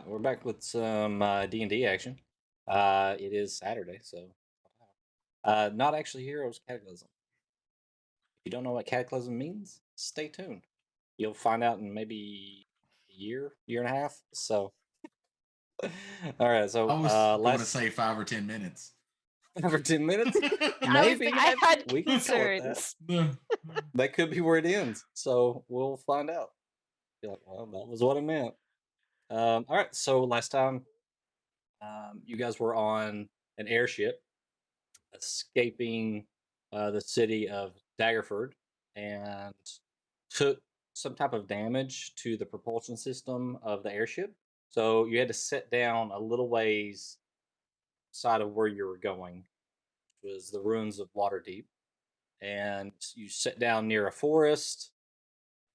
we're back with some D&D action. It is Saturday, so not actually Heroes Cataclysm. If you don't know what Cataclysm means, stay tuned. You'll find out in maybe a year and a half. So, all right. So I was going to say 5 or 10 minutes. 5 or 10 minutes? Maybe I had we can concerns. That could be where it ends. So we'll find out. You're like, well, that was what it meant. All right. So last time, you guys were on an airship escaping the city of Daggerford and took some type of damage to the propulsion system of the airship. So you had to set down a little ways side of where you were going, which was the ruins of Waterdeep. And you set down near a forest.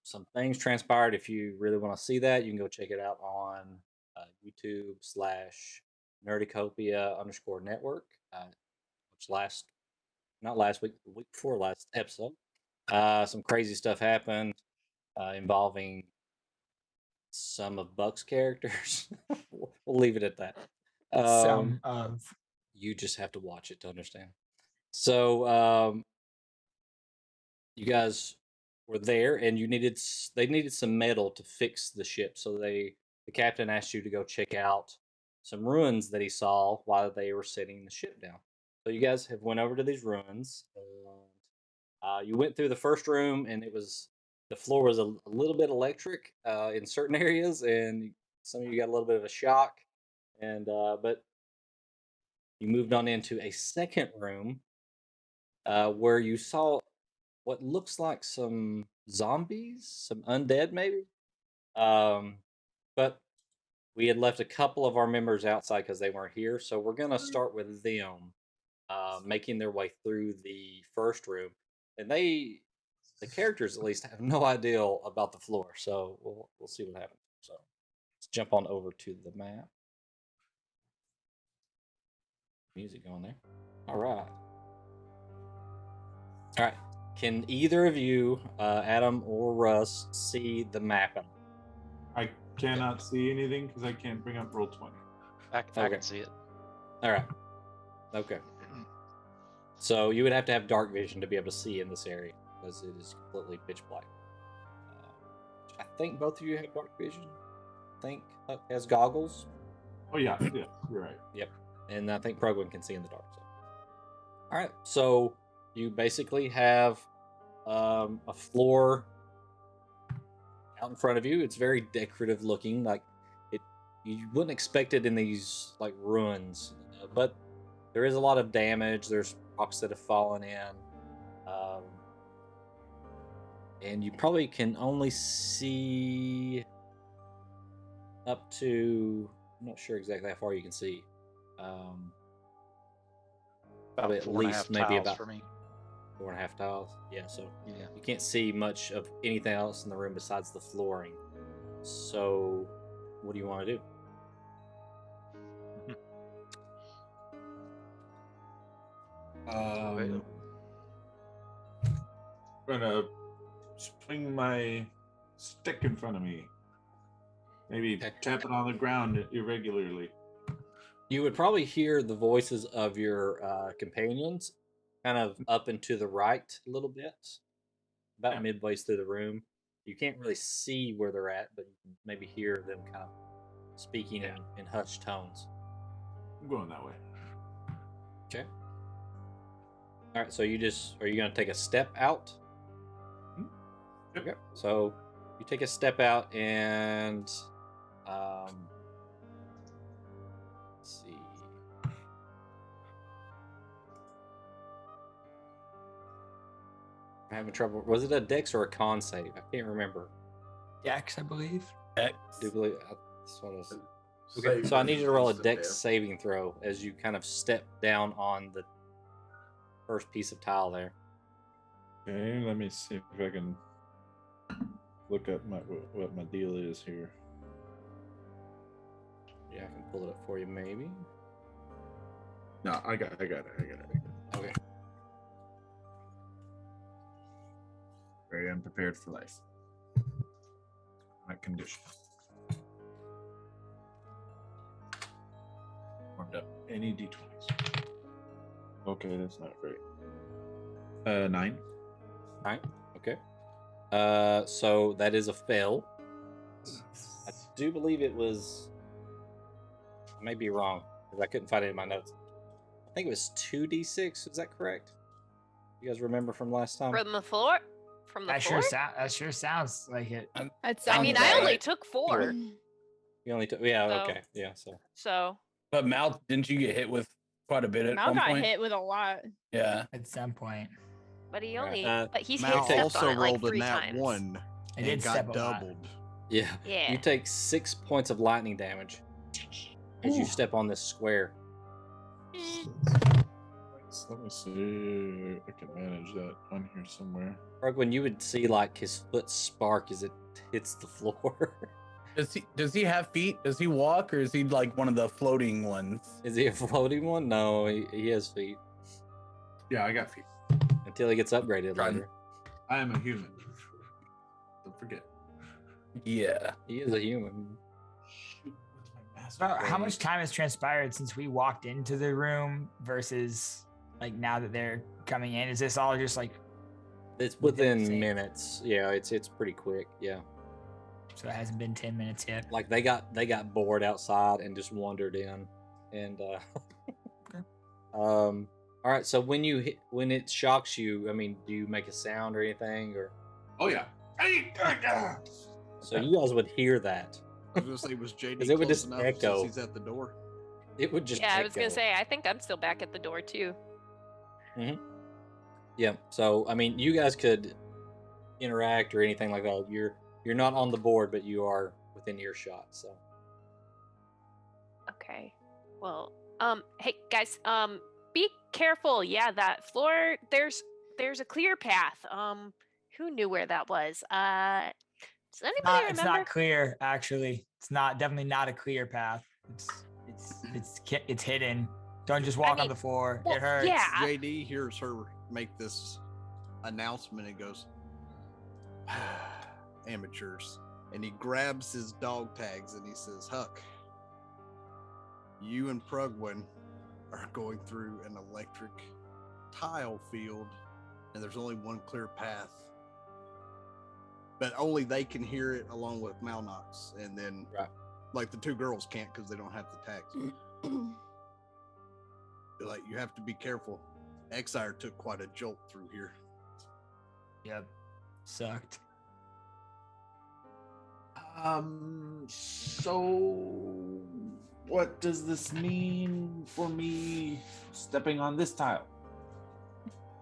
Some things transpired. If you really want to see that, you can go check it out on YouTube/Nerdicopia_network, which not last week, the week before last episode. Some crazy stuff happened involving some of Buck's characters. We'll leave it at that. Some of. You just have to watch it to understand. So you guys were there, and they needed some metal to fix the ship. So the captain asked you to go check out some ruins that he saw while they were setting the ship down. So you guys have went over to these ruins. You went through the first room, and the floor was a little bit electric in certain areas, and some of you got a little bit of a shock. And but you moved on into a second room where you saw what looks like some zombies, some undead maybe. But we had left a couple of our members outside because they weren't here, so we're gonna start with them making their way through the first room, and the characters at least have no idea about the floor, so we'll see what happens. So let's jump on over to the map. Music going there. All right. Can either of you, Adam or Russ, see the map? I cannot see anything because I can't bring up Roll20. I can see it. All right. Okay. So you would have to have dark vision to be able to see in this area because it is completely pitch black. I think both of you have dark vision. I think Huck has goggles. Oh yeah, you're right. Yep. And I think Progwin can see in the dark. So. All right. So you basically have a floor out in front of you. It's very decorative looking, like you wouldn't expect it in these like ruins, but there is a lot of damage. There's rocks that have fallen in, and you probably can only see up to, I'm not sure exactly how far you can see. Probably at least maybe about for me. 4.5 tiles. Yeah, so you can't see much of anything else in the room besides the flooring. So what do you want to do? I'm gonna swing my stick in front of me. Maybe tap it on the ground irregularly. You would probably hear the voices of your companions kind of up and to the right a little bit, about midway through the room. You can't really see where they're at, but you can maybe hear them kind of speaking in hushed tones. I'm going that way. Okay. All right, so are you going to take a step out? Yep. Okay. So you take a step out and let's see. I'm having trouble. Was it a Dex or a Con save? I can't remember. Dex, I believe. Dex. Okay, so I need you to roll a Dex saving throw as you kind of step down on the first piece of tile there. Okay, let me see if I can look up what my deal is here. Yeah, I can pull it up for you, maybe. No, I got it. Okay. Very unprepared for life. My condition. Warmed up. Any d20s. Okay, that's not great. 9. 9. Okay. So that is a fail. I do believe it was. I may be wrong because I couldn't find it in my notes. I think it was 2d6. Is that correct? You guys remember from last time? From the floor? From the floor? That sure sounds like it. I mean, I only took 4. You only took. Yeah. So- Okay. Yeah. So. So But Mal, didn't you get hit with quite a bit at Mal one got point? hit with a lot. Yeah. At some point. but he Right. only Uh, but he's Mal stepped also on it like rolled a 3 nat times. 1 I and did step got a lot. doubled. Yeah. Yeah. You take 6 points of lightning damage as you step on this square. Let me see. I can manage that on here somewhere. When you would see like his foot spark as it hits the floor. Does he have feet? Does he walk, or is he like one of the floating ones? Is he a floating one? No, he has feet. Yeah, I got feet. Until he gets upgraded Trying- later. I am a human. Don't forget. Yeah. He is a human. Shoot, what's my master So how blade? much time has transpired since we walked into the room versus like now that they're coming in? Is this all just like It's Within the within same- minutes. Yeah, it's pretty quick. Yeah. so it hasn't been 10 minutes yet? Like they got bored outside and just wandered in. And Okay. all right, so when it shocks you, I mean, do you make a sound or anything, or Oh yeah. Hey, so you guys would hear that? I was gonna say, was JD 'Cause it would close just enough echo. since he's at the door? It would just Yeah, I was gonna echo. say I think I'm still back at the door too. Yeah. So I mean, you guys could interact or anything like that. You're not on the board, but you are within earshot. So Okay. Well, hey guys, be careful. Yeah, that floor there's a clear path. Who knew where that was? Does anybody It's remember? not clear, actually. It's definitely not a clear path. It's hidden. Don't just walk on mean, the floor. well, It hurts. yeah. JD hears her make this announcement and goes, amateurs. And he grabs his dog tags and he says, Huck, you and Prugwin are going through an electric tile field and there's only one clear path. But only they can hear it along with Malnox. And then, Right. like, the 2 girls can't because they don't have the tags. They're like, you have to be careful. Exire took quite a jolt through here. Yep. Sucked. So what does this mean for me stepping on this tile?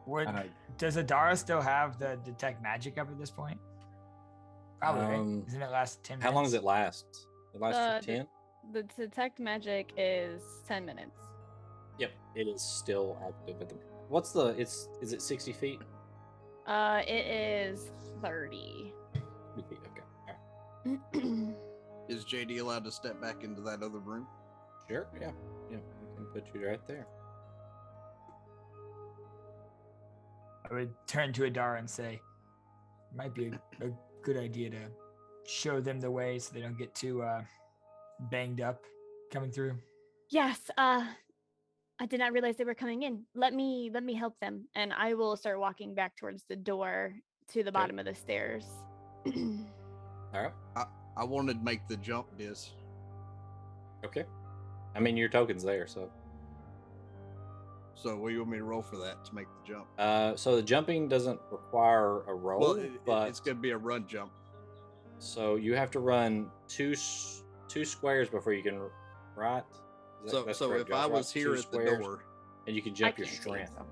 What And I does Adara still have the detect magic up at this point? Probably. Right? Isn't it last 10 minutes? how long does it last? It lasts for The- 10. The detect magic is 10 minutes. Yep, it is still active at the. What's the? Is it 60 feet? It is 30. 30 feet, okay. All right. Is JD allowed to step back into that other room? Sure. Yeah. Yeah. We can put you right there. I would turn to Adara and say, it might be a good idea to show them the way so they don't get too banged up coming through. Yes, I did not realize they were coming in. Let me help them, and I will start walking back towards the door to the bottom of the stairs. All right. I wanted to make the jump, Diz. Okay. I mean, your token's there, so. So what do you want me to roll for that to make the jump? So the jumping doesn't require a roll, Well, but it's going to be a run jump. so you have to run two squares before you can, right? That's So correct, if I Josh, right? was here 2 at the squares, door and you can jump your can see strength. some.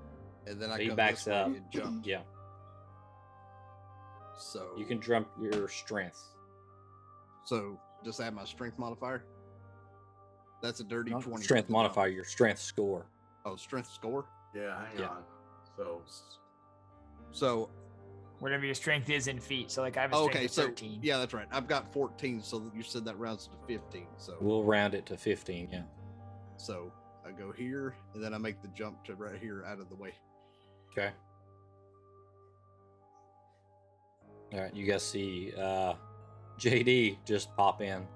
and then So I he come backs this way up. and jump, Yeah, so you can jump your strength. So just add my strength modifier. That's a dirty Not 20. strength for the jump. modifier, your strength score. Oh, strength score. yeah, hang Yeah. on. So So Whatever your strength is in feet. So like I have a strength okay, of so 13. yeah, that's right. I've got 14, so you said that rounds to 15. So We'll round it to 15. Yeah. so I go here, and then I make the jump to right here out of the way. Okay. All right, you guys see JD just pop in.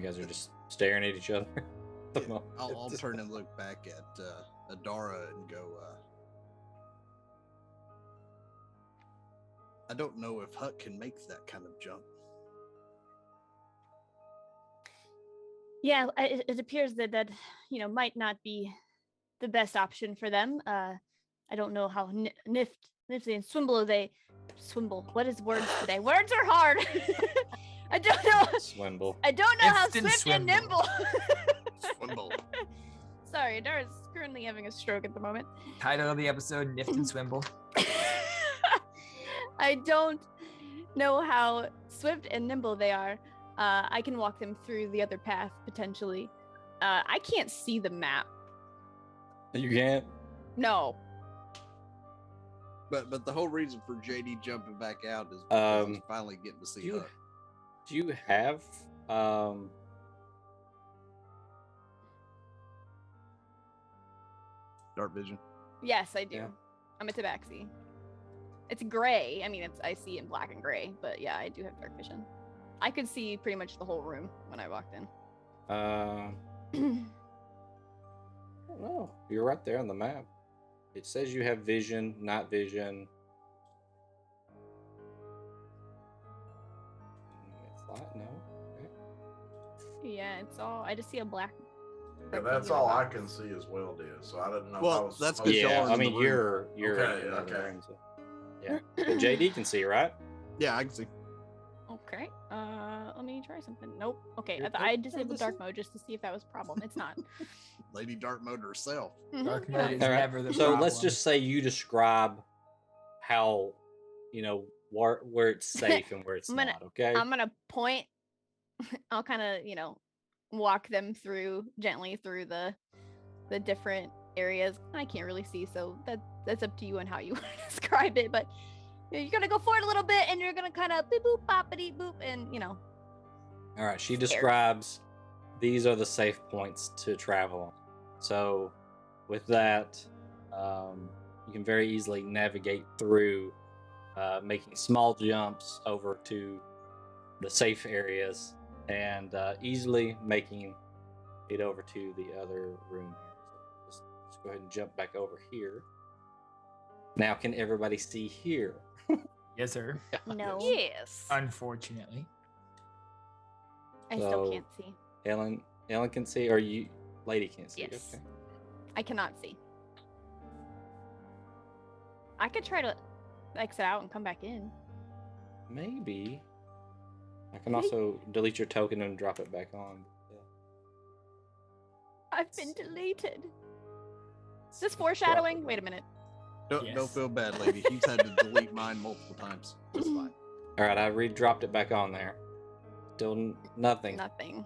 guys are just staring at each other. Yeah, I'll turn and look back at Adara and go, I don't know if Huck can make that kind of jump. Yeah, it appears that might not be the best option for them. I don't know how Nifty and Swimble. What is words today? Words are hard. I don't know. Swimble. I don't know how Instant swift and swimble. nimble. Swimble. Sorry, Dara's currently having a stroke at the moment. Title of the episode: Nift and Swimble. I don't know how swift and nimble they are. I can walk them through the other path potentially. I can't see the map. You can't. No. But the whole reason for JD jumping back out is because he's finally getting to see Huck. Do you have Dark vision. Yes, I do. Yeah. I'm a tabaxi. It's gray. I mean, I see in black and gray, but yeah, I do have dark vision. I could see pretty much the whole room when I walked in. I don't know. You're right there on the map. It says you have vision, night vision. Light, no. Okay. Yeah, it's all. I just see a black. Yeah, that's all I can see as well, dude. So I didn't know. Well, if I was that's supposed good. to- y'all Yeah, are I in the mean room. you're Okay, in the okay. room, so. Yeah, but JD can see, right? Yeah, I can see. Okay. Let me try something. Nope. Okay, You're- I oh, disabled this dark is- mode just to see if that was a problem. It's not. Lady Dark Mode herself. Dark Mhm. mode is All right, never the so problem. let's just say you describe how where it's safe and where it's I'm gonna- not. Okay. I'm gonna point. I'll kind of walk them gently through the different areas. I can't really see, so that's up to you on how you want to describe it. But you're gonna go forward a little bit, and you're gonna kind of beep boop boppity boop, and All right. She Scared. describes these are the safe points to travel on. So, with that, you can very easily navigate through, making small jumps over to the safe areas and easily making it over to the other room here. So just go ahead and jump back over here. Now, can everybody see here? Yes, sir. no, Yes. Unfortunately. I still So- can't see. Ellen can see, or you, lady can't see. Yes. Okay. I cannot see. I could try to exit out and come back in. Maybe. I can also delete your token and drop it back on. Yeah. I've been deleted. Is this foreshadowing? Wait a minute. Don't Yes. feel bad, lady. He's had to delete mine multiple times. It's fine. All right, I re-dropped it back on there. Still nothing. Nothing.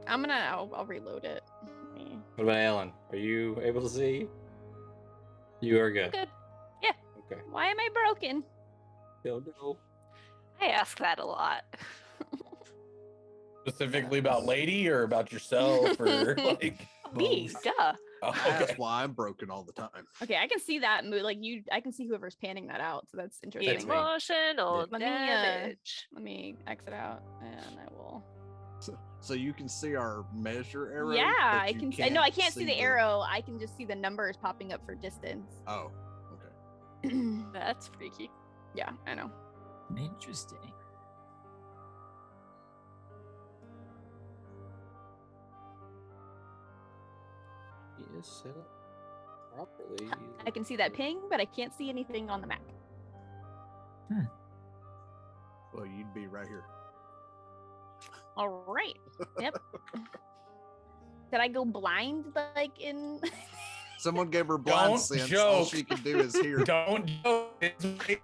I'll reload it. What about Ellen? Are you able to see? You are good. Good. Okay. Why am I broken? Don't know. I ask that a lot. Specifically about lady or about yourself or like. Me, Both. duh. Oh, okay. That's why I'm broken all the time. Okay, I can see that. I can see whoever's panning that out. So that's interesting. That's me. Emotional Let me, damage. Let me exit out, and I will. So you can see our measure arrow. Yeah, but I you can. No, I can't see the arrow. I can just see the numbers popping up for distance. Oh, okay. That's freaky. Yeah, I know. Interesting. Yes, set up properly. I can see that ping, but I can't see anything on the map. Well, you'd be right here. All right. Yep. Did I go blind like in? Someone gave her blind Don't sense. All joke. she can do is hear. Don't joke. It's-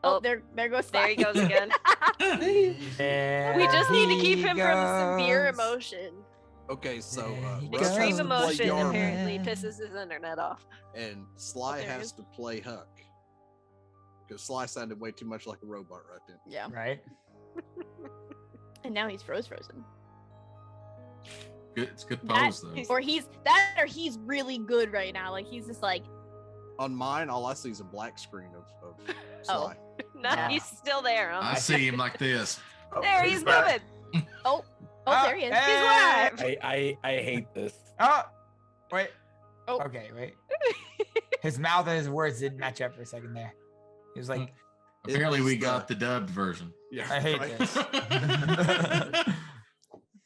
Oh, Oh, there goes. there he Sai. goes again. There We just need to keep he him from severe goes. emotion. Okay, so There he Russ has Extreme to play emotion Yarman, apparently pisses his internet off. and Sly there he has is. to play Huck. Because Sly sounded way too much like a robot right then. Yeah. Right? And now he's frozen. Good, it's good That- pose though. Or he's really good right now. Like he's just like On mine, all I see is a black screen of Oh. Sly. No, he's still there, huh? I see him like this. Oh, There, he's back. moving. oh Oh, there he is. He's alive. I hate this. Oh, wait. Oh. Okay, wait. His mouth and his words didn't match up for a second there. He was like, Apparently, we got the dubbed version. Yeah, I hate right. this.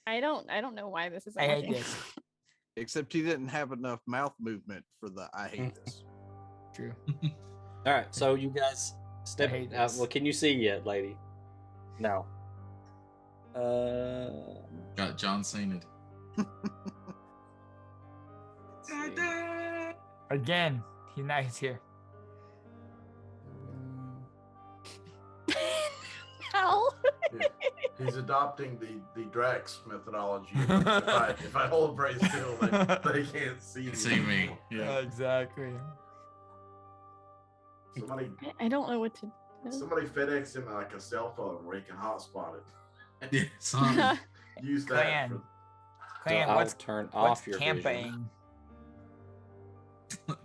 I don't know why this is. I hate this. Except he didn't have enough mouth movement for the I hate this. True. All right, so you guys step hate out. this. Well, can you see yet, lady? No. Got John Cena. Again, he's here. Ow. He's adopting the Drax methodology. If I hold Bray still, they can't see Me. Yeah. Exactly. Somebody I don't know what to do. FedEx him like a cell phone where he can hotspot it. Yeah, son. Use that. Clan. Clan, I'll what's turn what's off your camping? vision.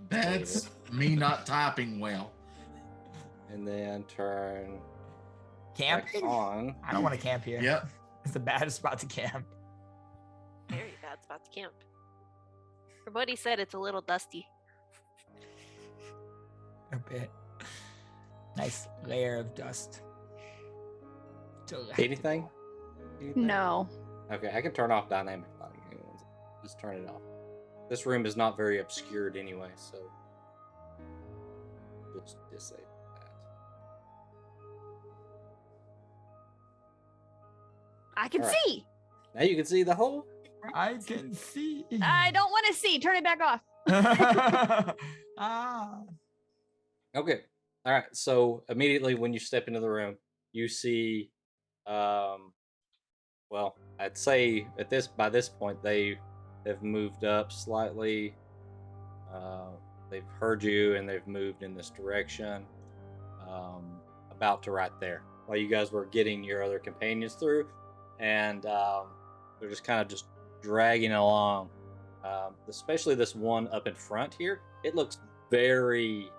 That's me not typing well. And then turn Camp? back on. I don't want to camp here. Yep. It's the baddest spot to camp. Very bad spot to camp. From what he said, it's a little dusty. A bit. Nice layer of dust. Delectable. Anything? No. Okay, I can turn off dynamic lighting. Just turn it off. This room is not very obscured anyway, so just disable that. I can All right. see. Now you can see the whole. I can see. I don't want to see. Turn it back off. Ah. Okay. All right. So immediately when you step into the room, you see, well, I'd say by this point they have moved up slightly. They've heard you and they've moved in this direction, about to right there. While you guys were getting your other companions through, and they're just kind of just dragging along. Especially this one up in front here. It looks very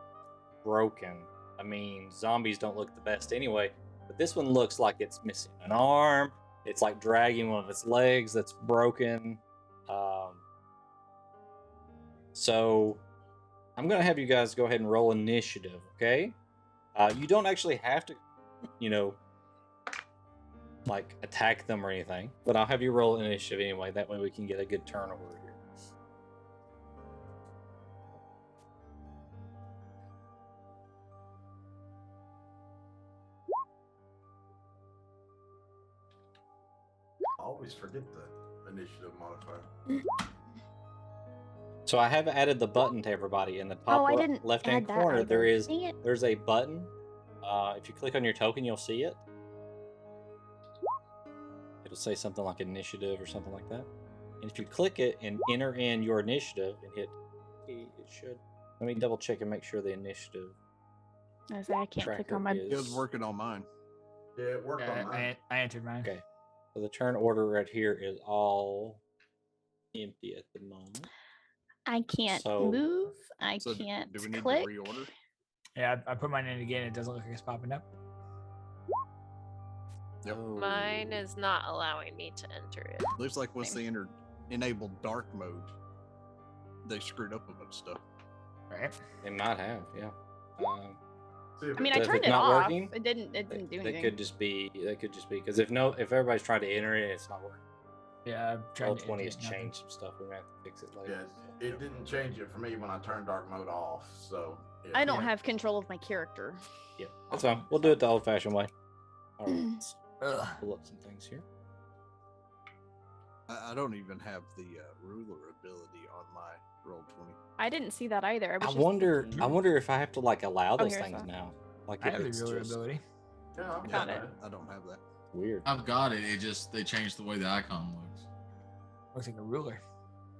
broken. I mean, zombies don't look the best anyway, but this one looks like it's missing an arm. It's like dragging one of its legs that's broken. So I'm going to have you guys go ahead and roll initiative, okay? You don't actually have to, like attack them or anything, but I'll have you roll initiative anyway. That way we can get a good turnover here. I always forget the initiative modifier. So I have added the button to everybody in the top I didn't left-hand add that corner. either. Dang it. There's a button. If you click on your token, you'll see it. It'll say something like initiative or something like that. And if you click it and enter in your initiative and hit E, it should. Let me double check and make sure the initiative. I say I can't click on my. tracker It was working on mine. Yeah, it worked on mine. I entered mine. Okay. So the turn order right here is all empty at the moment. I can't So- move. I So can't do we need click. to reorder? Yeah, I put mine in again. It doesn't look like it's popping up. Yep. Oh. Mine is not allowing me to enter it. Looks like once they enabled dark mode, they screwed up a bunch of stuff. Right? They might have, yeah. See if I mean, it- I If turned it's it not off. working, It didn't do That anything. could just be because if everybody's trying to enter it, it's not working. Yeah, I'm trying Roll to 20 enter has it, nothing. changed some stuff. We might have to fix it later. Yeah, it didn't change it for me when I turned dark mode off. So yeah. I don't Yeah. have control of my character. Yeah, that's fine. We'll do it the old-fashioned way. All right, let's Ugh. pull up some things here. I don't even have the ruler ability on my roll 20. I didn't see that either. I, was I just wonder. looking. I wonder if I have to like allow those here's things one. now. Like I if have the it's ruler just ability. Yeah, I'm Got good, it. man. I don't have that. weird. I've got it. They changed the way the icon looks. Looks like a ruler.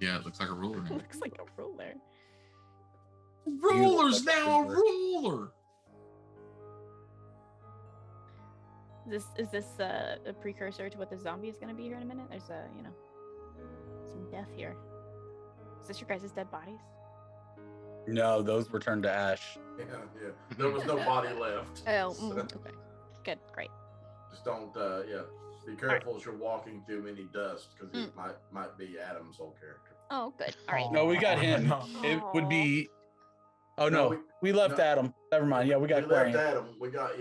Yeah, it looks like a ruler now. Looks like a ruler. Ruler's now a ruler. Is this a precursor to what the zombie is going to be here in a minute? There's some death here. Is this your guys' dead bodies? No, those were turned to ash. Yeah. There was no body left. Oh, So, okay. Good, great. Just don't, be careful as you're walking through any dust because it might be Adam's old character. Oh, good. All right. No, we got him. No. It would be. Oh No, no, we left no. Adam. Never mind. Yeah, we got We left Quarian. Adam. We got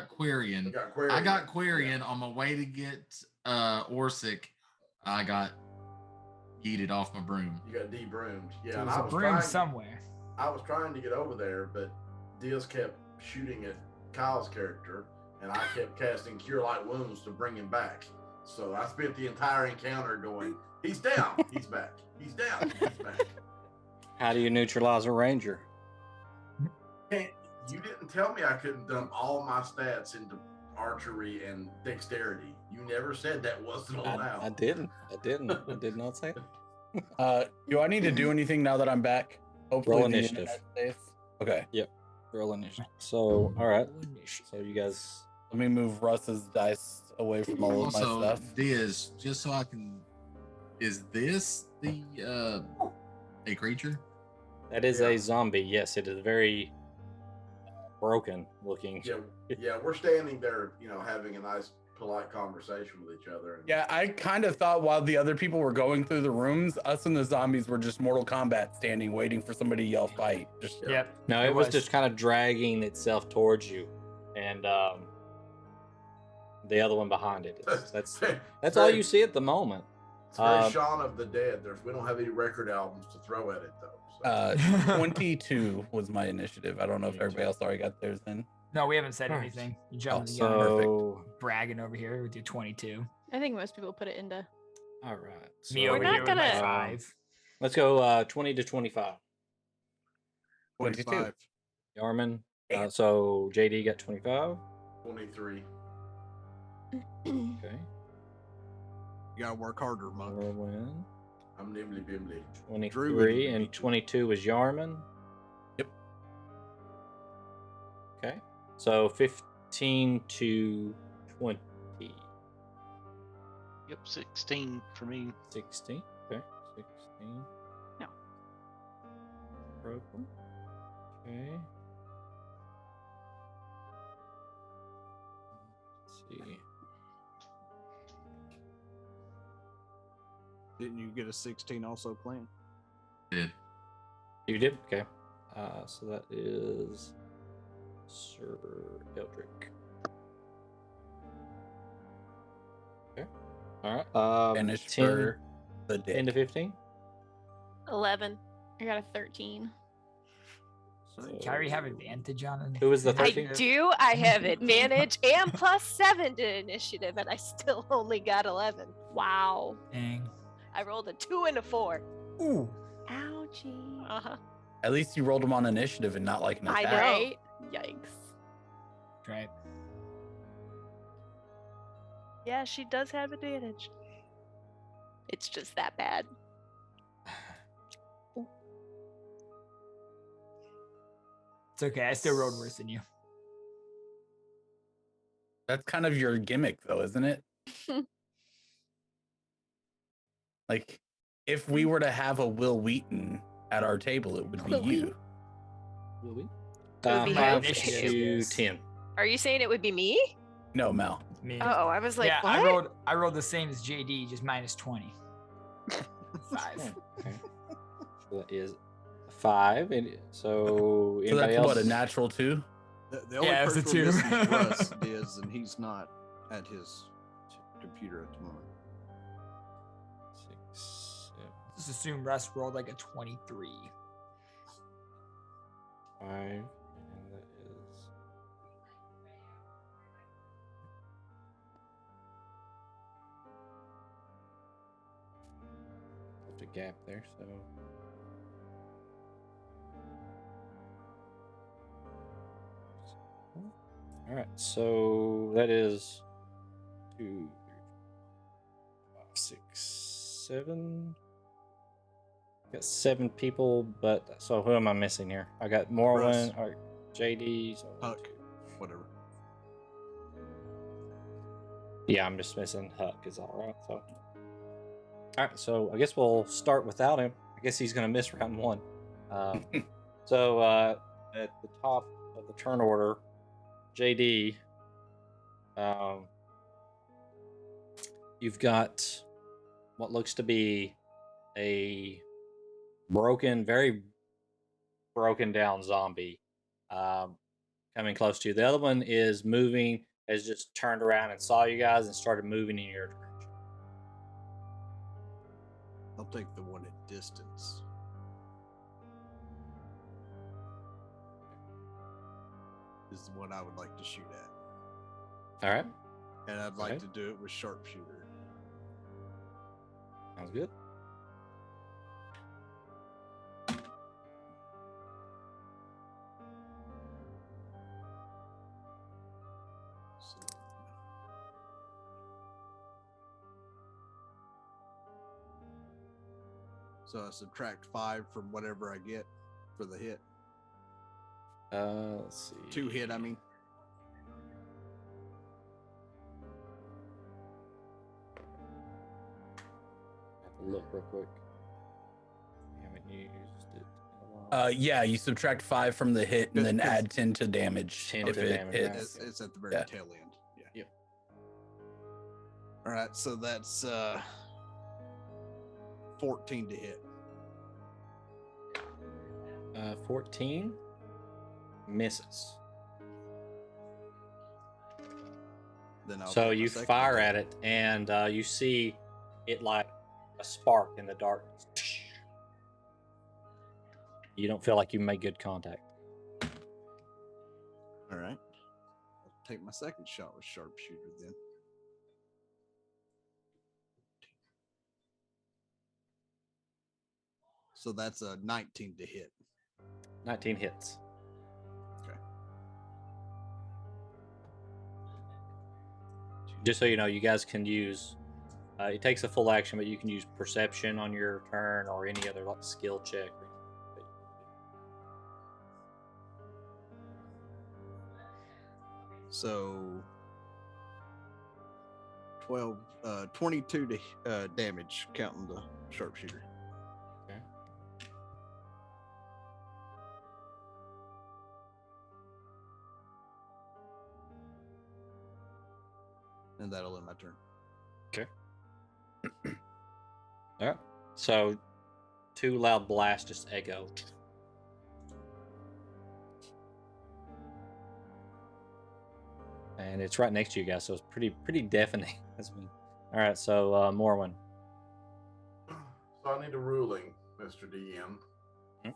Quarian. Quarian. I got Quarian on my way to get Orsic. I got yeeted off my broom. You got de-broomed. Yeah, So and there's I a was broom trying. somewhere. I was trying to get over there, but Diaz kept shooting at Kyle's character, and I kept casting Cure Light Wounds to bring him back. So I spent the entire encounter going, he's down, he's back. He's down, he's back. How do you neutralize a ranger? And you didn't tell me I couldn't dump all my stats into archery and dexterity. You never said that wasn't allowed. I didn't. I did not say that. Do I need to do anything now that I'm back? Hopefully Roll the initiative. internet's safe. Okay. Roll initiative. So, all right. So you guys. Let me move Russ's dice away from all of my Also, stuff. Diz, just so I can, is this the a creature? That is Yeah. a zombie. Yes, it is very broken looking. Yeah, we're standing there, having a nice, polite conversation with each other. And Yeah, I kind of thought while the other people were going through the rooms, us and the zombies were just Mortal Kombat standing, waiting for somebody to yell fight. Just Yep. No, it was just kind of dragging itself towards you, and the other one behind it. That's all you see at the moment. It's very Shaun of the Dead. We don't have any record albums to throw at it though. So. 22 was my initiative. I don't know if everybody else already got theirs in. No, we haven't said Alright. anything. You jumped the gun. So, Bragging over here with your 22. I think most people put it into. all right. Me So, over not here with my gonna- 5. let's go 20 to 25. 22. Yarman. So JD got 25. 23. Okay. You gotta work harder, monk. Whirlwind. I'm nimbly bimbly. 23 and 22 is Yarman. Yep. Okay. So 15 to 20. Yep, 16 for me. 16. Okay. 16. No. Broken. Okay. Let's see. Didn't you get a 16 also, Clint? Did. You did? Okay. So that is Sir Eldrick. Okay. All right. Finish 10, for the day. 10 to 15. 11. I got a 13. Can I already have advantage on it? Who was the I 13? do. I have advantage and +7 to initiative, and I still only got 11. Wow. Dang. I rolled a 2 and a 4. Ooh. Ouchie. Uh-huh. At least you rolled them on initiative and not like an I attack. know. Right? Yikes. Right. Yeah, she does have advantage. It's just that bad. It's okay. I still rolled worse than you. That's kind of your gimmick, though, isn't it? Like, if we were to have a Will Wheaton at our table, it would be Will you. Will we? It would be 5 you. to Yes. 10. Are you saying it would be me? No, Mel. Me. Oh, I was like, yeah, what? I rolled the same as JD, just minus 20. 5. Okay. So that is 5. And so So anybody that's else? what, a natural 2? The only Yeah, it's a person we're 2. missing is Russ is, and he's not at his computer at the moment. 6, 7, Just assume Russ rolled like a 23. 5. And that is. Left a gap there, so. All right, so that is 2, 3, 4, 5, 6, 7. Got 7 people, but so who am I missing here? I got Morwen or JD. So Huck, whatever. yeah, I'm just missing Huck. Is all right. So, all right. So I guess we'll start without him. I guess he's gonna miss round 1. So at the top of the turn order, JD You've got what looks to be a very broken down zombie coming close to you. The other one is moving, has just turned around and saw you guys and started moving in your direction. I'll take the one at distance. This is the one I would like to shoot at. All right. And I'd like Okay. to do it with sharpshooter. Sounds good. So I subtract 5 from whatever I get for the hit. Let's see. 2 hit, I mean. Have to look real quick. I haven't used it in a while. Yeah, you subtract 5 from the hit and then Because- add 10 to damage. 10 if to it damage, right. hits. It's at the very Yeah. tail end. Yeah. Yep. All right, so that's 14 to hit. 14 misses. Then I'll So take my you second fire attack. at it, and you see it like a spark in the darkness. You don't feel like you made good contact. All right. I'll take my second shot with sharpshooter then. So that's a 19 to hit. 19 hits. Okay. Just so you know, you guys can use. It takes a full action, but you can use perception on your turn or any other like skill check. So 22 to damage, counting the sharpshooter. Okay. And that'll end my turn. Okay. All right. So 2 loud blasts just echo. And it's right next to you guys, so it's pretty deafening. All right, so Morwen. So I need a ruling, Mr. DM. Hmm?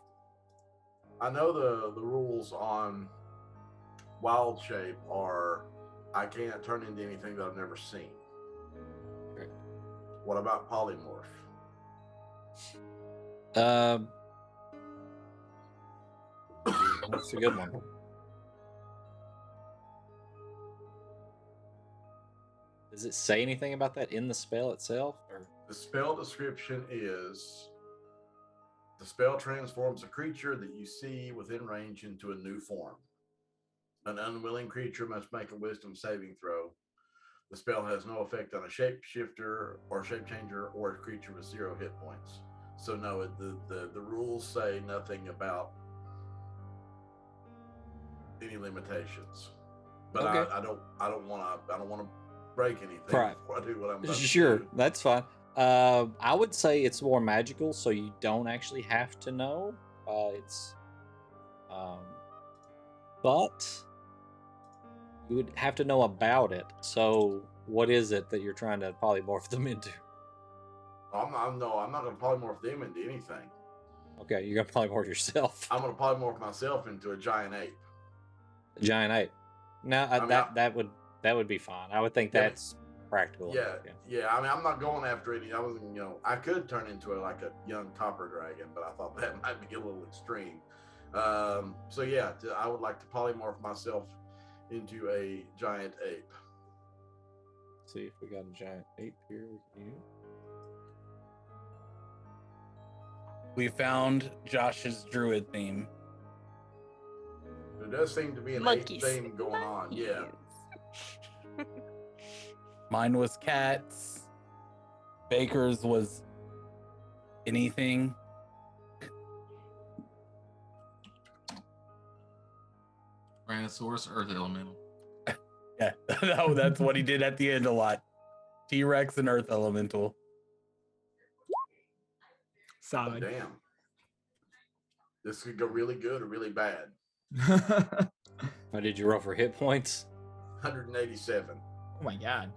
I know the rules on wild shape are I can't turn into anything that I've never seen. Okay. What about polymorph? That's a good one. Does it say anything about that in the spell itself? Or The spell description is the spell transforms a creature that you see within range into a new form. An unwilling creature must make a wisdom saving throw. The spell has no effect on a shapeshifter or shape changer or a creature with 0 hit points. So no, the rules say nothing about any limitations. But Okay. I don't want to break anything Right. before I do what I'm about to sure, do. that's fine. I would say it's more magical, so you don't actually have to know. But you would have to know about it. So, what is it that you're trying to polymorph them into? I'm not going to polymorph them into anything. Okay, you're gonna polymorph yourself. I'm going to polymorph myself into a giant ape. A giant ape. Now I mean, that would be fine. I would think Yeah, that's practical. Yeah. I mean, I'm not going after any. I wasn't, I could turn into like a young copper dragon, but I thought that might be a little extreme. So yeah, I would like to polymorph myself into a giant ape. See if we got a giant ape here with you. We found Josh's druid theme. There does seem to be an Monkeys. ape theme going on. Yeah. Mine was cats. Baker's was anything. Tyrannosaurus, Earth Elemental. Yeah. No, that's what he did at the end a lot. T-Rex and Earth Elemental. Solid. Damn. This could go really good or really bad. How did you roll for hit points? 187. Oh my god.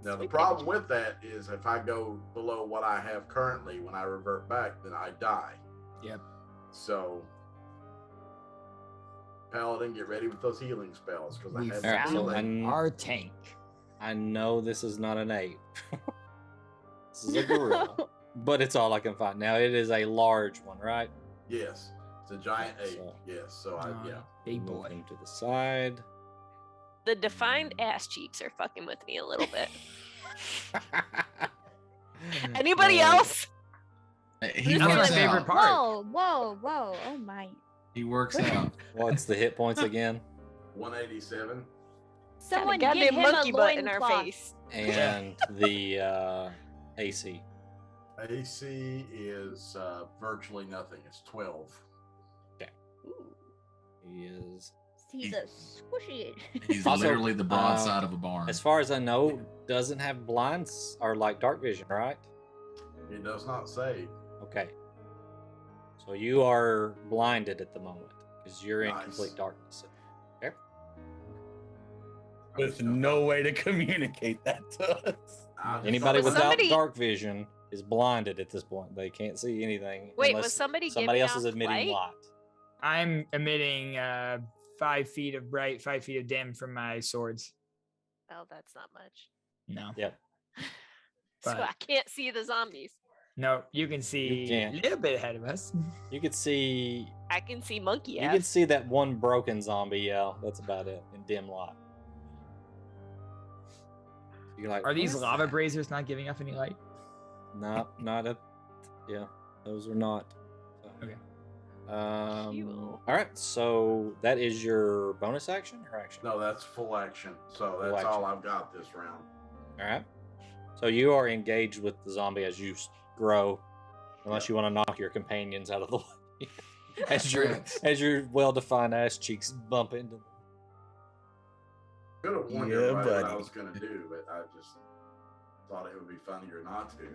Now, the Sweet problem with that is if I go below what I have currently, when I revert back, then I die. Yep. So, Paladin, get ready with those healing spells because I We have Alright, so healing. Our tank. I know this is not an ape. This is a gorilla. But it's all I can find. Now, it is a large one, right? Yes, it's a giant ape. So- Yes, so yeah. Big Move boy. him to the side. The defined ass cheeks are fucking with me a little bit. Anybody else? else? He That's my works favorite out. part. Whoa, whoa, whoa. Oh my. He works out. What's the hit points again? 187. Someone Got a give goddamn him monkey a butt in our loincloth. face. And the AC. AC is virtually nothing. It's 12. He is. He's a squishy. He's Also, literally the broadside of a barn. As far as I know, doesn't have blinds or like dark vision, right? It does not say. Okay. So you are blinded at the moment because you're in Nice. complete darkness. Okay. With no way to communicate that to us. I just Anybody thought- Was without somebody- dark vision is blinded at this point. They can't see anything. Wait, unless was somebody somebody giving else is off emitting light? light. I'm emitting 5 feet of bright, 5 feet of dim from my swords. Oh, that's not much. No. Yep. So But- I can't see the zombies. No, you can see a can't. little bit ahead of us. You could see. I can see monkey You ass. can see that one broken zombie. Yeah, that's about it in dim light. You're like, Are these "Where's lava that?" braziers not giving off any light? No, not a. Yeah, those are not. So. Okay. Cool. All right, so that is your bonus action or action? No, that's full action. So that's action. all I've got this round. All right. So you are engaged with the zombie as you grow, unless you want to knock your companions out of the way. as your well-defined ass cheeks bump into them. Could have warned Yeah, everybody what I buddy. was going to do, but I just thought it would be funnier not to.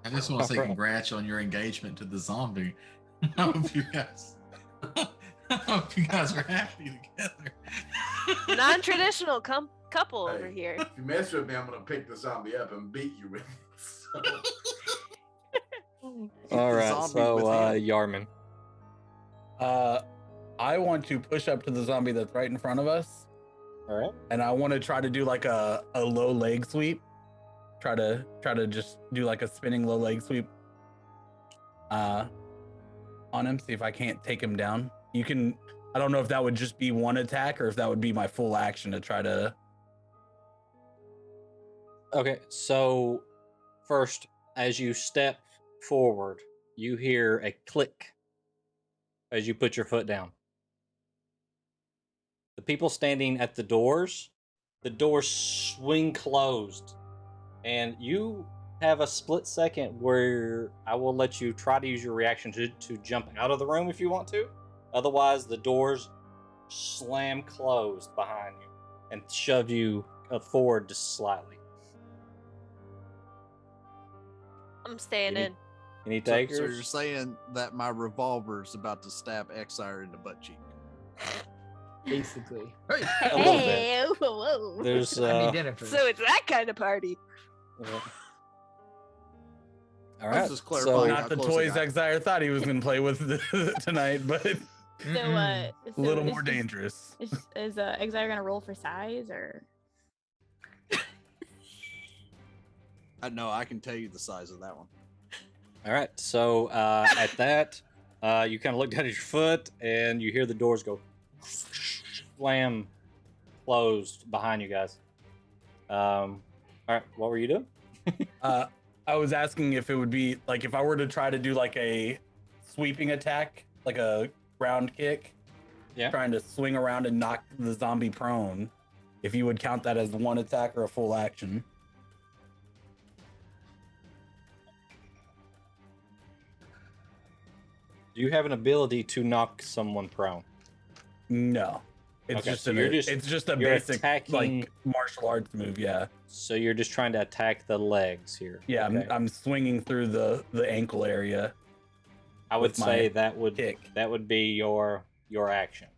I just want to say congrats on your engagement to the zombie. I hope you guys, are happy together. Non-traditional couple over Hey, here. If you mess with me, I'm going to pick the zombie up and beat you with it. So, All the right, zombie so with him. Yarman. I want to push up to the zombie that's right in front of us, All right. and I want to try to do like a low leg sweep. Try to just do like a spinning low leg sweep on him. See if I can't take him down. You can. I don't know if that would just be one attack or if that would be my full action to try to. Okay, so first, as you step forward, you hear a click as you put your foot down. The people standing at the doors swing closed, and you have a split second where I will let you try to use your reaction to jump out of the room if you want to. Otherwise, the doors slam closed behind you and shove you forward just slightly. I'm staying Any- in. Any So takers? you're saying that my revolver's about to stab Exire in the butt cheek. Basically. A little bit. Hey, whoa, whoa. There's I need dinner first. So it's that kind of party. all I right. was just clarifying. So, Not the close I toys got. Exire thought he was going to play with tonight, but a So, Mm-mm. little is more this- dangerous. Is Exire gonna roll for size or? No, I can tell you the size of that one. all right. So at that, you kind of look down at your foot and you hear the doors go slam closed behind you guys. All right. What were you doing? I was asking if it would be like if I were to try to do like a sweeping attack, like a ground kick, Yeah. trying to swing around and knock the zombie prone, if you would count that as one attack or a full action. Do you have an ability to knock someone prone? No. It's Okay, just so it's just a you're basic attacking- like martial arts move. Yeah. So you're just trying to attack the legs here. Yeah. Okay. I'm swinging through the ankle area. I would with my say that would kick. be your action.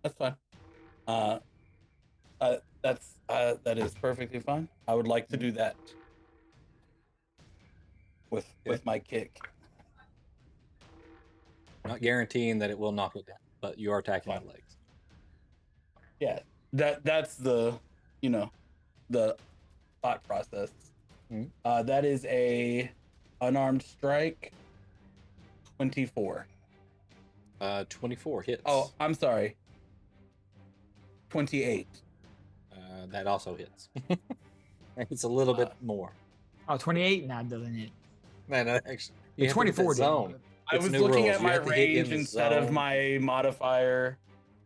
That's fine. That is perfectly fine. I would like to do that with my kick. Not guaranteeing that it will knock it down, but you are attacking the legs. Yeah, that's the the thought process. Mhm. That is a unarmed strike. 24. 24 hits. Oh, I'm sorry. 28. That also hits. It's a little bit more. Oh, 28? Nah, doesn't hit. Man, actually, The you have to hit that 24 did. zone. I It's was new looking rules. at You my have to hit in range the instead of zone. my modifier.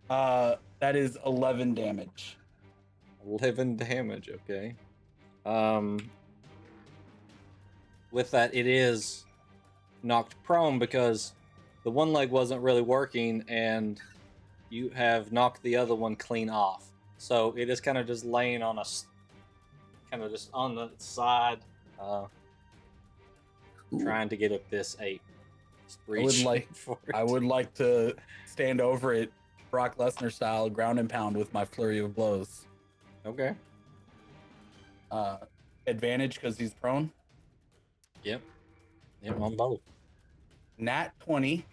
That is 11 damage. 11 damage. Okay. With that, it is knocked prone because the one leg wasn't really working, and you have knocked the other one clean off. So it is kind of just laying on kind of just on the side, trying to get up this 8. I would like to stand over it, Brock Lesnar style, ground and pound with my flurry of blows. Okay. Advantage because he's prone. Yep, on both. Nat 20.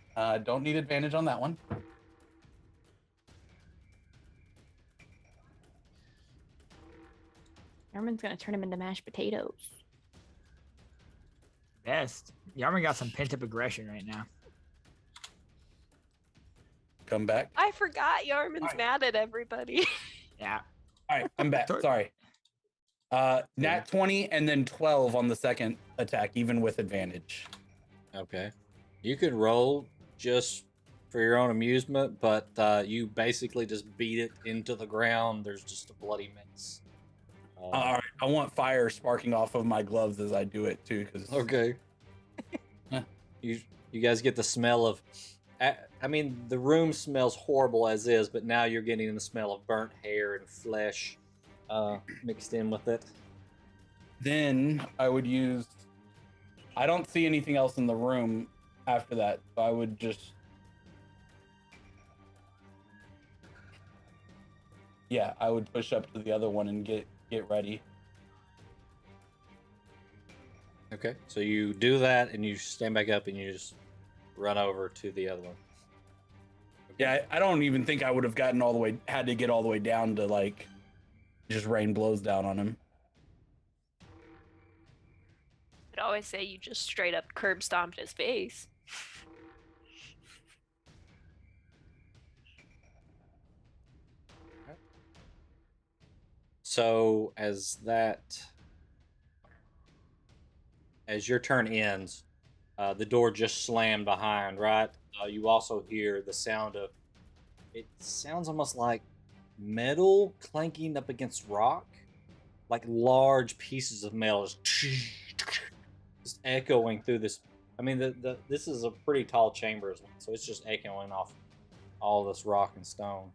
Don't need advantage on that one. Yarman's gonna turn him into mashed potatoes. Best. Yarman got some pent up aggression right now. Come back. I forgot Yarman's mad at everybody. Yeah. All right, I'm back. Sorry. Nat 20 and then 12 on the second attack, even with advantage. Okay. You can roll just for your own amusement, but you basically just beat it into the ground. There's just a bloody mess. All right, I want fire sparking off of my gloves as I do it too. Okay. You guys get the smell of. I mean, the room smells horrible as is, but now you're getting the smell of burnt hair and flesh mixed in with it. Then I would use. I don't see anything else in the room after that, so I would just. Yeah, I would push up to the other one and get ready. Okay, so you do that and you stand back up and you just run over to the other one. Yeah, I don't even think I would have had to get all the way down to like just rain blows down on him. I'd always say you just straight up curb stomped his face. So as your turn ends, the door just slammed behind, right? You also hear the sound of, it sounds almost like metal clanking up against rock, like large pieces of metal just echoing through this. I mean, this is a pretty tall chamber as well, so it's just echoing off all this rock and stone.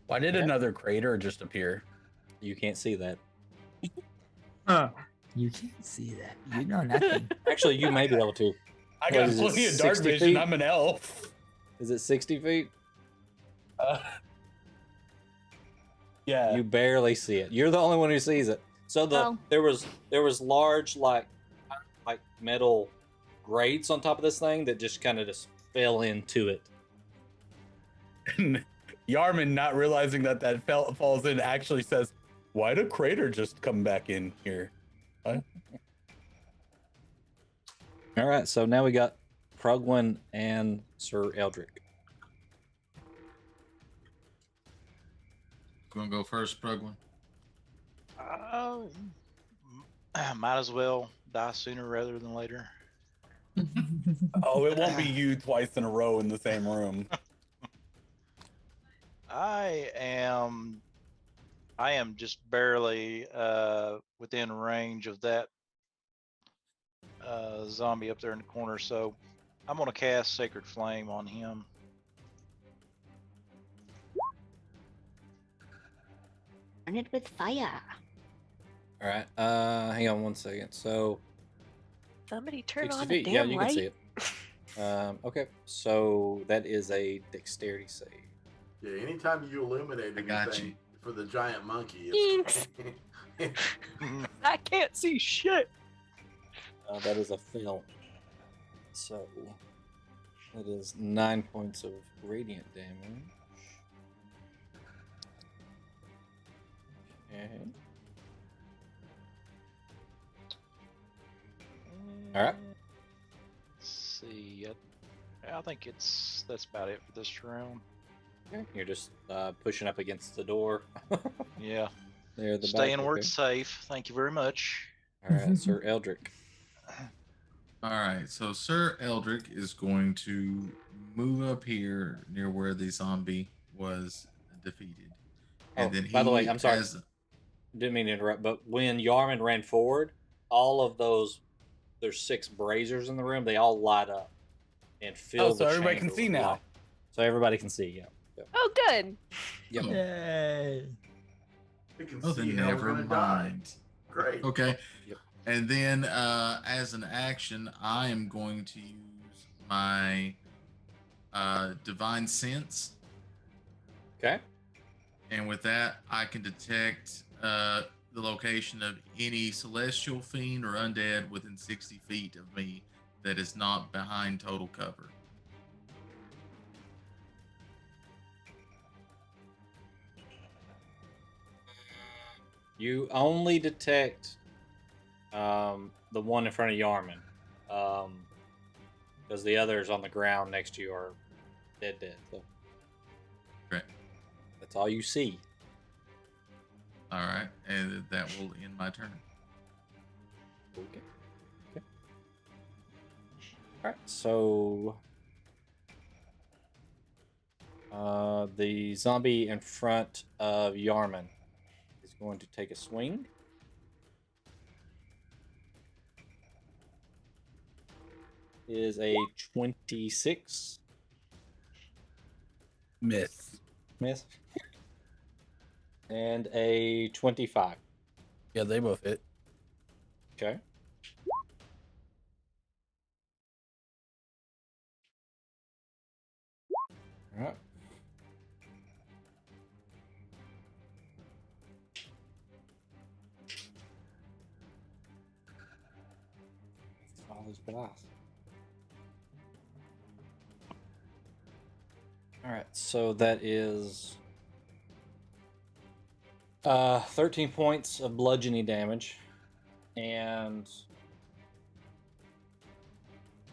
Why did another crater just appear? You can't see that. You can't see that. You know nothing. Actually, you may be able to. I got What is it, plenty of dark 60 vision. feet? I'm an elf. Is it 60 feet? Yeah. You barely see it. You're the only one who sees it. So there was large like metal grates on top of this thing that just kind of just fell into it. And Yarman, not realizing that falls in, actually says, "Why did crater just come back in here?" What? All right, so now we got Prugwin and Sir Eldrick. Gonna go first, Prugwin. Might as well die sooner rather than later. Oh, it won't be you twice in a row in the same room. I am just barely within range of that zombie up there in the corner, so I'm gonna cast Sacred Flame on him. Burn it with fire. All right. Hang on one second. So Somebody turn 60 on feet. a Yeah, damn you light. can see it. Okay. So that is a dexterity save. Yeah, anytime you illuminate I got anything you. for the giant monkey, Thanks. I can't see shit. That is a fail. So that is 9 points of radiant damage. Okay. All right. Let's see. I think that's about it for this round. Okay. You're just pushing up against the door. Yeah. There, the Staying back. where Okay. it's safe. Thank you very much. All right, Sir Eldrick. All right, so Sir Eldrick is going to move up here near where the zombie was defeated. And Oh, then he by the way, I'm sorry. has- Didn't mean to interrupt, but when Yarman ran forward, all of those, there's 6 braziers in the room, they all light up and fill Oh, so the everybody can chamber see with now. light. So everybody can see, yeah. Oh, good. Yep. Yay. we can Oh, see then how we're never gonna die. mind. Great. Okay. Yep. And then as an action, I am going to use my Divine Sense. Okay. And with that, I can detect the location of any celestial fiend or undead within 60 feet of me that is not behind total cover. You only detect the one in front of Yarman. Because the others on the ground next to you are dead. So. Right. That's all you see. All right. And that will end my turn. Okay. All right. So the zombie in front of Yarman is going to take a swing. Is a 26. Miss. Miss. And a 25. Yeah, they both hit. Okay. All right. All these blast. All right, so that is 13 points of bludgeoning damage and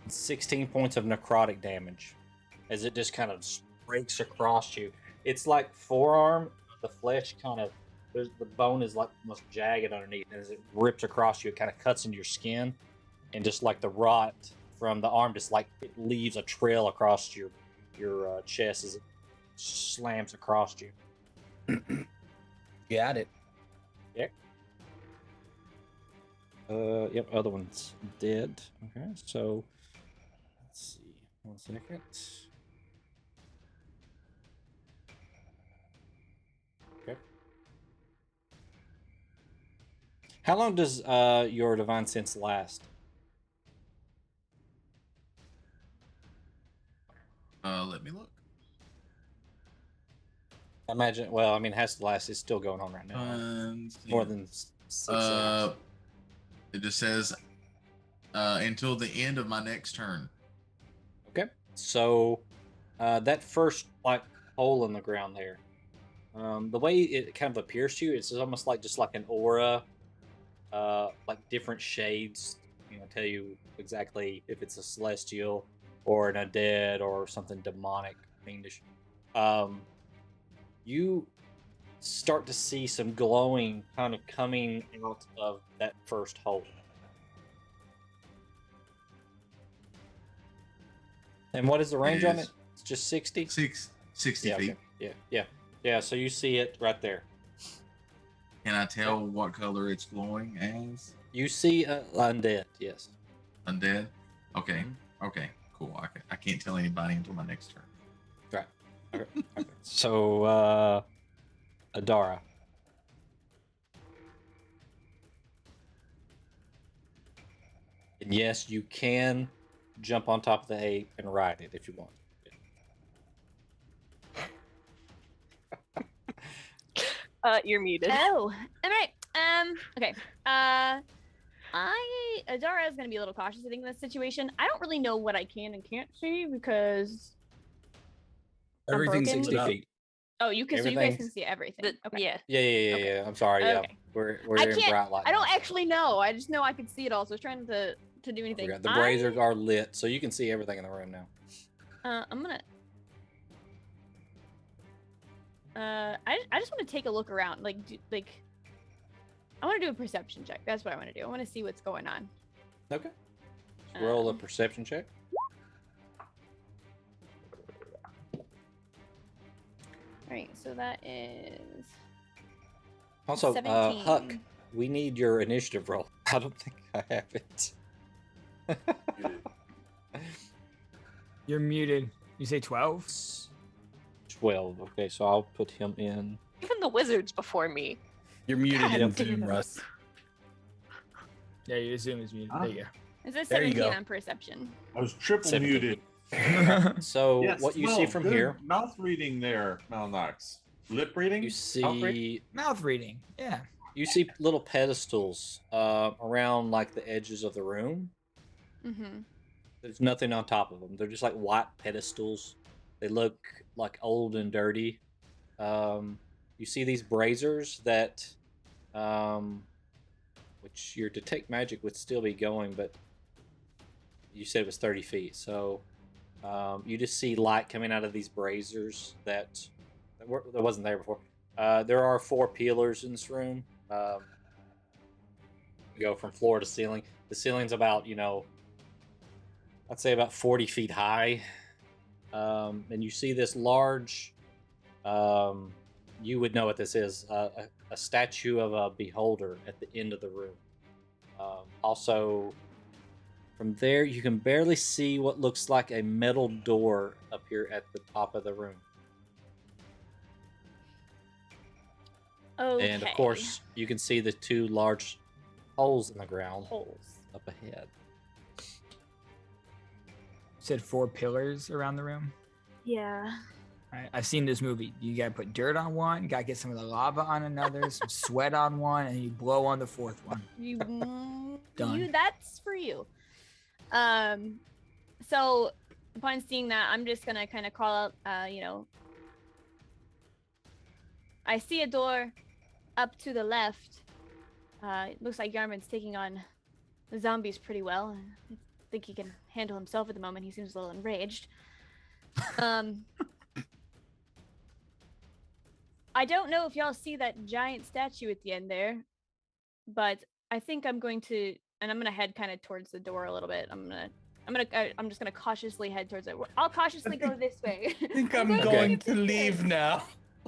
16 points of necrotic damage as it just kind of breaks across you. It's like forearm, the flesh kind of, the bone is like almost jagged underneath, and as it rips across you, it kind of cuts into your skin, and just like the rot from the arm, just like it leaves a trail across your chest as it slams across you. Got it. Yep. Yep, other one's dead. Okay, so let's see. 1 second. Okay. How long does your divine sense last? Let me look. I imagine. Well, I mean, it has to last. It's still going on right now. More than 6 seconds. It just says until the end of my next turn. Okay, so that first like hole in the ground there, the way it kind of appears to you, it's almost like just like an aura, like different shades. Tell you exactly if it's a celestial or an undead or something demonic, fiendish. You start to see some glowing kind of coming out of that first hole. And what is the range on it? It's just 60? 60 yeah, feet. Okay. Yeah, so you see it right there. Can I tell what color it's glowing as? You see undead, yes. Undead? Okay. Okay, cool. I can't tell anybody until my next turn. Right. Okay. So, Adara. And yes, you can jump on top of the ape and ride it if you want. You're muted. Oh, all right. Okay. Adara is going to be a little cautious, I think, in this situation. I don't really know what I can and can't see because Everything's 60 up. feet. Oh, you can. So you guys can see everything. Okay. Yeah. Yeah. Okay. I'm sorry. Yeah, Okay. we're I in can't. bright light. I don't now, so actually know. I just know I could see it all. So I was trying to do I anything. forgot. The braziers are lit, so you can see everything in the room now. I'm gonna. I just want to take a look around. I want to do a perception check. That's what I want to do. I want to see what's going on. Okay. Let's roll a perception check. All right. So that is. Also, 17. Huck, we need your initiative roll. I don't think I have it. You're muted. You say 12? 12. Okay, so I'll put him in. Even the wizards before me. You're muted God, in damn Zoom, it. Russ. Yeah, your Zoom is muted. There you Is this There you 17 go. on perception? I was triple 17. muted. go. So Yes, what you well, see from good here, mouth reading there, Malnox. Lip reading. you Mouth reading? see Mouth reading. Yeah. you see little pedestals around like the edges of the room. Mm-hmm. There's nothing on top of them. They're just like white pedestals. They look like old and dirty. You see these braziers that, which your detect magic would still be going, but you said it was 30 feet. So you just see light coming out of these braziers that wasn't there before. There are 4 pillars in this room. Go from floor to ceiling. The ceiling's about, I'd say about 40 feet high. And you see this large, you would know what this is, a statue of a beholder at the end of the room. Also, from there, you can barely see what looks like a metal door up here at the top of the room. Okay. And of course, you can see the 2 large holes in the ground Holes. up ahead. Said 4 pillars around the room. Yeah. Right. I've seen this movie. You gotta put dirt on one, gotta get some of the lava on another, some sweat on one, and you blow on the 4th one. Done. That's for you. So upon seeing that, I'm just gonna kind of call out. I see a door up to the left. It looks like Yarman's taking on the zombies pretty well. I think he can handle himself at the moment. He seems a little enraged. I don't know if y'all see that giant statue at the end there, but I think I'm going to, and I'm gonna head kind of towards the door a little bit. I'm just gonna cautiously head towards it. I'll cautiously go this way. I think I'm going to leave now.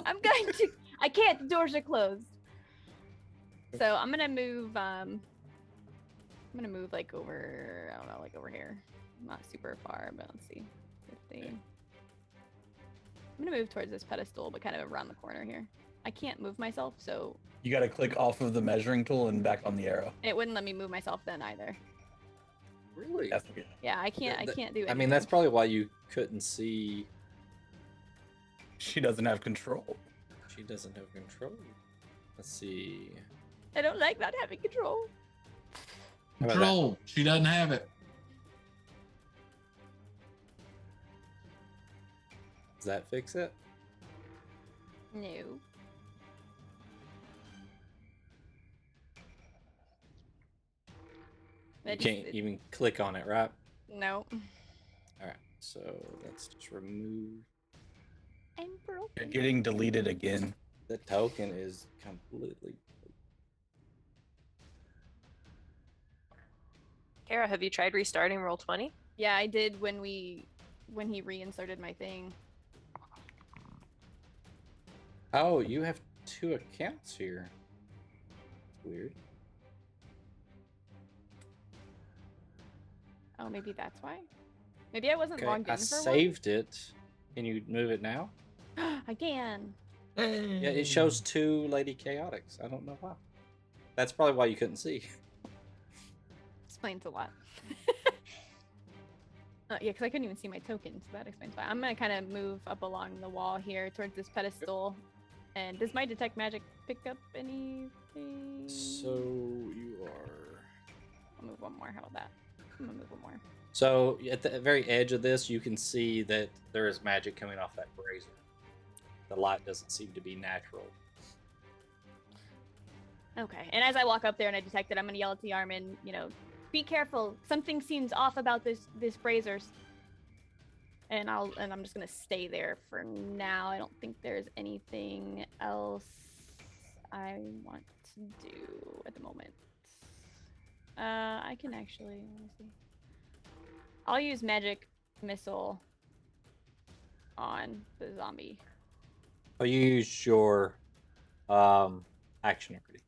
I'm going to. I can't. The doors are closed. So I'm gonna move. I'm gonna move like over. I don't know, like over here. Not super far, but let's see. 50. I'm gonna move towards this pedestal, but kind of around the corner here. I can't move myself, so You got to click off of the measuring tool and back on the arrow. it wouldn't let me move myself then either. Really? That's okay. Yeah, I can't. I can't do it. I mean, that's probably why you couldn't see. She doesn't have control. She doesn't have control. Let's see. I don't like not having control. How about that? Control. She doesn't have it. Does that fix it? No. You can't even click on it, right? No. All right. So let's just remove. I'm broken. You're getting deleted again. The token is completely. Kara, have you tried restarting Roll20? Yeah, I did when he reinserted my thing. Oh, you have 2 accounts here. Weird. Oh, maybe that's why. Maybe I wasn't Okay, logged I in for saved it. Can you move it now? one. I can. Yeah, it shows 2 Lady Chaotics. I don't know why. That's probably why you couldn't see. Explains a lot. Yeah, because I couldn't even see my token, so that explains why. I'm gonna kind of move up along the wall here towards this pedestal. And does my detect magic pick up anything? So you are. I'll move one more. How about that? I'm gonna move one more. So at the very edge of this, you can see that there is magic coming off that brazier. The light doesn't seem to be natural. Okay. And as I walk up there and I detect it, I'm gonna yell at the Yarman, you know, be careful. Something seems off about this braziers. And I'm just gonna stay there for now. I don't think there's anything else I want to do at the moment. I can actually, let me see. I'll use magic missile on the zombie. Oh, you used your action already.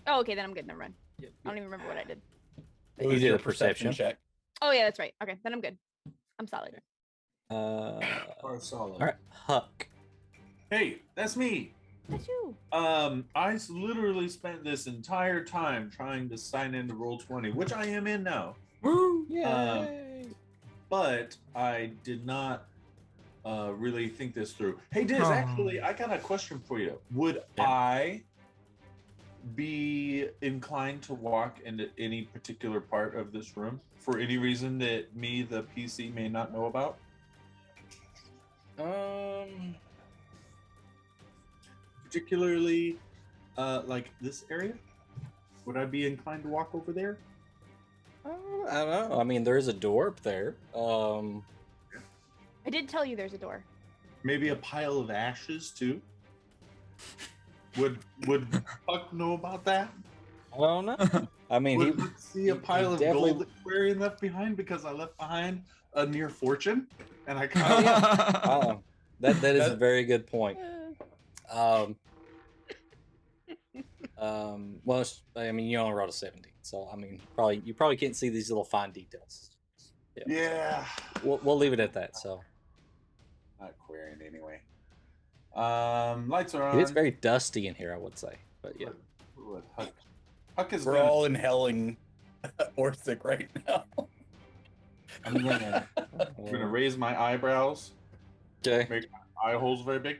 Oh, okay, then I'm good. Never mind. Yep. I don't even remember what I did. You did a perception check. Oh yeah, that's right. Okay, then I'm good. I'm solid. Or solid. All right, Huck. Hey, that's me. That's you. I literally spent this entire time trying to sign into Roll20, which I am in now. Woo! Yay! But I did not really think this through. Hey, Diz, actually, I got a question for you. Would I be inclined to walk into any particular part of this room for any reason that me, the PC, may not know about? Particularly, like this area? Would I be inclined to walk over there? I don't know. I mean, there is a door up there. I did tell you there's a door. Maybe a pile of ashes too. Would Puck know about that? I don't know. I mean, Would Puck see a pile of definitely... gold Aquarian left behind because I left behind a near fortune, and I kind of that is a very good point. Well, I mean, you only rolled a 17, so I mean, you probably can't see these little fine details. Yeah. We'll leave it at that. So. Not Aquarian anyway. Lights are on. It is very dusty in here, I would say, but yeah. Huck is We're all inhaling Orsic right now. I'm gonna raise my eyebrows. Okay. Make my eye holes very big.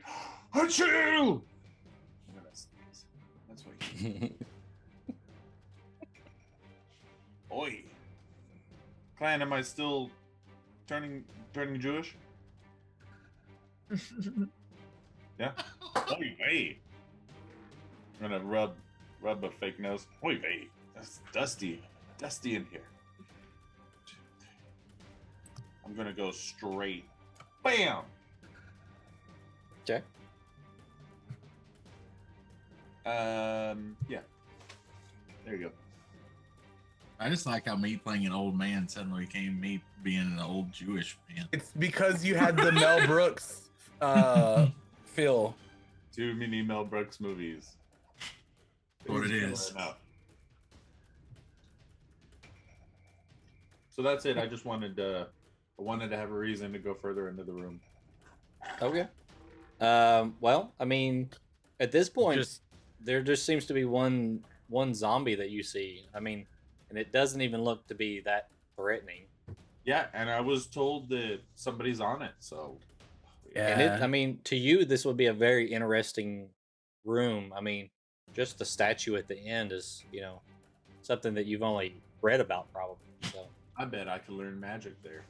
Achoo! That's what you Oi. Clan, am I still turning Jewish? Yeah. Oi, hey. I'm gonna rub a fake nose. Oi, hey. That's dusty in here. I'm gonna go straight. Bam. Okay. Yeah. There you go. I just like how me playing an old man suddenly became me being an old Jewish man. It's because you had the Mel Brooks feel. Too many Mel Brooks movies. What it is. So that's it. I just wanted to have a reason to go further into the room. Okay. Well, I mean, at this point, there just seems to be one zombie that you see. I mean, and it doesn't even look to be that threatening. Yeah, and I was told that somebody's on it, so. Yeah. And I mean, to you, this would be a very interesting room. I mean, just the statue at the end is, something that you've only read about, probably. So I bet I could learn magic there.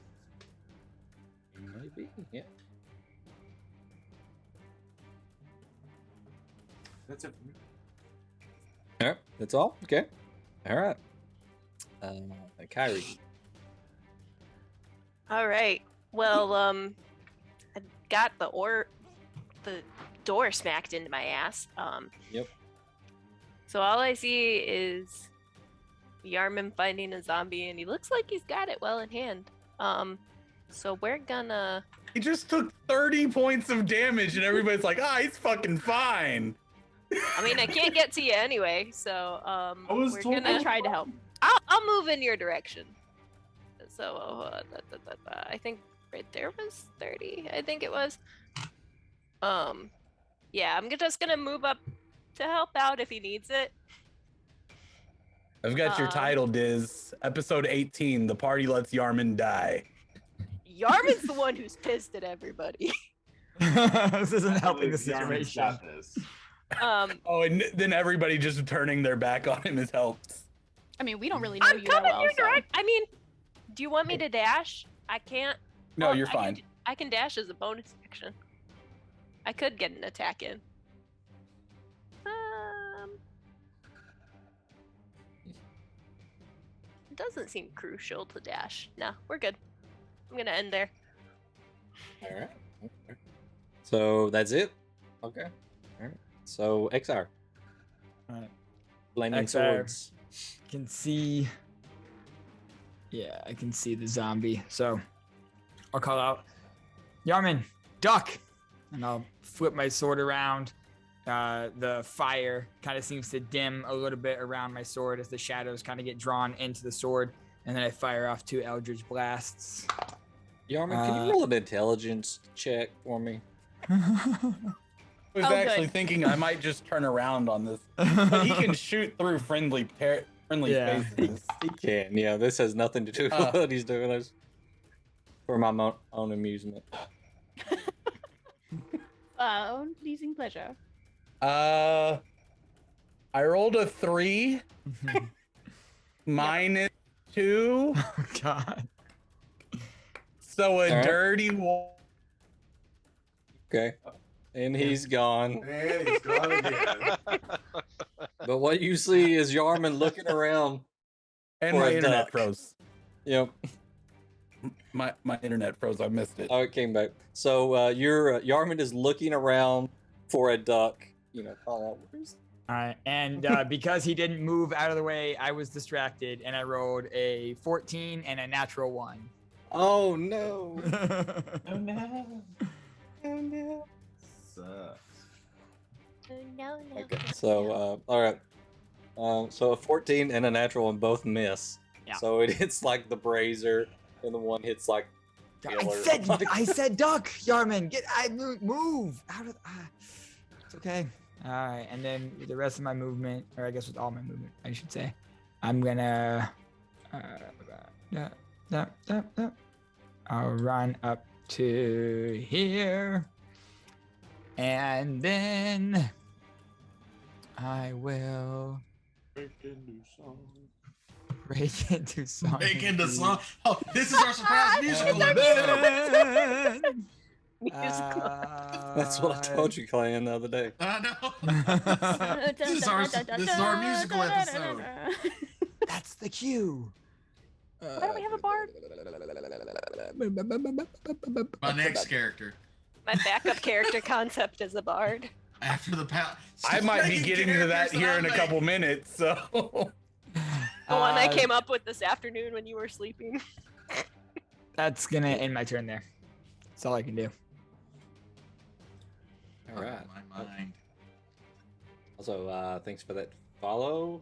Maybe, yeah. That's it for me. All right, that's all. Okay, all right. Kyrie. All right. Well, I got the door smacked into my ass. Yep. So all I see is Yarman fighting a zombie, and he looks like he's got it well in hand. So we're gonna. He just took 30 points of damage, and everybody's like, he's fucking fine. I mean, I can't get to you anyway, so I tried to help. I'll move in your direction. So I think right there was 30. I think it was. Yeah, I'm just gonna move up to help out if he needs it. I've got your title, Diz. Episode 18, The Party Lets Yarman Die. Yarman's the one who's pissed at everybody. This isn't helping the Yarman's situation. got this. Oh, and then everybody just turning their back on him has helped. I mean, we don't really know I'm you that coming well. here So. direct. I mean, do you want me to dash? I can't. No, well, you're fine. I can dash as a bonus action. I could get an attack in. It doesn't seem crucial to dash. No, we're good. I'm gonna end there. All right. Okay. So that's it. Okay. All right. So XR. All right. Flaming XR. swords. Can see. Yeah, I can see the zombie. So I'll call out, Yarman, duck, and I'll flip my sword around. The fire kind of seems to dim a little bit around my sword as the shadows kind of get drawn into the sword, and then I fire off 2 Eldritch blasts. Yarman, can you roll an intelligence check for me? I was actually thinking I might just turn around on this. But he can shoot through friendly faces. He can. Yeah, this has nothing to do with what he's doing. It's for my own amusement. Own pleasing pleasure. I rolled a 3 minus 2. Oh God. So a All right. dirty 1. Okay. And he's gone. And he's gone again. But what you see is Yarman looking around. And for my a internet duck. froze. Yep. My internet froze. I missed it. Oh, it came back. So Yarman is looking around for a duck. You know, call out. Where's... All right, and because he didn't move out of the way, I was distracted, and I rolled a 14 and a natural 1. Oh no! Oh no! Oh no! Sucks. Oh, no. Okay. So all right. So a 14 and a natural one both miss. Yeah. So it hits like the brazier, and the one hits like. I said duck, Yarman. Move out of. It's okay. All right, and then with the rest of my movement, or I guess with all my movement, I should say, I'm gonna. I'll run up to here, and then I will Break into song. break into song. Break into song. Oh, this is our surprise musical. That's what I told you, Clan, the other day. I know. This is our musical episode. That's the cue. Why don't we have a bard? My next character. My backup character concept is a bard. After the I might be getting to that here in a couple minutes. So. The one I came up with this afternoon when you were sleeping. That's gonna end my turn there. That's all I can do. All right. My mind. Also, thanks for that follow.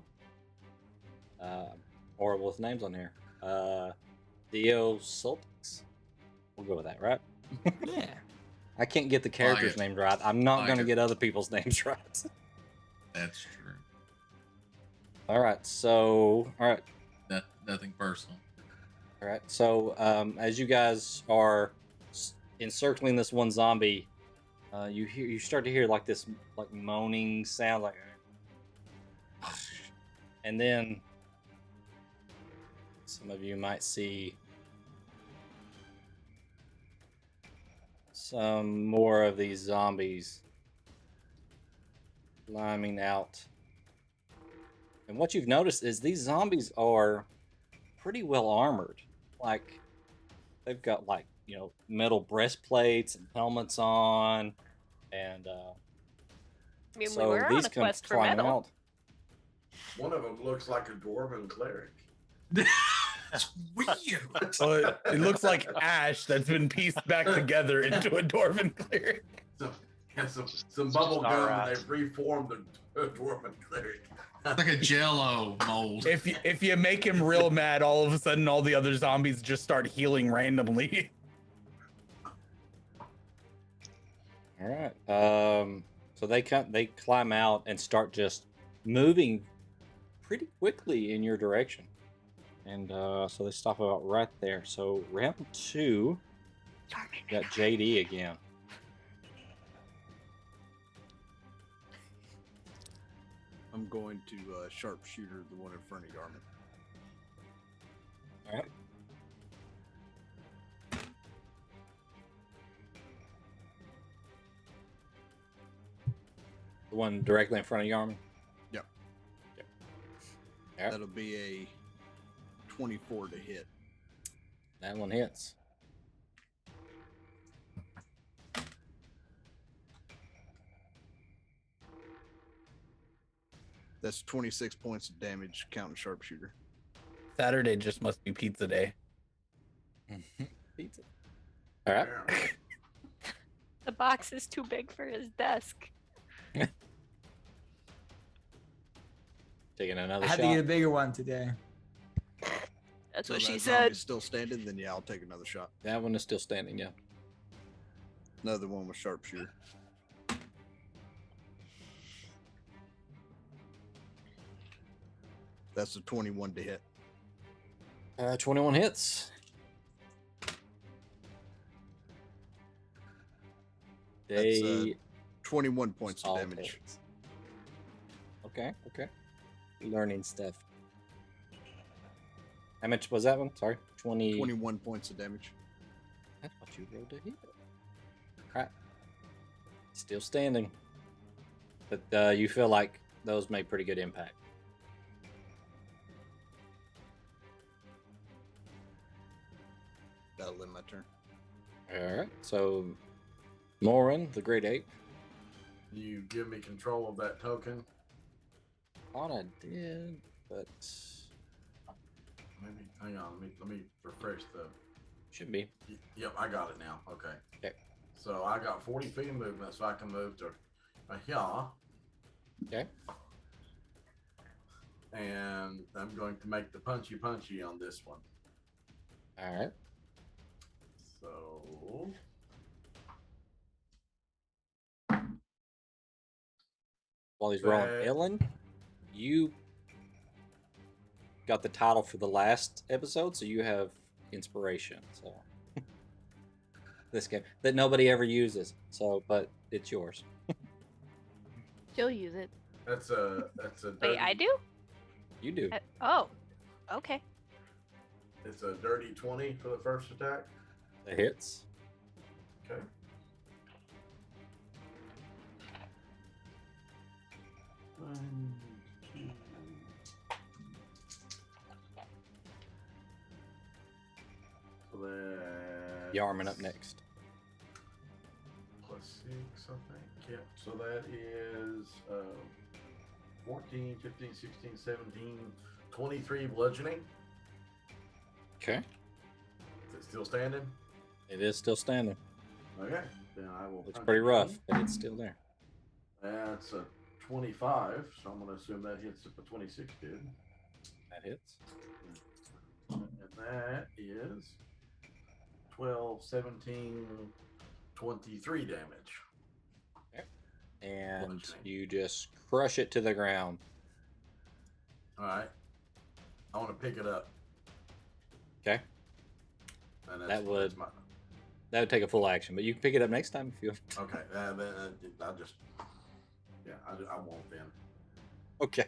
Horrible with names on here. Theo Sultix. We'll go with that, right? Yeah. I can't get the characters' names right. I'm not Like going to it. get other people's names right. That's true. All right. So, all right. Nothing personal. All right. So, as you guys are encircling this one zombie, you start to hear like this like moaning sound, like, and then some of you might see some more of these zombies climbing out. And what you've noticed is these zombies are pretty well armored. Like, they've got like, you know, metal breastplates and helmets on, and I mean, so we were on these a come quest for climbing metal. out. One of them looks like a dwarven cleric. That's weird. So it looks like ash that's been pieced back together into a dwarven cleric. So Yeah, some It's bubble just not gum, right. and they've reformed the dwarven cleric. Like a Jello mold. If you make him real mad, all of a sudden all the other zombies just start healing randomly. All right. So they climb out and start just moving pretty quickly in your direction, and so they stop about right there. So round 2, got JD again. I'm going to sharpshooter the one in front of Yarman. All right. The one directly in front of Yarman? Yep. Yep. All right. That'll be a 24 to hit. That one hits. That's 26 points of damage, counting sharpshooter. Saturday just must be pizza day. Pizza. All right. The box is too big for his desk. Taking another I shot. had to get a bigger one today. That's So what she that said. zombie's still standing, then yeah, I'll take another shot. That one is still standing, yeah. Another one with sharpshooter. That's a 21 to hit. 21 hits. That's They 21 points of all damage. hits. Okay, okay. Learning stuff. How much was that one? Sorry, 21 points of damage. That's what you rolled to hit. Alright. Still standing. But you feel like those made pretty good impact. That'll end my turn. Alright, so Morin, the Great Ape. You give me control of that token. Thought I did, but Maybe hang on. Let me refresh the. should be. Yep, I got it now. Okay. Okay. So I got 40 feet of movement, so I can move to here. Okay. And I'm going to make the punchy on this one. Alright. So While he's rolling, Bad. Ellen, you got the title for the last episode, so you have inspiration. So this game that nobody ever uses. So, but it's yours. She'll use it. that's a Wait, I do? You do. Oh, okay. It's a dirty 20 for the first attack. That hits. Okay. One, two. So that Yarman up next. plus 6, I think. Yep. So that is 14, 15, 16, 17, 23 bludgeoning. Okay. Is it still standing? It is still standing. Okay. Then I will. Looks punch pretty it rough, in. but it's still there. That's a 25, so I'm going to assume that hits if a 26 did. That hits. And that is 12, 17, 23 damage. And Bludgeoning. you just crush it to the ground. All right. I want to pick it up. Okay. And That would- that's my, That would take a full action, but you can pick it up next time if you. okay. Then I just, yeah, I won't then. Okay.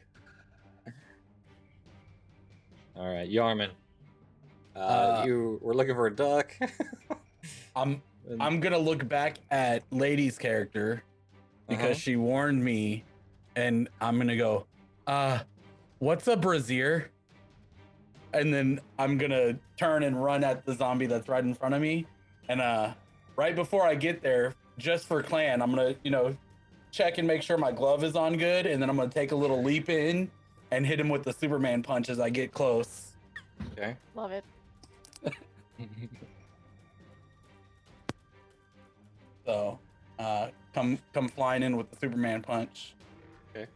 All right, Yarman. You were looking for a duck. I'm gonna look back at Lady's character because she warned me, and I'm gonna go, what's a brazier? And then I'm gonna turn and run at the zombie that's right in front of me. And right before I get there, just for clan, I'm gonna, check and make sure my glove is on good, and then I'm gonna take a little leap in and hit him with the Superman punch as I get close. Okay. Love it. So, come flying in with the Superman punch. Okay.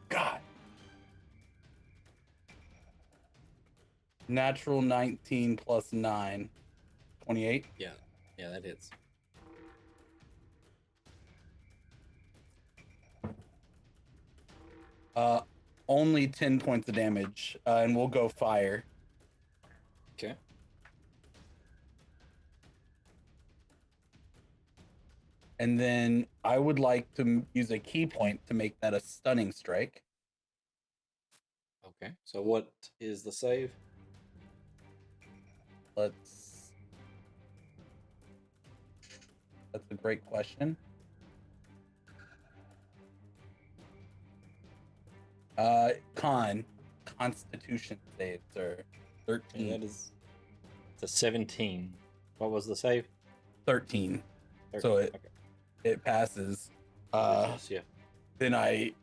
God. Natural 19 plus 9. 28. Yeah, that hits. Only 10 points of damage, and we'll go fire. Okay. And then I would like to use a key point to make that a stunning strike. Okay. So what is the save? That's a great question. Constitution saves are 13. Okay, that is it's a 17. What was the save? 13. 13. So okay. it passes. Yes, yeah. Then I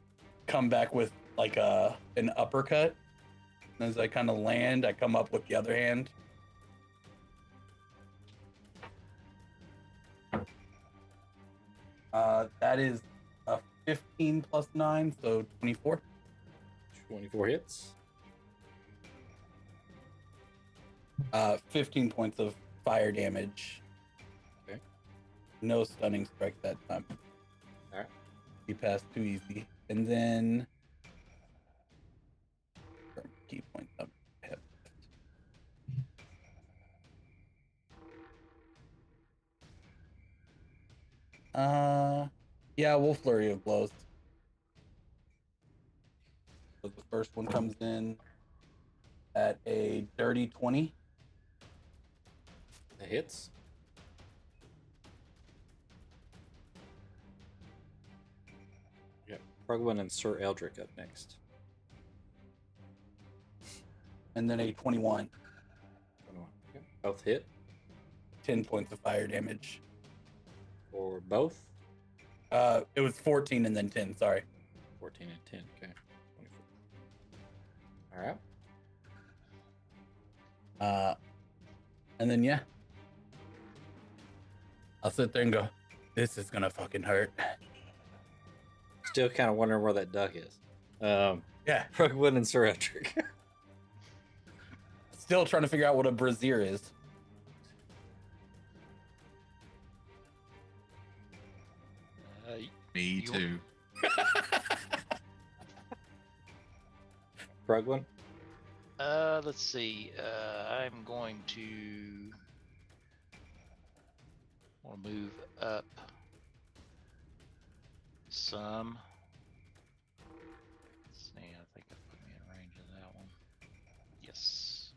come back with like an uppercut. And as I kind of land, I come up with the other hand. That is a 15 plus 9, so 24. 24 hits. 15 points of fire damage. Okay. No stunning strike that time. All right. You passed too easy. And then key points up. Yeah, we'll flurry of blows. So the first one comes in at a dirty 20. That hits. Yeah, Prugwin and Sir Eldrick up next. And then a 21. 21. Okay. Both hit 10 points of fire damage. for both. It was 14 and then 10, sorry. 14 and 10. Okay. 24. All right. And then yeah. I'll sit there and go, this is gonna fucking hurt. Still kind of wondering where that duck is. Yeah. Prugwin and Sir Eldrick. Still trying to figure out what a brazier is. Me too. Prugwin? Let's see. I'm going to want to move up some. Let's see. I think that put me in range of that one. Yes.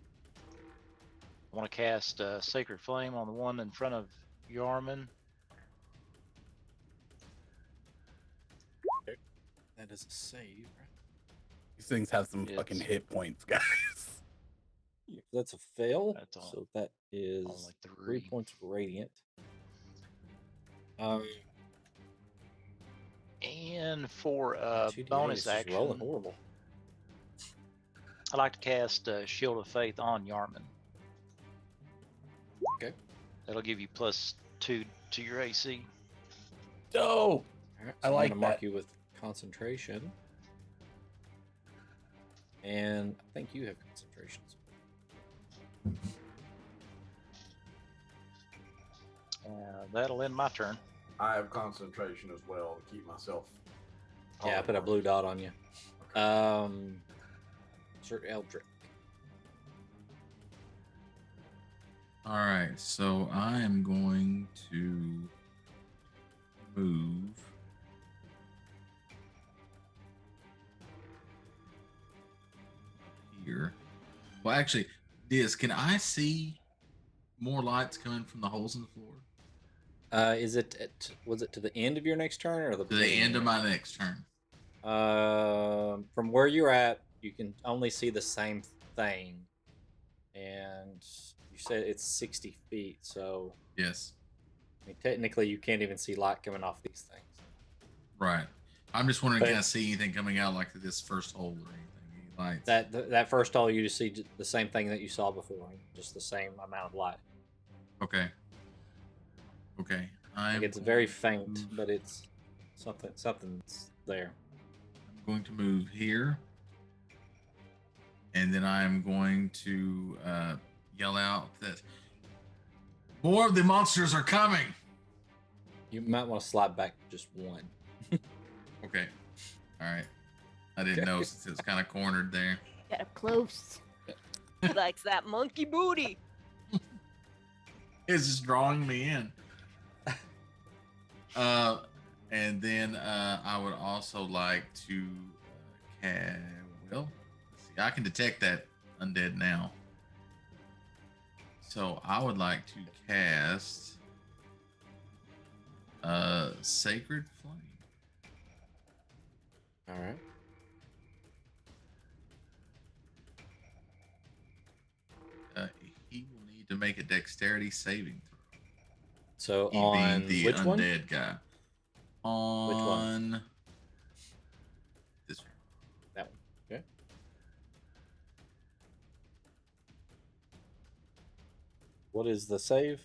I want to cast Sacred Flame on the one in front of Yarman. That is a save, right? These things have some fucking hit points, guys. Yeah, that's a fail. That's all. So that is Only 3 3. points of radiant. And for 2d8 bonus is just action, rolling horrible. I like to cast Shield of Faith on Yarman. Okay. That'll give you +2 to your AC. Dope. All right, I so like I'm gonna mark that. you with concentration. And I think you have concentration. That'll end my turn. I have concentration as well to keep myself. Yeah, I put a blue dot on you. Sir Eldrick. All right, so I am going to move here. Well, actually, Diz, can I see more lights coming from the holes in the floor? Is it was it to the end of your next turn or the To the end of my next turn. From where you're at, you can only see the same thing, and you said it's 60 feet. So Yes. I mean, technically, you can't even see light coming off these things. Right. I'm just wondering, But- can I see anything coming out like this first hole or anything? Any lights? That first hole, you just see the same thing that you saw before, just the same amount of light. Okay. Okay. Like it's very faint, but it's something's there. I'm going to move here, and then I'm going to yell out that more of the monsters are coming. You might want to slide back just one. Okay. All right. I didn't know since it was kind of cornered there. Get up close. He likes that monkey booty. It's just drawing me in. And then I would also like to let's see, I can detect that undead now. So I would like to cast Sacred Flame. All right. He will need to make a dexterity saving throw. So He on being the which one? undead guy. On Which one? This one. That one. Okay. What is the save?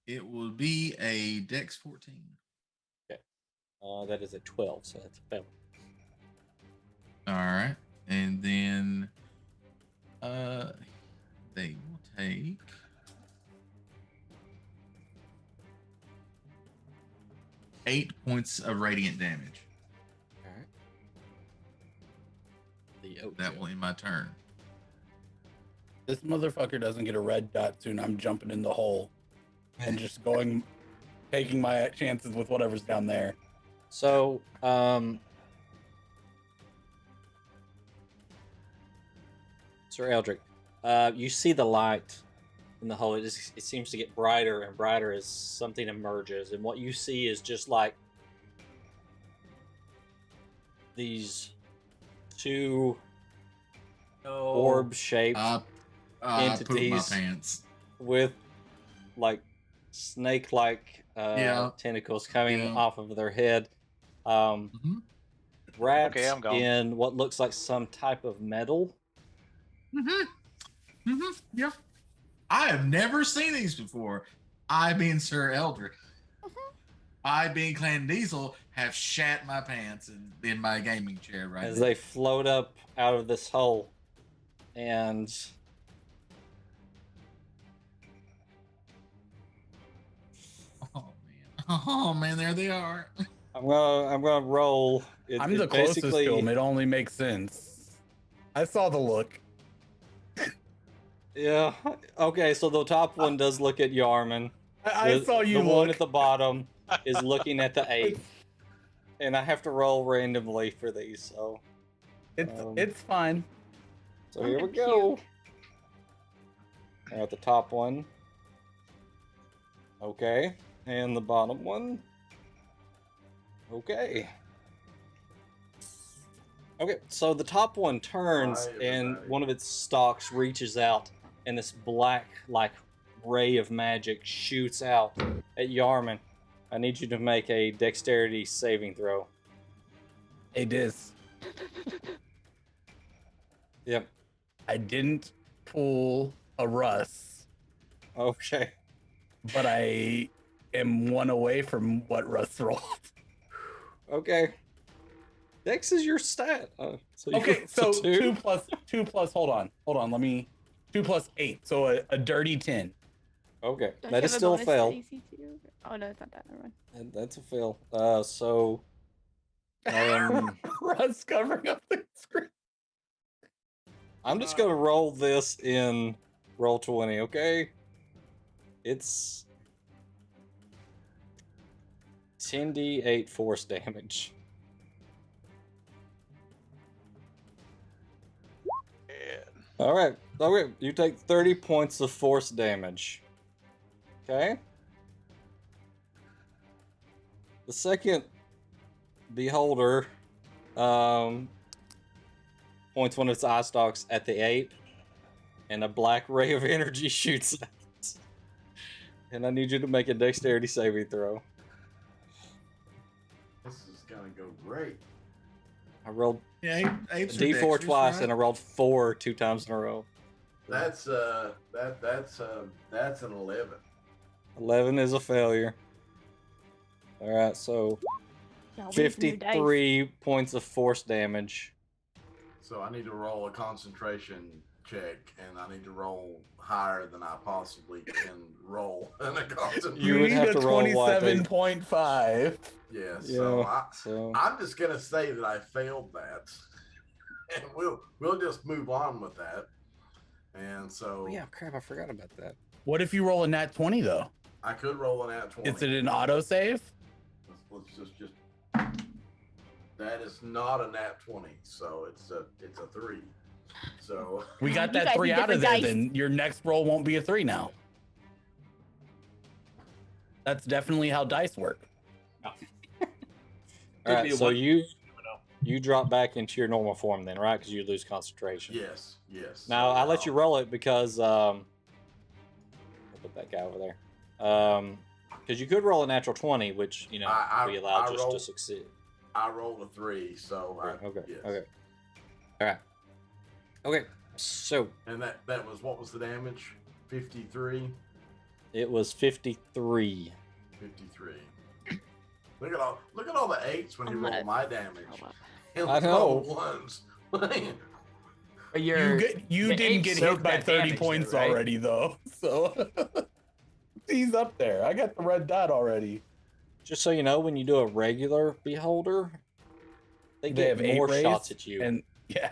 It will be a Dex 14. Okay. That is a 12, so that's a fail. All right, and then they will take 8 points of radiant damage. All right. The oak That will end my turn. This motherfucker doesn't get a red dot soon. I'm jumping in the hole and just taking my chances with whatever's down there. So, Sir Eldrick, you see the light in the hole. It seems to get brighter and brighter as something emerges, and what you see is just like these two orb-shaped I entities pooped my pants. with like snake-like tentacles coming off of their head, wrapped Okay, I'm gone. in what looks like some type of metal. Yeah. I have never seen these before. I, being Sir Eldrick, I, being Clan Diesel, have shat my pants in my gaming chair right As now. they float up out of this hole, and Oh man, there they are. I'm gonna roll. I'm the closest to him. It only makes sense. I saw the look. Yeah. Okay, so the top one does look at Yarman. I saw you The look. one at the bottom is looking at the ape. And I have to roll randomly for these, so It's fine. So here we go. At the top one. Okay. And the bottom one. Okay. Okay, so the top one turns and one of its stalks reaches out and this black, like, ray of magic shoots out at Yarman. I need you to make a dexterity saving throw. Hey, Diz. Yep. I didn't pull a Russ, Okay. but I am one away from what Russ rolled. Okay. Dex is your stat. So Okay, so two plus. Hold on. Let me. 2 plus 8, so a dirty 10. Okay, Don't that you is have a still a bonus fail. to AC too? Oh no, it's not that. Never mind. And that's a fail. So Russ covering up the screen. I'm just gonna roll this in roll 20. Okay. It's 10d8 force damage. All right. Okay. You take 30 points of force damage. Okay. The second beholder points one of its eye stalks at the ape, and a black ray of energy shoots out. And I need you to make a dexterity saving throw. This is gonna go great. I rolled Yeah, apes are D4 dexterous, twice, right? and I rolled 4 2 times in a row. That's an 11. 11 is a failure. All right, so Y'all wasting your dice. 53 points of force damage. So I need to roll a concentration check, and I need to roll higher than I possibly can roll in a concentration. You would need have a to roll what, 27.5. Yeah, Yeah, so I'm just gonna say that I failed that, and we'll just move on with that. And so Oh, yeah, crap, I forgot about that. What if you roll a nat 20 though? I could roll an at 20. Is it an autosave? Let's just. That is not a nat 20, so it's a 3. So We got You that guys 3 need out of different there, dice. then your next roll won't be a 3 now. That's definitely how dice work. All right, so you drop back into your normal form then, right? Because you lose concentration. yes. Now So I let you roll it because I'll put that guy over there. Because you could roll a natural 20, which be allowed just to succeed. I rolled a 3, so Okay. yes. Okay. All right. Okay. So And that was, what was the damage? 53. it was 53. 53. Look at all the 8s when you I'm roll gonna my damage. throw up. And I look at all know. the 1s. But You the didn't ape get hit soaked by that 30 damage, though, points right? already though. So he's up there. I got the red dot already. Just so you know, when you do a regular beholder, they They get have 8 more rays, shots at you. and yeah.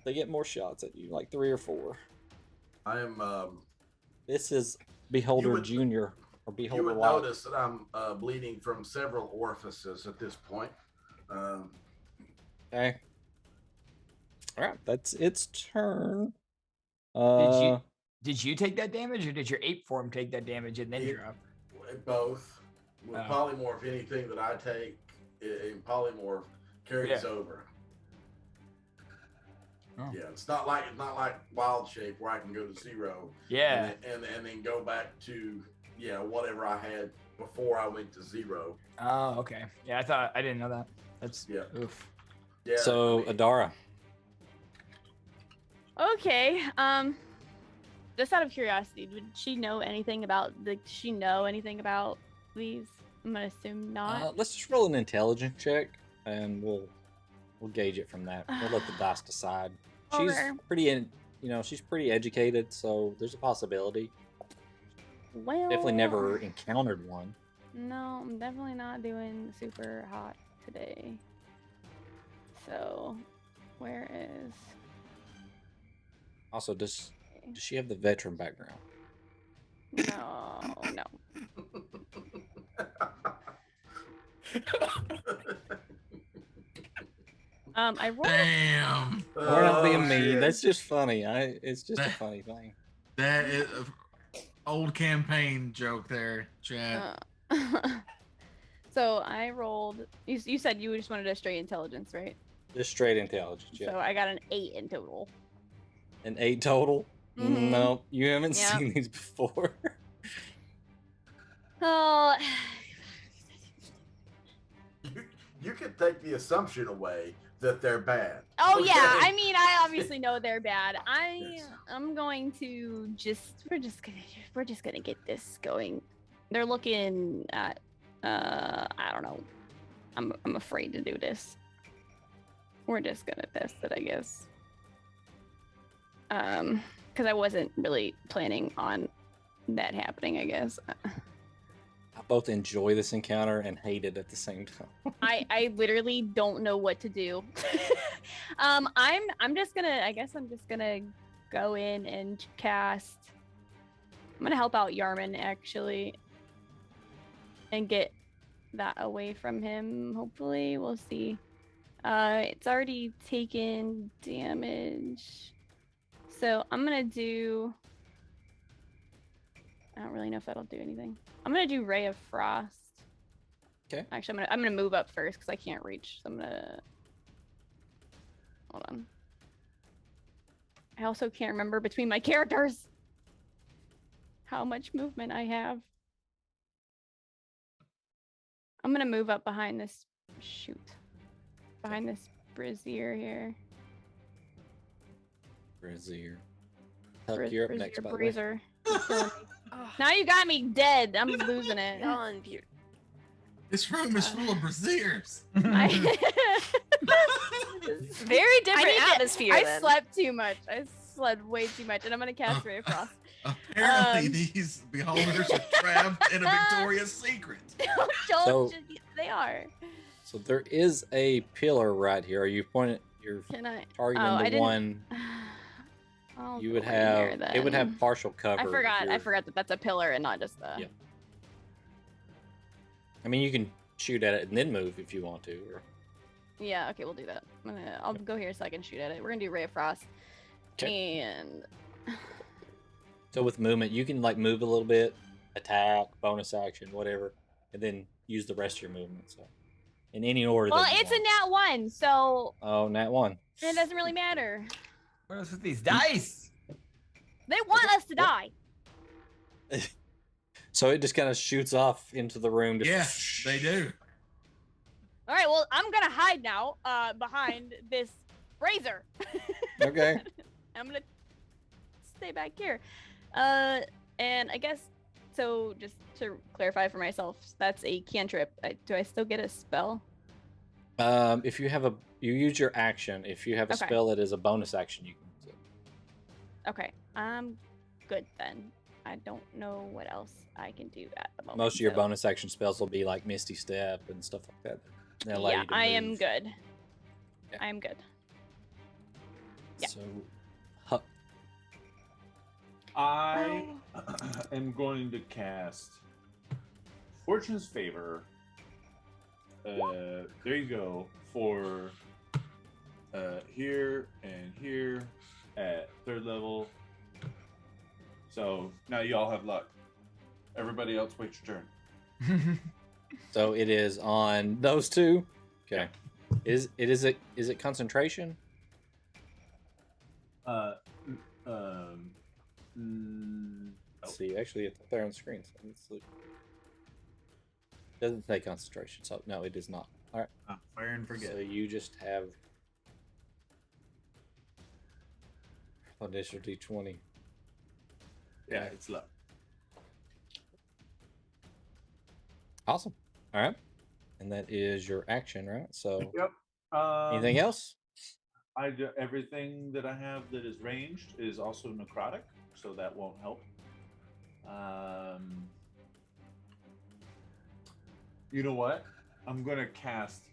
They get more shots at you, like 3 or 4. I am. This is Beholder would- Junior or You Beholder would Light. notice that I'm bleeding from several orifices at this point. Okay. All right, that's its turn. Did you take that damage, or did your ape form take that damage and then It- drop? Both. With Oh. polymorph, anything that I take in polymorph carries Yeah. over. Oh. Yeah, it's not like wild shape where I can go to 0. Yeah. And then go back to whatever I had before I went to 0. Oh, okay. Yeah, I didn't know that. That's oof. Yeah. So I mean, Adara, Okay. Just out of curiosity, did she know anything about these? I'm gonna assume not. let's just roll an intelligence check, and we'll gauge it from that. We'll let the dice decide. She's Okay. she's pretty educated, so there's a possibility. Well, Definitely never encountered one. No, I'm definitely not doing super hot today. So, where is? Also, does she have the veteran background? No. I rolled. Damn. We're not being mean. shit. That's just funny. It's just a funny thing. That is an old campaign joke there, Chad. So I rolled. You said you just wanted a straight intelligence, right? Just straight intelligence. Yeah. So I got an 8 in total. An 8 total? Mhm. No, you haven't Yep. seen these before. Oh. You could take the assumption away that they're bad. Oh yeah, Okay? I mean, I obviously know they're bad. Yes. I'm going to we're just gonna get this going. They're looking at I don't know. I'm afraid to do this. We're just gonna test it, I guess. Because I wasn't really planning on that happening, I guess. I both enjoy this encounter and hate it at the same time. I literally don't know what to do. I'm just gonna go in and cast. I'm gonna help out Yarman actually, and get that away from him. Hopefully, we'll see. It's already taken damage, so I'm gonna do. I don't really know if that'll do anything. I'm gonna do Ray of Frost. Okay. Actually, I'm gonna move up first because I can't reach. So I'm gonna hold on. I also can't remember between my characters how much movement I have. I'm gonna move up behind this behind this brazier here. Brazier. Huck, you're up next, by the way. Brazier. He's killing me. Now you got me dead. I'm losing it. Y'all and you. This room is full of braziers. Very different I atmosphere. I then. slept too much. I slept way too much, and I'm gonna cast Ray of Frost. Apparently, these beholders are trapped in a Victoria's Secret. So- They are. So there is a pillar right here. Are you pointing? You're Can I? targeting Oh, I the didn't- one I'll you would go in here, have. It would have then. partial cover. I if forgot. I you're- forgot that that's a pillar and not just a. Yeah. I mean, you can shoot at it and then move if you want to. Or... Yeah. Okay, we'll do that. I'll go here so I can shoot at it. We're gonna do Ray of Frost. Okay. And So with movement, you can like move a little bit, attack, bonus action, whatever, and then use the rest of your movement. So in any order. well, that you it's a want. nat 1, so Oh, nat 1. it doesn't really matter. What else with these dice? They want us to die. So it just kind of shoots off into the room. Just... Yes, they do. All right. Well, I'm gonna hide now, behind this razor. Okay. I'm gonna stay back here. And I guess so. Just to clarify for myself, that's a cantrip. Do I still get a spell? If you have you use your action. If you have a Okay. spell that is a bonus action, you can use it. Okay, I'm good then. I don't know what else I can do at the moment. Most of your so- bonus action spells will be like Misty Step and stuff like that. They allow Yeah, you to I am move. good. Yeah. I am good. Yeah. So, I am going to cast Fortune's Favor. There you go. For here and here at 3rd level. So now you all have luck. Everybody else, wait your turn. so it is on those two. Okay. Is it concentration? Let's see, actually, it's up there on the screen. So let's look. Doesn't say concentration, so no, it is not. All right. Fire and forget. So you just have initial D20. Yeah, it's luck. Awesome. All right. And that is your action, right? So Yep. anything else? Everything that I have that is ranged is also necrotic, so that won't help. You know what? I'm gonna cast.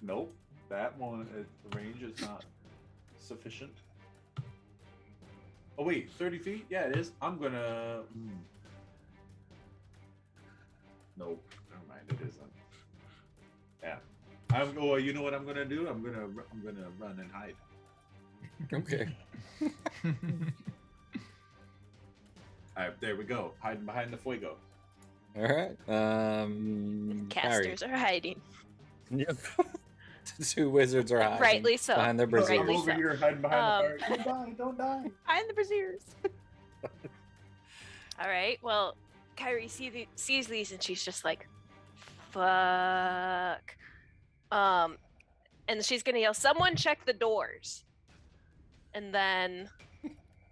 Nope, that one. The range is not sufficient. Oh wait, 30 feet? Yeah, it is. I'm gonna. Nope, never mind. It isn't. Yeah. Well, you know what I'm gonna do? I'm gonna run and hide. Okay. All right, there we go. Hiding behind the fuego. All right. Casters are hiding. Yep. The two wizards are hiding. Rightly so. Behind their braziers. Rightly Over so. here, hiding behind the fire. Don't die! Don't die! I'm the braziers. All right. Well, Kyrie sees these and she's just like, "Fuck." And she's gonna yell, "Someone check the doors!" And then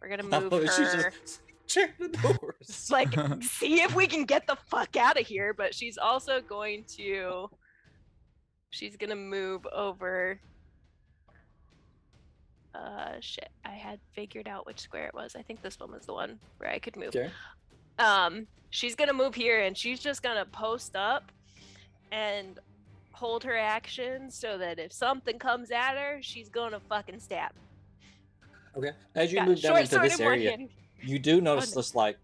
we're gonna move Oh, she's her. just check the doors. Like, see if we can get the fuck out of here. But she's also going to. She's gonna move over. Shit. I had figured out which square it was. I think this one was the one where I could move. Okay. She's gonna move here and she's just gonna post up and hold her action so that if something comes at her, she's gonna fucking stab. Okay. As you Got move down short into sword this in one area, hand. you do notice Oh, no. this, like,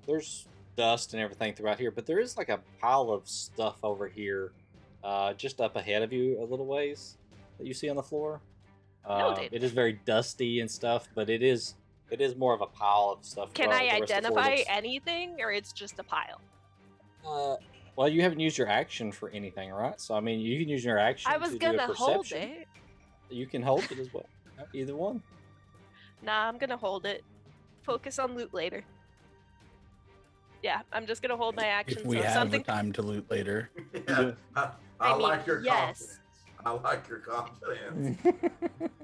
there's dust and everything throughout here, but there is like a pile of stuff over here, just up ahead of you a little ways that you see on the floor. Noted. It is very dusty and stuff, but it is more of a pile of stuff. Can while I the rest of the floor identify looks- anything, or it's just a pile? Well, you haven't used your action for anything, right? So I mean, you can use your action. I was to do a gonna hold perception. it. You can hold it as well. Either one. Nah, I'm gonna hold it. Focus on loot later. Yeah, I'm just gonna hold my action. If we so have something. the time to loot later. Yeah, I I mean, like your yes. confidence. I like your confidence.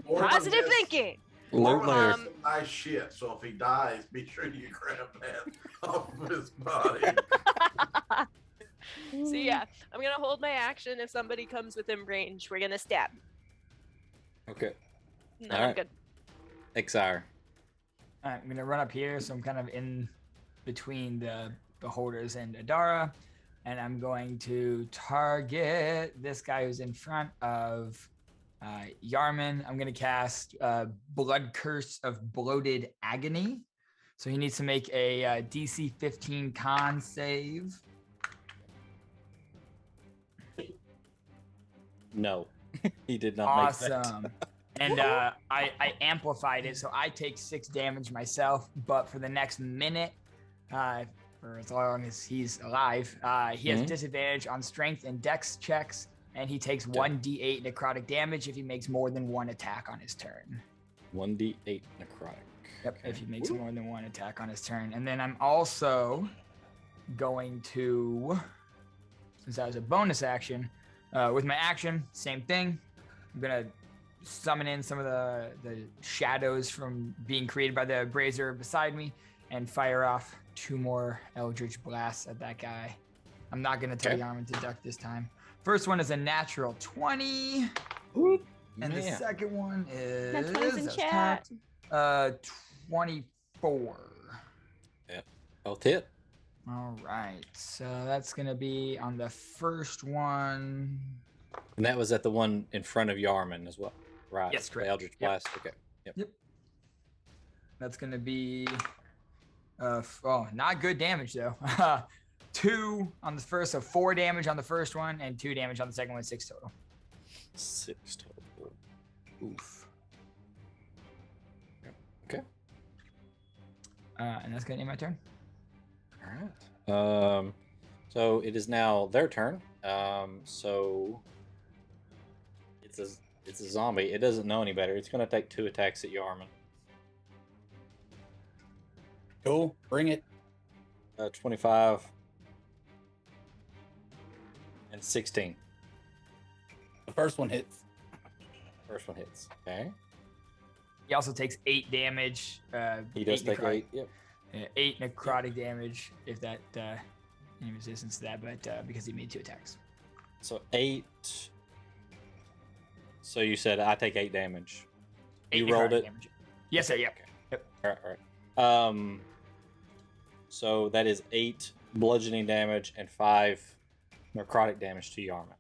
Positive Orban thinking. Loot Marvin later. has some nice shit, so if he dies, be sure you grab that off of his body. So yeah, I'm gonna hold my action. If somebody comes within range, we're gonna stab. Okay. And then All I'm right. good. Exire. All right, I'm gonna run up here, so I'm kind of in between the beholders and Adara, and I'm going to target this guy who's in front of Yarman. I'm gonna cast Blood Curse of Bloated Agony, so he needs to make a DC 15 Con save. No, he did not make that. Awesome. And I amplified it, so I take 6 damage myself. But for the next minute, for as long as he's alive, he has disadvantage on strength and dex checks, and he takes 1d8 necrotic damage if he makes more than one attack on his turn. 1d8 necrotic. Yep, if he makes more than one attack on his turn. And then I'm also going to, since that was a bonus action, with my action, same thing. I'm gonna summon in some of the shadows from being created by the brazier beside me and fire off 2 more Eldritch Blasts at that guy. I'm not gonna tell Yarman to duck this time. First one is a natural 20. And the second one is That's what is in chat. 24. Yep. Both hit. All right, so that's gonna be on the first one. And that was at the one in front of Yarman as well. Right. Yes, correct. The Eldritch Yep. Blast. Okay. Yep. That's gonna be not good damage though. 2 on the first, so 4 damage on the first one, and 2 damage on the second one, 6 total. 6 total. Oof. Okay. And that's gonna end my turn. All right. So it is now their turn. So it's a zombie. It doesn't know any better. It's gonna take 2 attacks at Yarman. Cool. Bring it. 25 and 16. The first one hits. First one hits. Okay. He also takes 8 damage. He does take 8. Yep. 8 necrotic damage if that any resistance to that, but because he made 2 attacks. So 8. So you said I take 8 damage. 8 You rolled necrotic it. damage. Yes, sir. Yep. Yep. All right. So that is 8 bludgeoning damage and 5 necrotic damage to Yarman.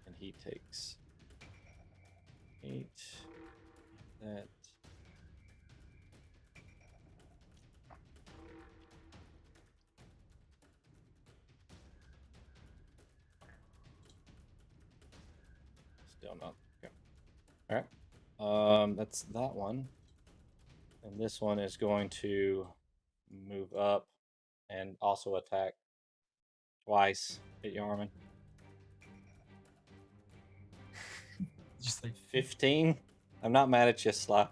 And he takes 8. That. Still not. Okay. All right. That's that one. And this one is going to move up and also attack twice at Yarman. Just like 15. I'm not mad at you, Sly.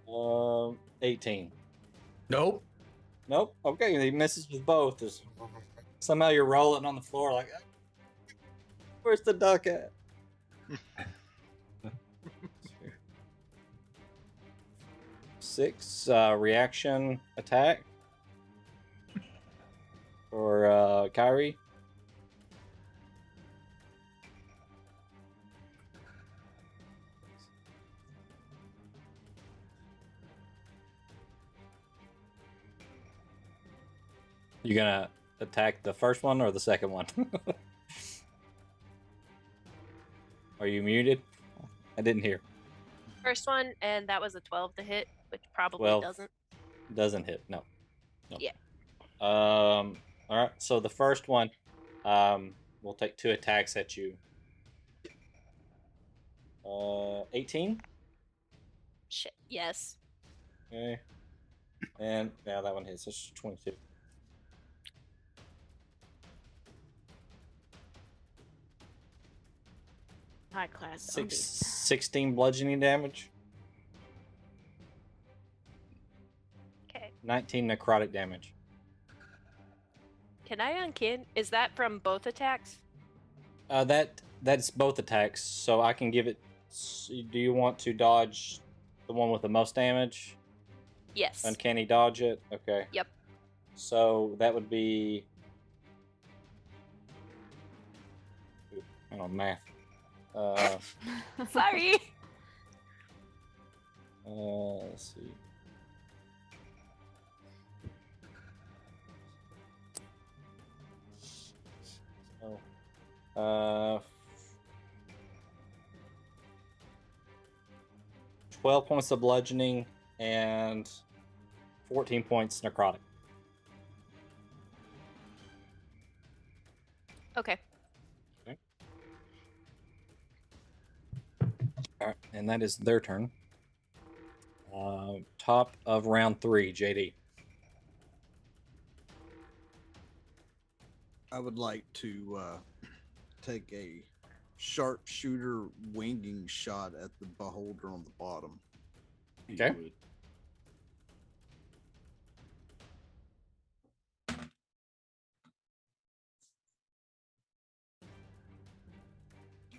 Nope. 18. Nope. Nope. Okay, he misses with both. Somehow you're rolling on the floor like, where's the duck at? 6 reaction attack for Kyrie. You gonna attack the first one or the second one? Are you muted? I didn't hear. First one, and that was a 12 to hit, which probably 12. doesn't. Doesn't hit. No. Yeah. All right. So the first one, will take 2 attacks at you. 18. Shit. Yes. Okay. And now that one hits. It's 22. High class. 16 bludgeoning damage. Okay. 19 necrotic damage. Can I unkin? Is that from both attacks? That that's both attacks, so I can give it. Do you want to dodge the one with the most damage? Yes. Uncanny dodge it. Okay. Yep. So that would be. I don't know, math. Sorry. Let's see. So, 12 points of bludgeoning and 14 points necrotic. Okay. All right, and that is their turn. Top of round 3, JD. I would like to take a sharpshooter winging shot at the beholder on the bottom. Okay.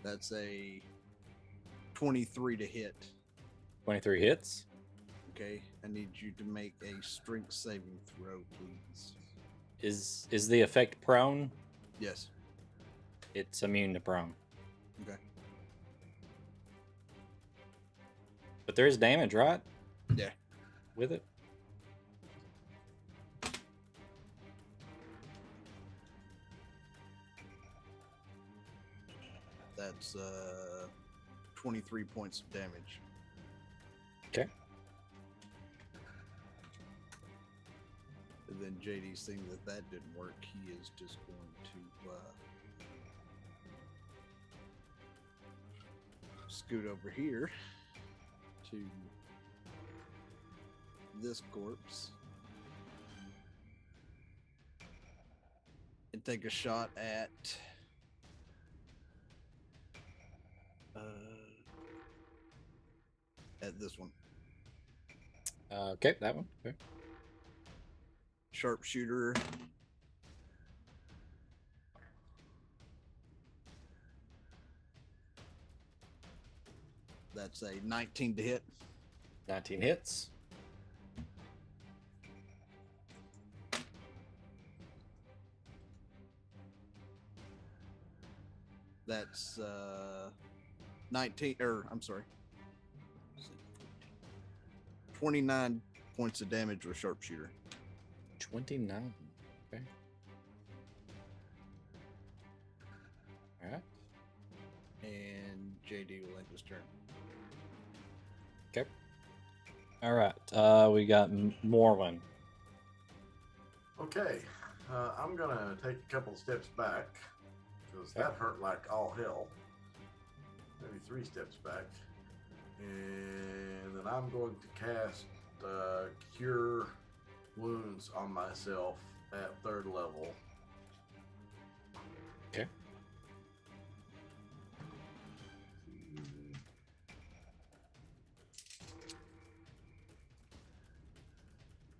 That's a 23 to hit. 23 hits. Okay, I need you to make a strength saving throw, please. Is the effect prone? Yes. It's immune to prone. Okay. But there is damage, right? Yeah. With it? That's 23 points of damage. Okay. And then JD's thing that didn't work, he is just going to scoot over here to this corpse and take a shot at this one. Okay, that one. Okay. Sharpshooter. That's a 19 to hit. 19 hits. That's 19, or I'm sorry, 29 points of damage with sharpshooter. 29. Okay. All right. And JD will end his turn. Okay. All right. We got Morwen. Okay, I'm gonna take a couple steps back because that hurt like all hell. Maybe 3 steps back, and then I'm going to cast Cure Wounds on myself at 3rd level. Okay.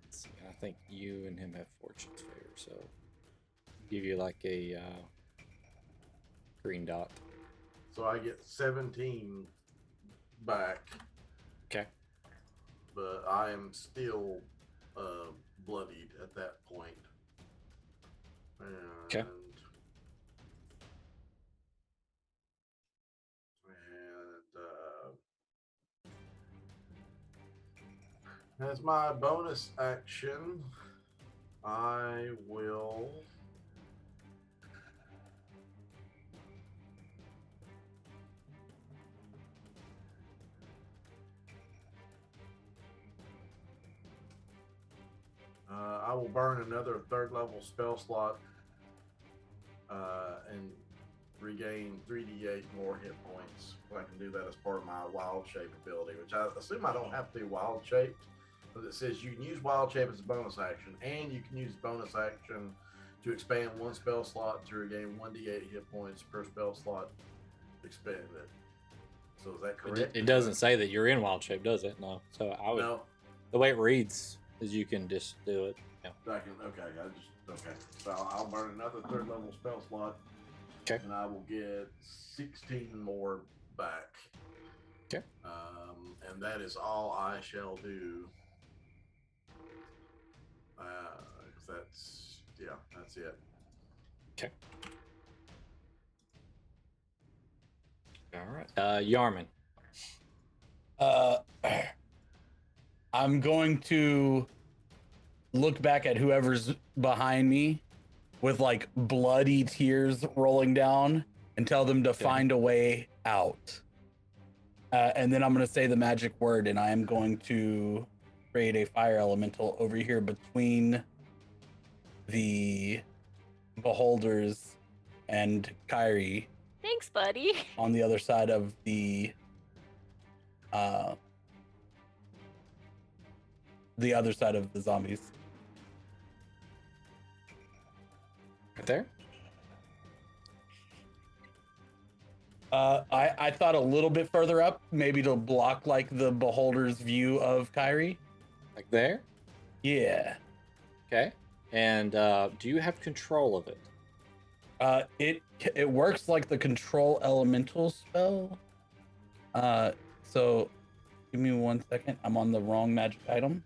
Let's see, I think you and him have Fortune's Favor, so give you like a green dot. So I get 17 back. Okay. But I am still bloodied at that point. And, okay. And as my bonus action, I will I will burn another 3rd level spell slot and regain 3d8 more hit points. I can do that as part of my wild shape ability, which I assume I don't have to do wild shaped, but it says you can use wild shape as a bonus action, and you can use bonus action to expand 1 spell slot to regain 1d8 hit points per spell slot expanded. So is that correct? It doesn't say that you're in wild shape, does it? No. So I would. No. The way it reads is you can just do it. Yeah. Okay. So I'll burn another 3rd level spell slot. Okay. And I will get 16 more back. Okay. And that is all I shall do. That's it. Okay. All right. Yarman. I'm going to look back at whoever's behind me with like bloody tears rolling down and tell them to find a way out. And then I'm going to say the magic word, and I am going to create a fire elemental over here between the beholders and Kyrie. Thanks, buddy. On the other side of the other side of the zombies. Right there? I thought a little bit further up, maybe to block like the beholder's view of Kyrie. Like there? Yeah. Okay. And do you have control of it? It works like the control elemental spell. So give me 1 second. I'm on the wrong magic item.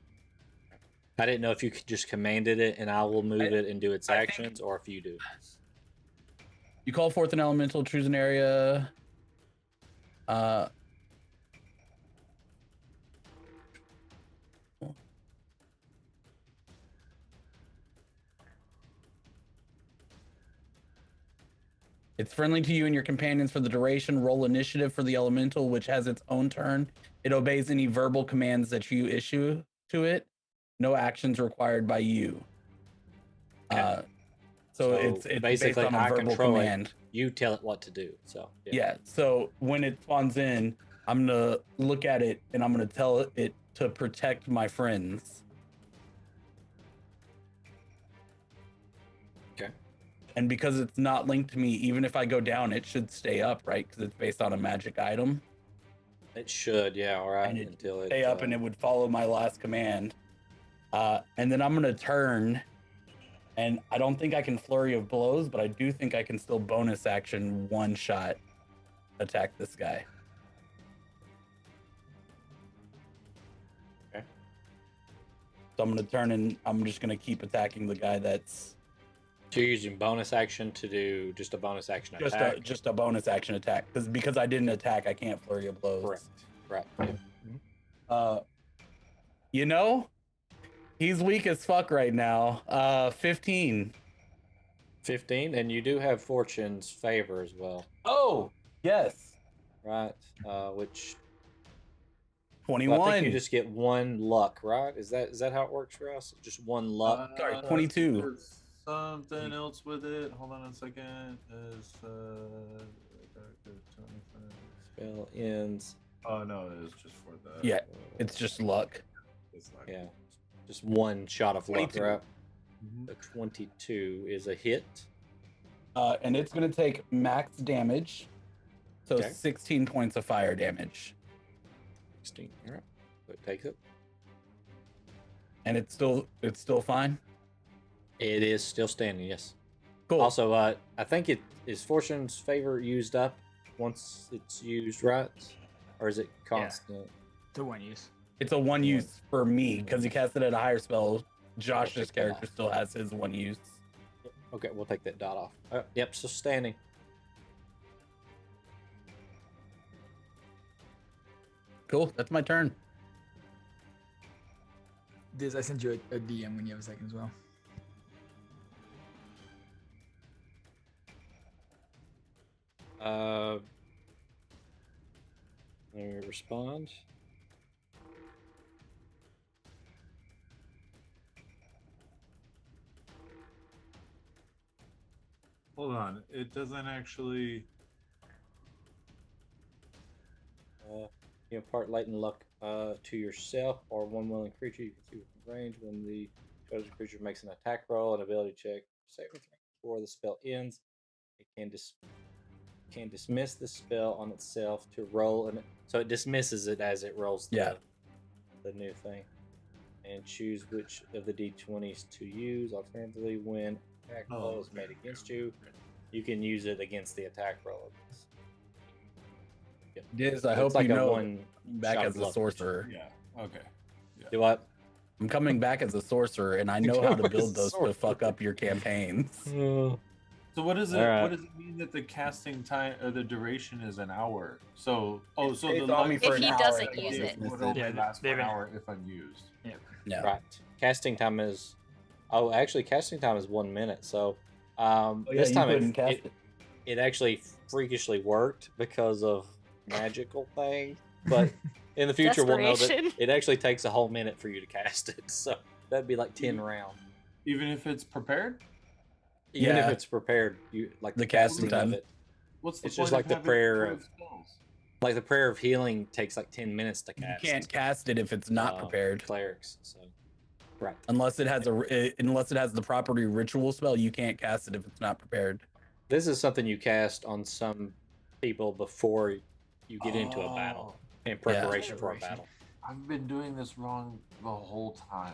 I didn't know if you could just commanded it and I will move it and do its actions, or if you do. You call forth an elemental, choose an area. It's friendly to you and your companions for the duration. Roll initiative for the elemental, which has its own turn. It obeys any verbal commands that you issue to it. No actions required by you. So it's basically based on a verbal command. You tell it what to do. So yeah. So when it spawns in, I'm gonna look at it and I'm gonna tell it to protect my friends. Okay. And because it's not linked to me, even if I go down, it should stay up, right? Because it's based on a magic item. It should, yeah, all right. And it until it stay up, and it would follow my last command. And then I'm gonna turn, and I don't think I can flurry of blows, but I do think I can still bonus action one shot attack this guy. Okay. So I'm gonna turn and I'm just gonna keep attacking the guy that's. So you're using bonus action to do just a bonus action attack? Just a bonus action attack. Because I didn't attack, I can't flurry of blows. Correct. Right. Yeah. You know, he's weak as fuck right now. 15. 15, and you do have Fortune's favor as well. Oh, yes. Right. Which 21. Well, I think you just get one luck, right? Is that how it works for us? Just one luck. Sorry, 22. There's something else with it. Hold on a second. Is 25. Spell ends. Oh no, it is just for the. Yeah, it's just luck. It's like, Yeah, just one shot of luck, 22. right? The 22 is a hit. And it's gonna take max damage, so Okay. 16 points of fire damage, 16. All right. So it takes it. and it's still fine. It is still standing. Yes. Cool. Also, I think it is Fortune's favor used up once it's used, right? Or is it constant? The one use. It's a one use for me because he cast it at a higher spell. Josh's character still has his one use. Okay, we'll take that dot off. Yep, so standing. Cool. That's my turn. Diz, I sent you a DM when you have a second as well. Let me respond. hold on. It doesn't actually. You impart light and luck to yourself or one willing creature you can see within range. When the chosen creature makes an attack roll, an ability check, saving throw before the spell ends, it can dismiss the spell on itself to roll, and so it dismisses it as it rolls the new thing, and choose which of the d20s to use. Alternatively, when attack roll is made against you, you can use it against the attack roll. Yep. Diz, I It's hope like you a know one back shot as of a luck. sorcerer. Yeah. Okay. Do what? I'm coming back as a sorcerer, and I know how to build those to fuck up your campaigns. So what does it? All right. What does it mean that the casting time or the duration is an hour? So It so stays the on me luck for If an he hour doesn't and use it. would only Yeah, last for they've an been- hour if unused. No. Right. Casting time is. Oh, actually, casting time is 1 minute. So, this you time couldn't cast it, it actually freakishly worked because of magical thing. But in the future, we'll know that Desperation. it actually takes a whole minute for you to cast it. So that'd be like 10 rounds. Even if it's prepared. Even if Yeah. it's prepared, you like The casting time. of it. What's the It's point just like of the having prayer prepared of- spells? Like the prayer of healing takes like 10 minutes to You cast. can't cast it if it's not prepared. Clerics. So, right. Unless it has the property ritual spell, you can't cast it if it's not prepared. This is something you cast on some people before you get into a battle in preparation for a battle. I've been doing this wrong the whole time.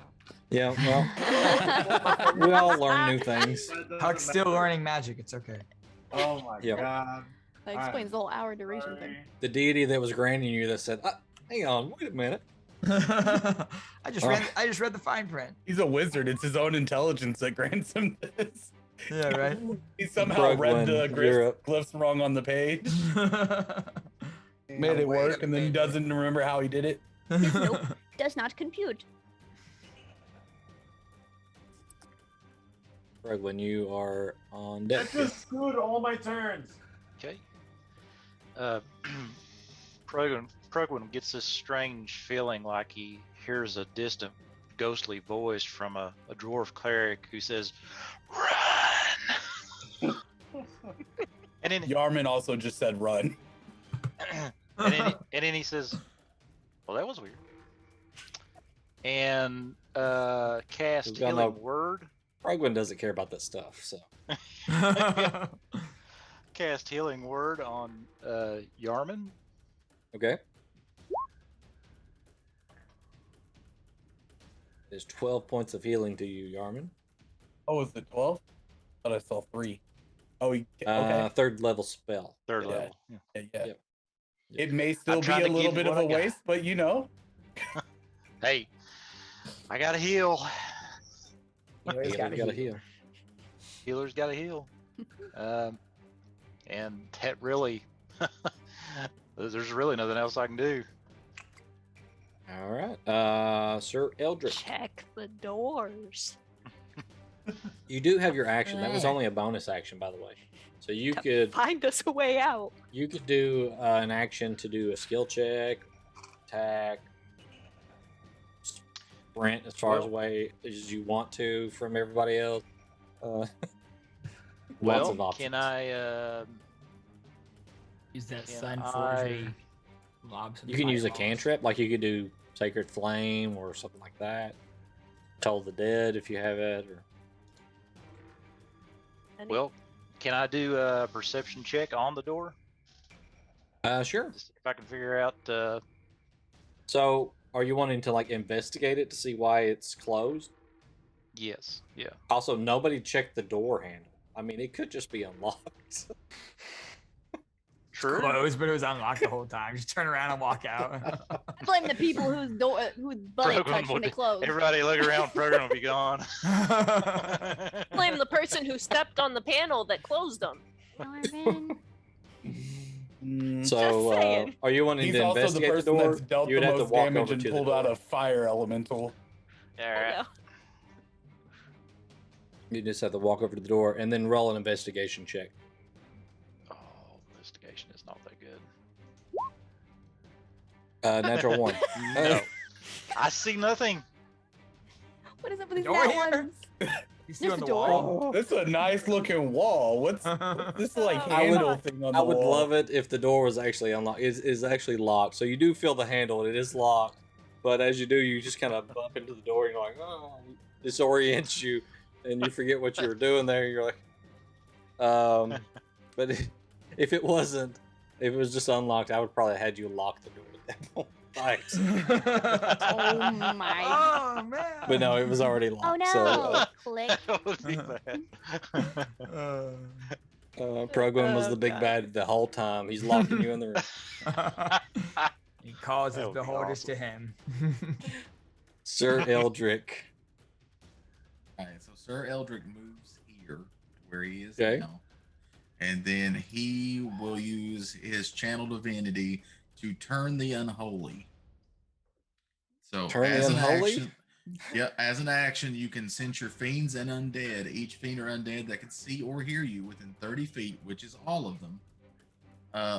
Yeah, well, we all learn new things. Huck's still learning magic. It's okay. Oh my Yep. god. That explains the whole hour duration thing. The deity that was granting you that said, "Hang on, wait a minute." I just read the fine print. He's a wizard. It's his own intelligence that grants him this. Yeah, right. He somehow read the you're up. glyphs wrong on the page, made it work, and then he doesn't remember how he did it. Nope. Does not compute. Greg, when you are on deck. That just screwed all my turns. Okay. Progwin gets this strange feeling like he hears a distant, ghostly voice from a dwarf cleric who says, "Run!" And then Yarman also just said run. and then he says, "Well, that was weird." And cast We've got healing no- word. Progwin doesn't care about that stuff, so. Cast healing word on Yarman. Okay. There's 12 points of healing to you, Yarman. Oh, is it 12? Thought I saw 3. Oh, okay. Third level spell. Third Yeah. level. Yeah. Yep. It may still be trying a to little give bit of what a I got. waste, but you know. Hey, I gotta heal. Healer's Healer's gotta heal. Healer's gotta heal. And that really, there's really nothing else I can do. All right. Sir Eldrick. Check the doors. You do have your action. That was only a bonus action, by the way. So you To could find us a way out. do an action to do a skill check, attack, sprint as far away as you want to from everybody else. Lots Well, of options. can I? Use that Can sign I- forgery. Lob some You can use a fireballs. cantrip, like you could do Sacred Flame or something like that. Toll the Dead if you have it. Or... Well, can I do a perception check on the door? Sure. Just if I can figure out. So, are you wanting to like investigate it to see why it's closed? Yes. Yeah. Also, nobody checked the door handle. I mean, it could just be unlocked. True. Closed, but it was unlocked the whole time. Just turn around and walk out. Blame the people whose door, whose butt it Program touched when would- they closed. Everybody look around. Program will be gone. Blame the person who stepped on the panel that closed them. Norman. So, saying. are you wanting He's to also the investigate the person door? that's dealt You'd the have to most walk damage over and to the pulled out door. a fire elemental. All I right. know. You just have to walk over to the door and then roll an investigation check. Oh, investigation is not that good. Natural one. No. I see nothing. What is up with these Door nat here? ones? You see on There's the a door? wall. This is a nice looking wall. What's this like I would- handle thing on the I would wall? love it if the door was actually unlocked. Is actually locked, so you do feel the handle. It is locked, but as you do, you just kind of bump into the door. And you're like, oh, it disorients you, and you forget what you were doing there. You're like, but if it wasn't, if it was just unlocked, I would probably have had you lock the door at that point. Right. Oh my. Oh man. But no, it was already locked. Oh no. So, Click. That would be bad. Progwin was Oh, the big God. bad the whole time. He's locking you in the room. He calls That his would be beholders to awesome. him. Sir Eldrick. All right, so Sir Eldrick moves here to where he is Okay. now, and then he will use his channel divinity to turn the unholy. So Turn the as an unholy? action, yeah, as an action, you can sense your fiends and undead. Each fiend or undead that can see or hear you within 30 feet, which is all of them,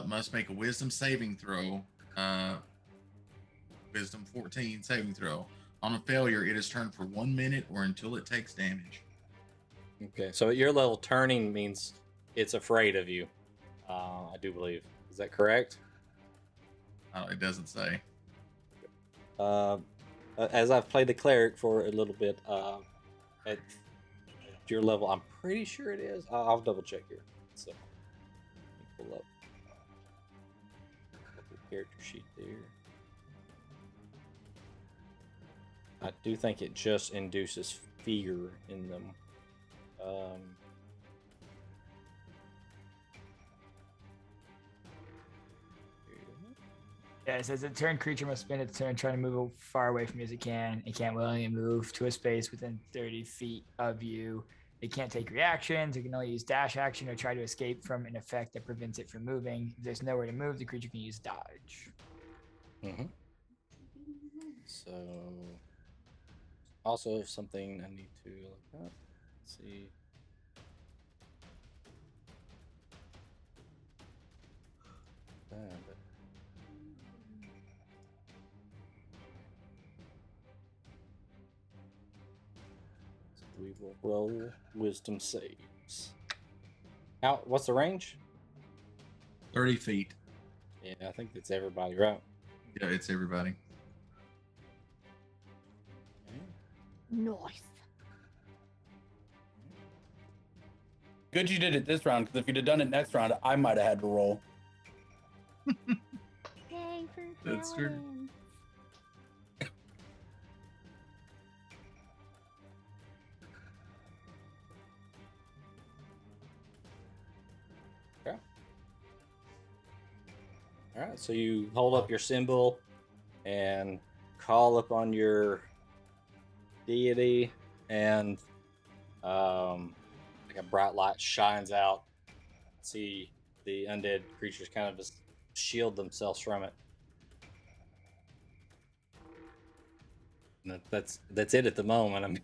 must make a Wisdom saving throw. Wisdom 14 saving throw. On a failure, it is turned for 1 minute or until it takes damage. Okay, so at your level, turning means it's afraid of you. I do believe. Is that correct? It doesn't say. As I've played the cleric for a little bit, at your level, I'm pretty sure it is. I'll double check here. So, let me pull up the character sheet there. I do think it just induces fear in them. Yeah, it says a turned creature must spend its turn trying to move as far away from you as it can. It can't willingly move to a space within 30 feet of you. It can't take reactions. It can only use dash action or try to escape from an effect that prevents it from moving. If there's nowhere to move, the creature can use dodge. Mm-hmm. So, also something I need to look up. Let's see. But so we will roll wisdom saves. What's the range? 30 feet. Yeah, I think that's everybody, right? Yeah, it's everybody. Nice. Good you did it this round, because if you'd have done it next round, I might have had to roll. Yay for That's true. balance. Okay. All right, so you hold up your symbol and call upon your deity, and like a bright light shines out. See the undead creatures kind of just shield themselves from it. And that's it at the moment. I mean,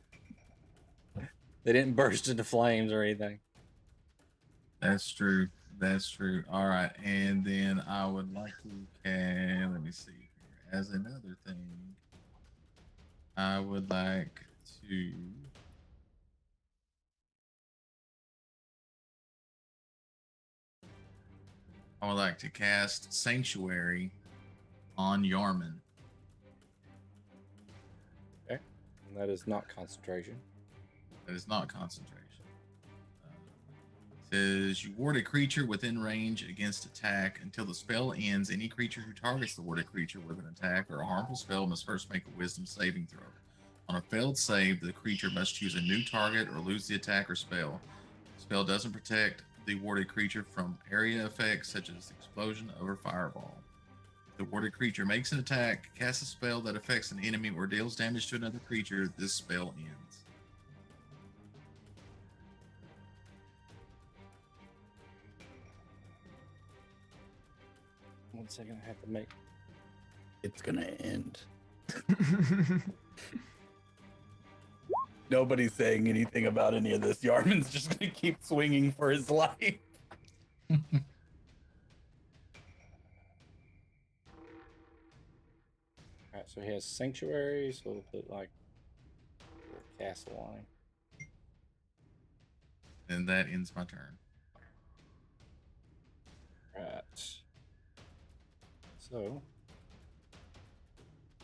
they didn't burst into flames or anything. That's true. That's true. All right, and then I would like to let me see here. As another thing, I would like to cast Sanctuary on Yarman. Okay, and that is not concentration. That is not concentration. Says you ward a creature within range against attack until the spell ends. Any creature who targets the warded creature with an attack or a harmful spell must first make a Wisdom saving throw. On a failed save, the creature must choose a new target or lose the attack or spell. The spell doesn't protect the warded creature from area effects such as explosion or fireball. If the warded creature makes an attack, casts a spell that affects an enemy, or deals damage to another creature, this spell ends. One second, I have to make. It's gonna end. Nobody's saying anything about any of this. Yarman's just gonna keep swinging for his life. Alright, so he has sanctuary, so we'll put like a little castle on him. And that ends my turn. Right. So,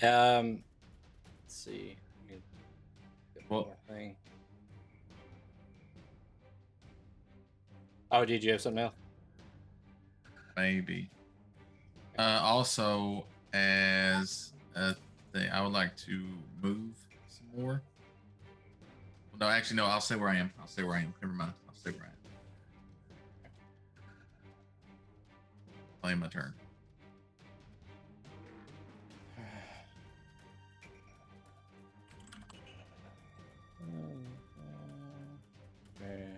let's see. Let me get one more thing. Oh, did you have something else? Maybe. Also, as a thing, I would like to move some more. No, actually, no. I'll stay where I am. Never mind. I'll stay where I am. Claim my turn. Okay.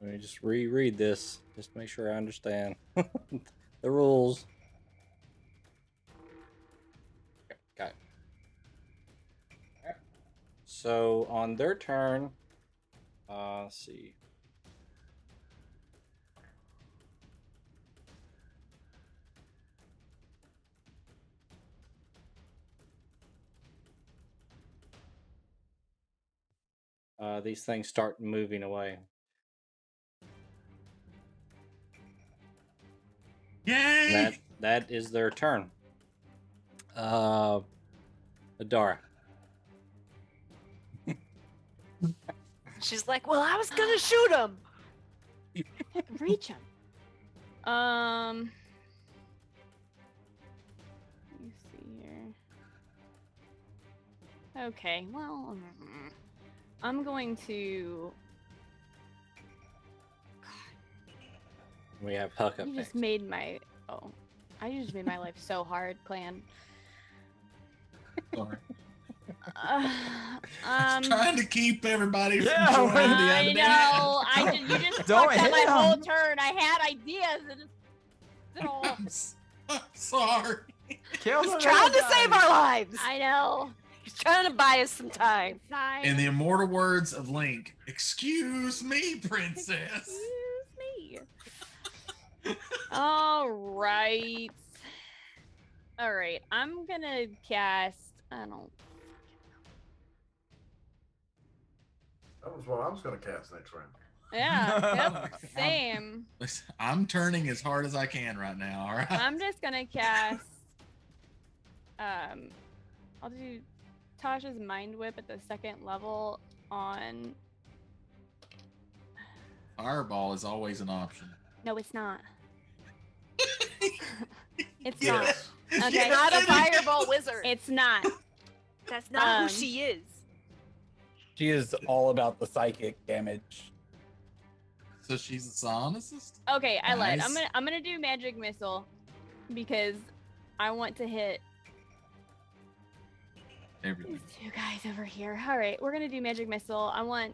Let me just reread this, just to make sure I understand the rules. Okay, got it. Alright. So on their turn, let's see. These things start moving away. Yay! And that is their turn. Adara. She's like, well, I was gonna shoot him. Can't reach him. Let me see here. Okay, well, I'm going to. We have Huck up You next. just made my. Oh, I just made my life so hard, clan. Sorry. Trying to keep everybody from Yeah, joining the I undead. know. You just Don't fucked up my hit whole him. turn. I had ideas. And just, I'm sorry. Kill He's the trying to little save guy. our lives. I know. He's trying to buy us some time. It's fine. In the immortal words of Link, excuse me, princess. Excuse me. All right. All right. I'm gonna cast. I don't. That was what I was going to cast next round. Yeah. Yep. Same. Listen, I'm turning as hard as I can right now, all right? I'm just gonna cast. I'll do Tasha's Mind Whip at the 2nd level on. Fireball is always an option. No, it's not. It's Yes. not. Okay. Yes, Not a it is. fireball wizard. It's not. That's not who Um, she is. She is all about the psychic damage. So she's a psionicist? Okay, I lied. Nice. I'm gonna do Magic Missile because I want to hit Everything. these two guys over here. All right, we're gonna do Magic Missile. I want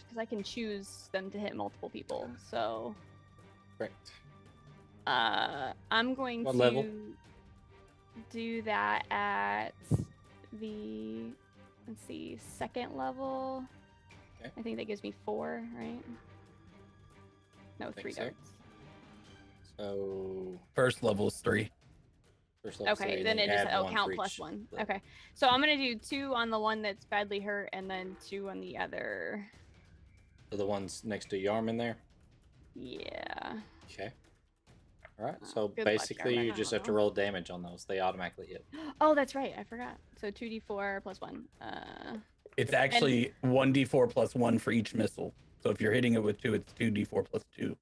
because I can choose them to hit multiple people. So Correct. I'm going What to level? do that at the let's see 2nd level. Okay. I think that gives me 4, right? No, Think 3 so. darts. So First level is 3. first level Okay, three, then you it just add one count for plus each 1. level. Okay, so I'm gonna do 2 on the one that's badly hurt, and then 2 on the other. So the ones next to Yarman there. Yeah. Okay. All right. So good luck, basically, Yarman. you I just don't have to know. roll damage on those. They automatically hit. Oh, that's right. I forgot. So 2d4 plus 1. It's actually 1d4 plus 1 for each missile. So if you're hitting it with 2, it's 2d4 plus 2.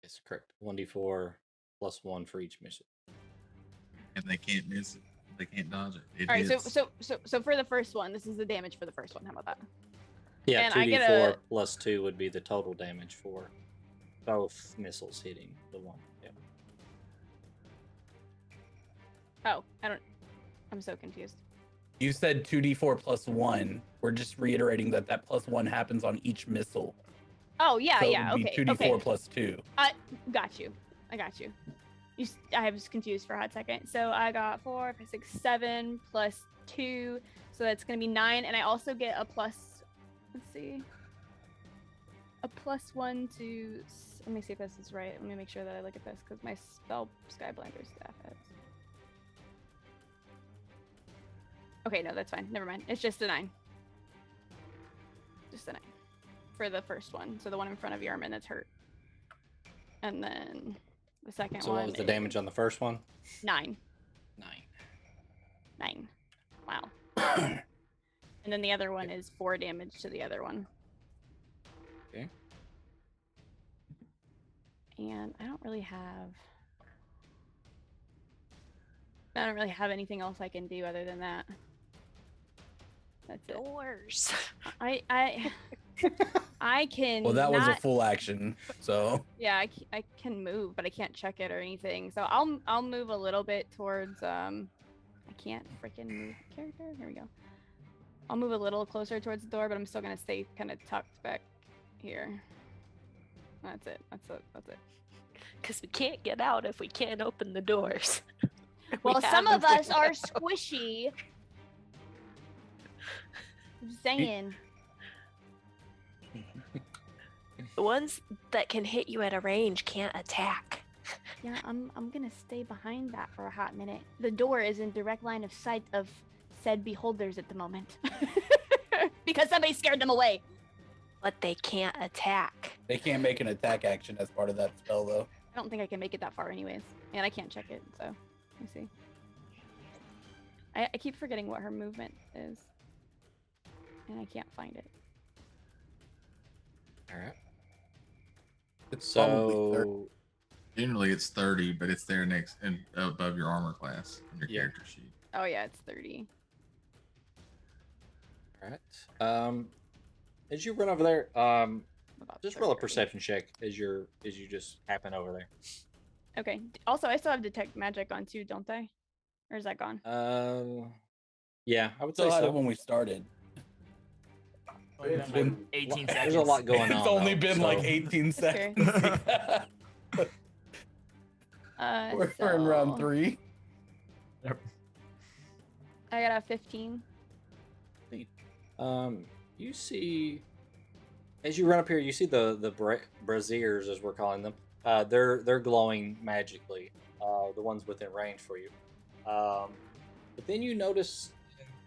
Yes, correct. 1d4 plus 1 for each mission. And they can't miss it. They can't dodge it. It All right. hits. So for the first one, this is the damage for the first one. How about that? Yeah, And I 2d4 get plus 2 would be the total damage for both missiles hitting the one. Yep. Oh, I'm so confused. You said 2d4 plus 1. We're just reiterating that that plus 1 happens on each missile. Oh yeah, So yeah. it would Okay. be 2d4 Okay. plus 2. Got you. I got you. I was confused for a hot second. So I got 4, 5, 6, 7 plus 2. So that's gonna be 9, and I also get a plus. Let's see. A plus 1 to. Let me see if this is right. Let me make sure that I look at this because my spell Skyblinder staff has. Okay, no, that's fine. Never mind. It's just a 9. Just a 9 for the first one. So the one in front of Yarman that's hurt. And then the second So one. what was the damage on the first one? 9. 9. 9. Wow. And then the other one is 4 damage to the other one. Okay. And I don't really have anything else I can do other than that. That's it. Doors. I can. Well, that was a not- full action. So Yeah, I can move, but I can't check it or anything. So I'll move a little bit towards I can't freaking move character. Here we go. I'll move a little closer towards the door, but I'm still gonna stay kind of tucked back here. That's it. That's it. Because we can't get out if we can't open the doors. Well, We some have of to us figure are out. squishy. Just saying. The ones that can hit you at a range can't attack. Yeah, I'm gonna stay behind that for a hot minute. The door is in direct line of sight of said beholders at the moment. Because somebody scared them away. But they can't attack. they can't make an attack action as part of that spell, though. I don't think I can make it that far anyways. And I can't check it, so let me see. I keep forgetting what her movement is. And I can't find it. All right. It's probably 30. So Generally, it's 30, but it's there next and above your armor class on your Yeah. character sheet. Oh yeah, it's 30. all right. As you run over there, About just roll a 30. perception check as you just happen over there. Okay. Also, I still have detect magic on too, don't I? Or is that gone? Yeah, I would say Still had it so. when we started. It's been 18 There's seconds. a lot going on. It's only though, been so- like 18 Okay. seconds. We're in round So 3. I got a 15. You see, as you run up here, you see the braziers, as we're calling them. They're glowing magically. The ones within range for you. But then you notice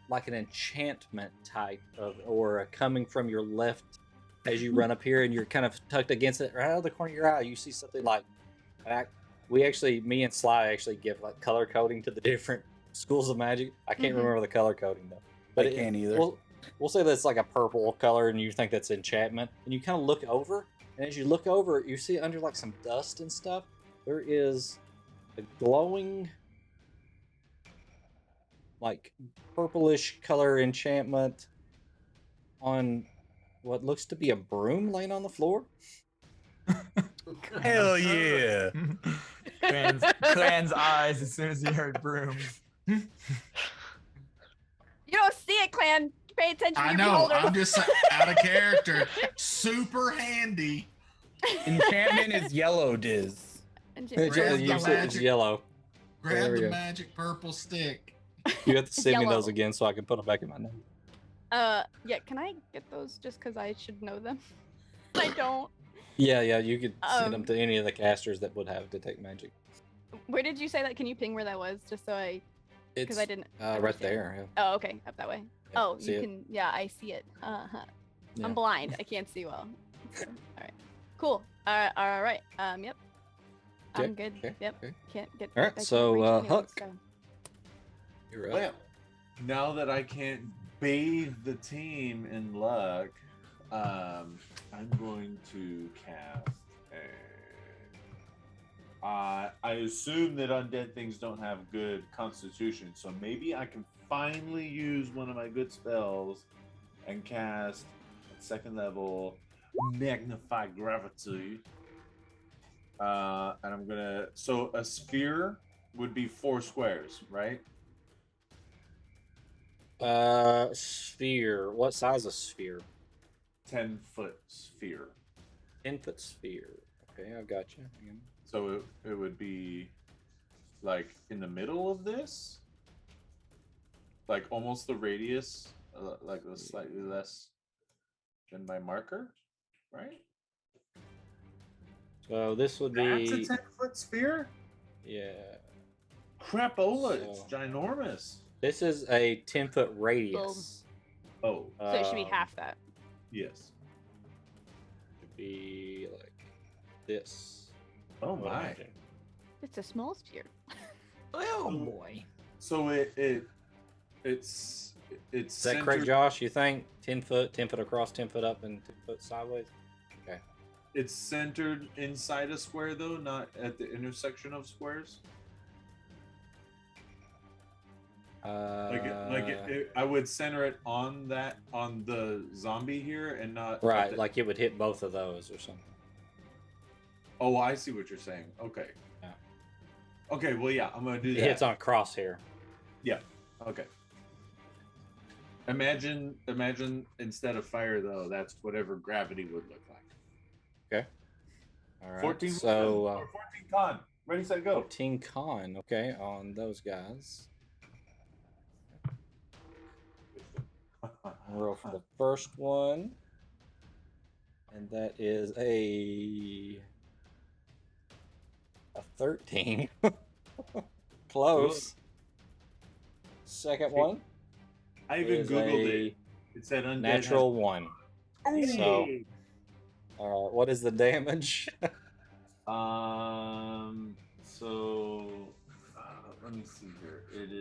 like an enchantment type of aura coming from your left as you run up here, and you're kind of tucked against it. Right out of the corner of your eye, you see something like. Me and Sly actually give like color coding to the different schools of magic. I can't Mhm. remember the color coding though. But I can't either. We'll say that's like a purple color, and you think that's enchantment. And you kind of look over, and as you look over, you see under like some dust and stuff, there is a glowing, like purplish color enchantment on what looks to be a broom laying on the floor. Hell yeah. Clan's eyes as soon as he heard broom. You don't see it, Clan. Pay attention to I your know. beholders. I'm just out of character. Super handy. Enchantment is yellow, Diz. Grab the You said it's magic. yellow. Grab There we the go. magic purple stick. You have to send me those Yellow. again so I can put them back in my name. Yeah, can I get those just because I should know them? I don't. Yeah, you could send them Um, to any of the casters that would have detect magic. Where did you say that? Can you ping where that was? Just so I. Because I didn't. right understand. there. Oh, okay. Up that way. Yeah, Oh, see you it? can. Yeah, I see it. Uh-huh. Yeah. I'm blind. I can't see well. So, all right. Cool. All right. Yep. I'm good. okay, Yep. okay. Can't get. All right, I can't so, reach anyone, Huck. so- You're up. Well, now that I can't bathe the team in luck, I'm going to cast I assume that undead things don't have good constitution, so maybe I can finally use one of my good spells and cast at 2nd level Magnify Gravity. And I'm gonna. So a sphere would be 4 squares, right? Sphere. What size of sphere? 10-foot sphere. 10-foot sphere. Okay, I've got you. Hang on. So it would be like in the middle of this, like almost the radius, like slightly less than my marker, right? So this would That's a be 10-foot sphere. yeah. Crapola, it's So- ginormous. This is a 10-foot radius. Oh, So it should be Um, half that. yes. Could be like this. Oh I would my. imagine. It's a small sphere. Oh boy. So it's It's Is that correct, centered- Josh? You think 10 foot across, 10 foot up, and 10 foot sideways? Okay. It's centered inside a square, though, not at the intersection of squares. I would center it on the zombie here, and not right, like it would hit both of those or something. Oh, I see what you're saying. Okay. Yeah. Okay. Well, yeah, I'm gonna do It that. hits on a crosshair. Yeah. Okay. Imagine instead of fire though, that's whatever gravity would look like. Okay. All right. 14. So 14 con. Ready, set, go. 14 con. Okay, on those guys. I'll roll for the first one, and that is a 13. Close. Second one. I even is googled a it. It said undead. natural one. So, Yay! what is the damage? So let me see here. It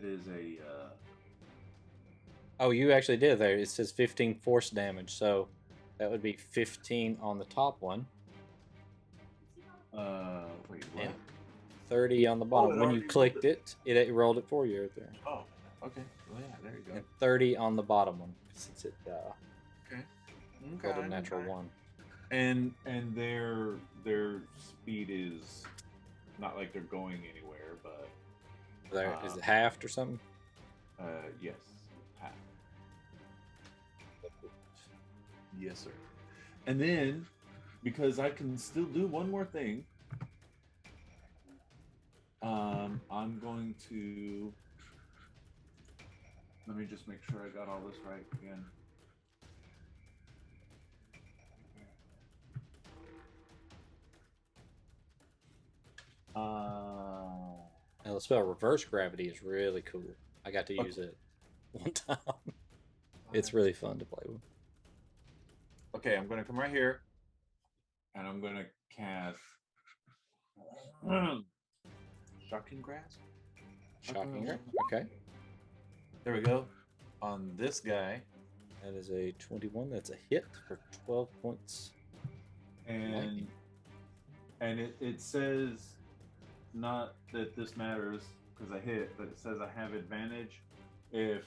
is a. Oh, you actually did there. It says 15 force damage, so that would be 15 on the top one. Wait, what? And 30 on the bottom. it When you already clicked it, it rolled it for you right there. Oh, okay. Well, yeah, there you go. And 30 on the bottom one, since it Okay. rolled a natural one. And their speed is not like they're going anywhere, but There, is it halved or something? yes, half. Yes, sir. And then, because I can still do one more thing, I'm going to. Let me just make sure I got all this right again. Now, the spell reverse gravity is really cool. I got to use it one time. It's really fun to play with. Okay, I'm going to come right here, and I'm going to cast Shocking Grasp. Shocking grasp. Okay. There we go. On this guy, That is a 21. That's a hit for 12 points. and it says not that this matters because I hit, but it says I have advantage if.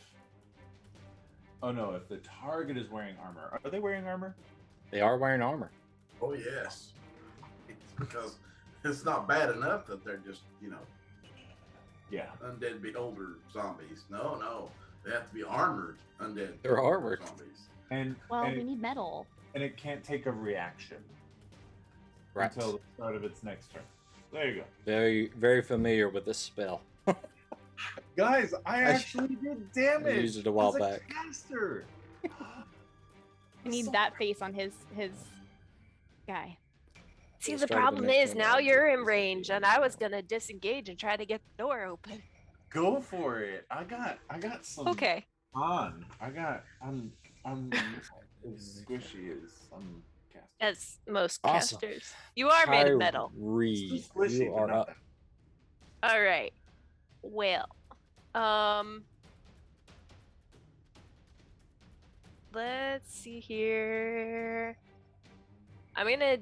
Oh no! If the target is wearing armor, are they wearing armor? They are wearing armor. Oh yes, it's because it's not bad enough that they're just Yeah. undead beholder zombies. No, they have to be armored undead. They're beholder armored. zombies. And Well, and, we need metal. and it can't take a reaction Right. until the start of its next turn. There you go, Very, very familiar with this spell. guys. I actually did damage. used it a while as back. Caster. We need So- that face on his guy. See, Let's the try to problem connect is them now all. you're in range, and I was gonna disengage and try to get the door open. Go for it. I got some. Okay. On. I'm as squishy as some casters. As most Awesome. casters, you are made of metal. Kyrie, It's squishy, you but are not up. that- All right. Well, let's see here. I'm gonna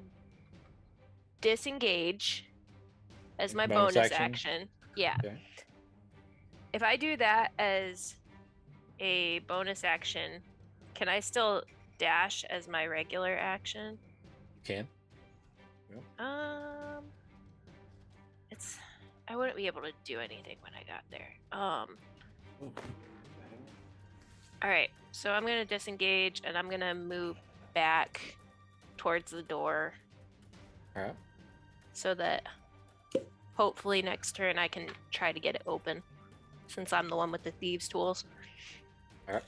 disengage as my Bonus bonus action? action. Yeah. Okay. If I do that as a bonus action, can I still dash as my regular action? You can. It's I wouldn't be able to do anything when I got there. All right, so I'm gonna disengage and I'm gonna move back towards the door All right. so that hopefully next turn I can try to get it open, since I'm the one with the thieves' tools. All right.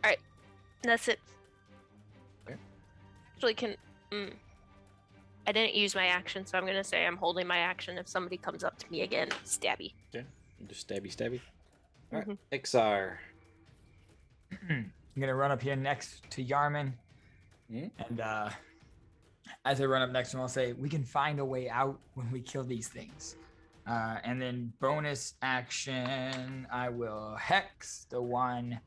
All right, that's it. Okay. Actually, I didn't use my action, so I'm gonna say I'm holding my action. If somebody comes up to me again, stabby. Just stabby. All right. Mhm. Exar. I'm gonna run up here next to Yarman, Mhm. and as I run up next to him, I'll say, "We can find a way out when we kill these things. And then bonus action, I will hex the one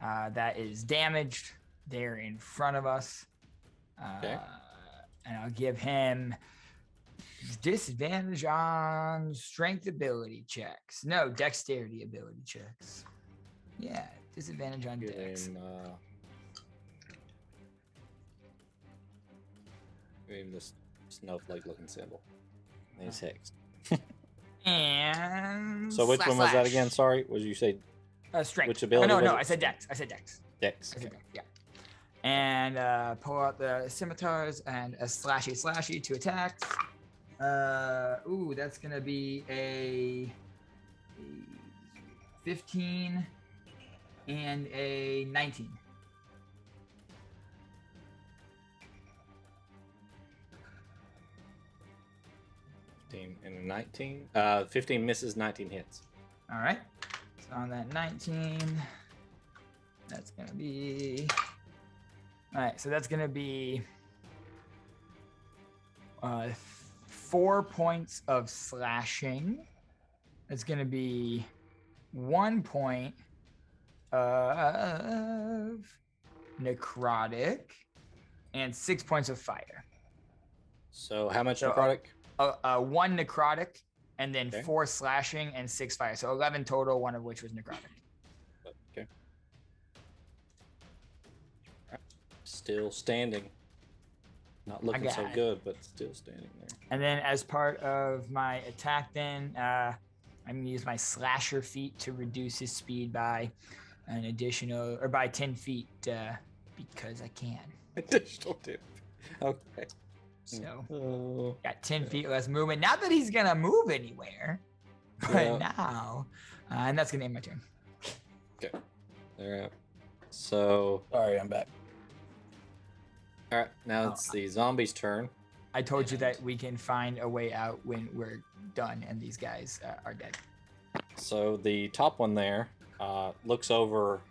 that is damaged there in front of us. Okay. And I'll give him disadvantage on strength ability checks. No, dexterity ability checks. Yeah, disadvantage on Give dex. him, give him this snowflake-looking symbol. And he's hexed. And So which slash, one was that slash. again? Sorry, was you say Strength. which ability Oh, no, was no, it? I said dex. I said dex. Dex? I said Okay. dex, yeah. And pull out the scimitars and a slashy to attack. Ooh, that's gonna be a 15 and a 19. And a 19. 15 misses, 19 hits. All right. So on that 19, that's gonna be. All right. So that's gonna be 4 points of slashing. It's gonna be 1 point of necrotic and 6 points of fire. So how much So, necrotic? 1 necrotic and then Okay. 4 slashing and 6 fire. So 11 total, one of which was necrotic. Okay. Still standing. Not looking so got it. good, but still standing there. And then as part of my attack then, I'm gonna use my slasher feat to reduce his speed by an additional, or by 10 feet, because I can. Additional tip. Okay. So Oh. got 10 feet less movement. Not that he's gonna move anywhere, but Yeah. now, and that's gonna end my turn. Okay. All right. So, Sorry, I'm back. all right. Now it's the zombie's turn. I told you that we can find a way out when we're done and these guys are dead. So the top one there looks over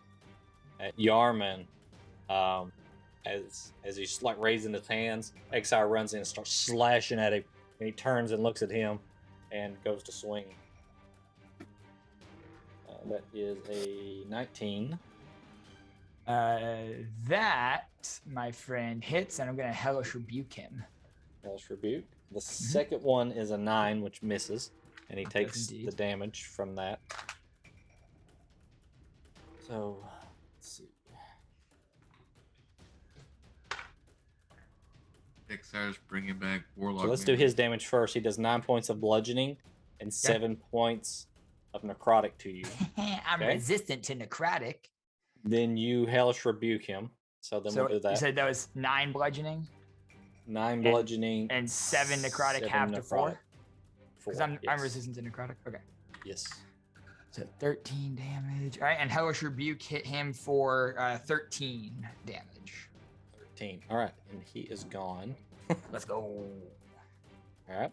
at Yarman as he's like raising his hands. Exile runs in and starts slashing at him, and he turns and looks at him and goes to swing. That is a 19. That, my friend, hits, and I'm gonna hellish rebuke him. Hellish Rebuke. The second one is a 9, which misses, and he It does takes indeed. the damage from that. So, let's see. Exiles bringing back Warlock. So let's do his damage first. He does 9 points of bludgeoning and 7 points of necrotic to you. I'm Okay. resistant to necrotic. Then you hellish rebuke him. So then So we'll do you that. said that was 9 bludgeoning 9 bludgeoning and 7 necrotic, 7 half to 4. necrotic. Because 4, I'm yes. resistant to necrotic. Okay. Yes. So 13 damage. All right, and hellish rebuke hit him for 13 damage. 13. All right, and he is gone. Let's go. All right.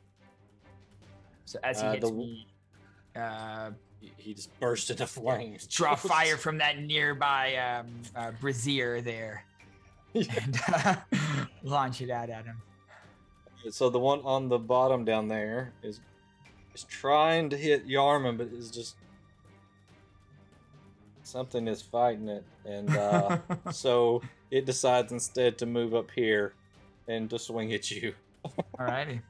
So as he hits me, He just burst into flames. draw fire from that nearby brazier there and launch it out at him. So the one on the bottom down there is trying to hit Yarman, but it's just something is fighting it, and so it decides instead to move up here and to swing at you. Alrighty.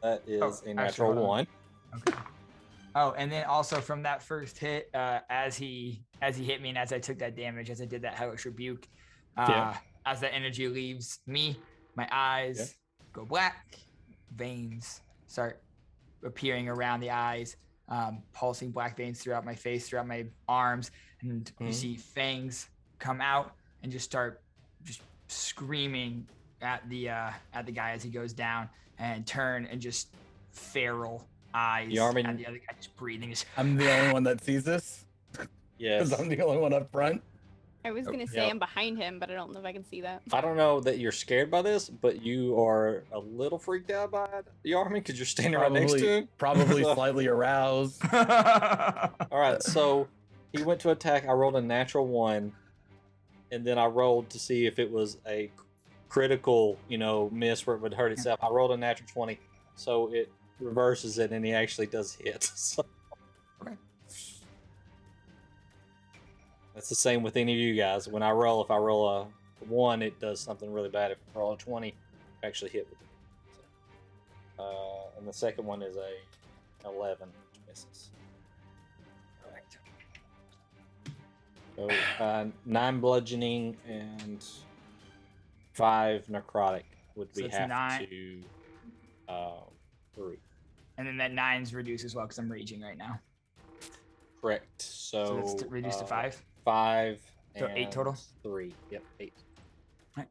That is Oh, a actually, natural hold on. 1. Okay. Oh, and then also from that first hit, as he hit me and as I took that damage, as I did that hellish rebuke, Yeah. as that energy leaves me, my eyes go black, veins start appearing around the eyes, pulsing black veins throughout my face, throughout my arms, and you see fangs come out and just start just screaming at the guy as he goes down, and turn and just feral eyes Yarman- at the other guy just breathing. Just, I'm the only one that sees this Yes. because I'm the only one up front. I was Oh, gonna say yep. I'm behind him, but I don't know if I can see that. I don't know that you're scared by this, but you are a little freaked out by it, Yarman, because you're standing right next to him. Probably So- slightly aroused. All right, so he went to attack. I rolled a natural 1, and then I rolled to see if it was a critical, miss where it would hurt itself. I rolled a natural 20. so it reverses it, and he actually does hit. So Okay. that's the same with any of you guys. When I roll, if I roll a 1, it does something really bad. If I roll a 20, I actually hit with it. So, and the second one is a 11, which misses. So 9 bludgeoning and 5 necrotic would So be it's half 9. to 3. And then that 9's reduced as well because I'm raging right now. Correct. So that's reduced to 5? 5. So 8 and total? 3. Yep, 8. Right.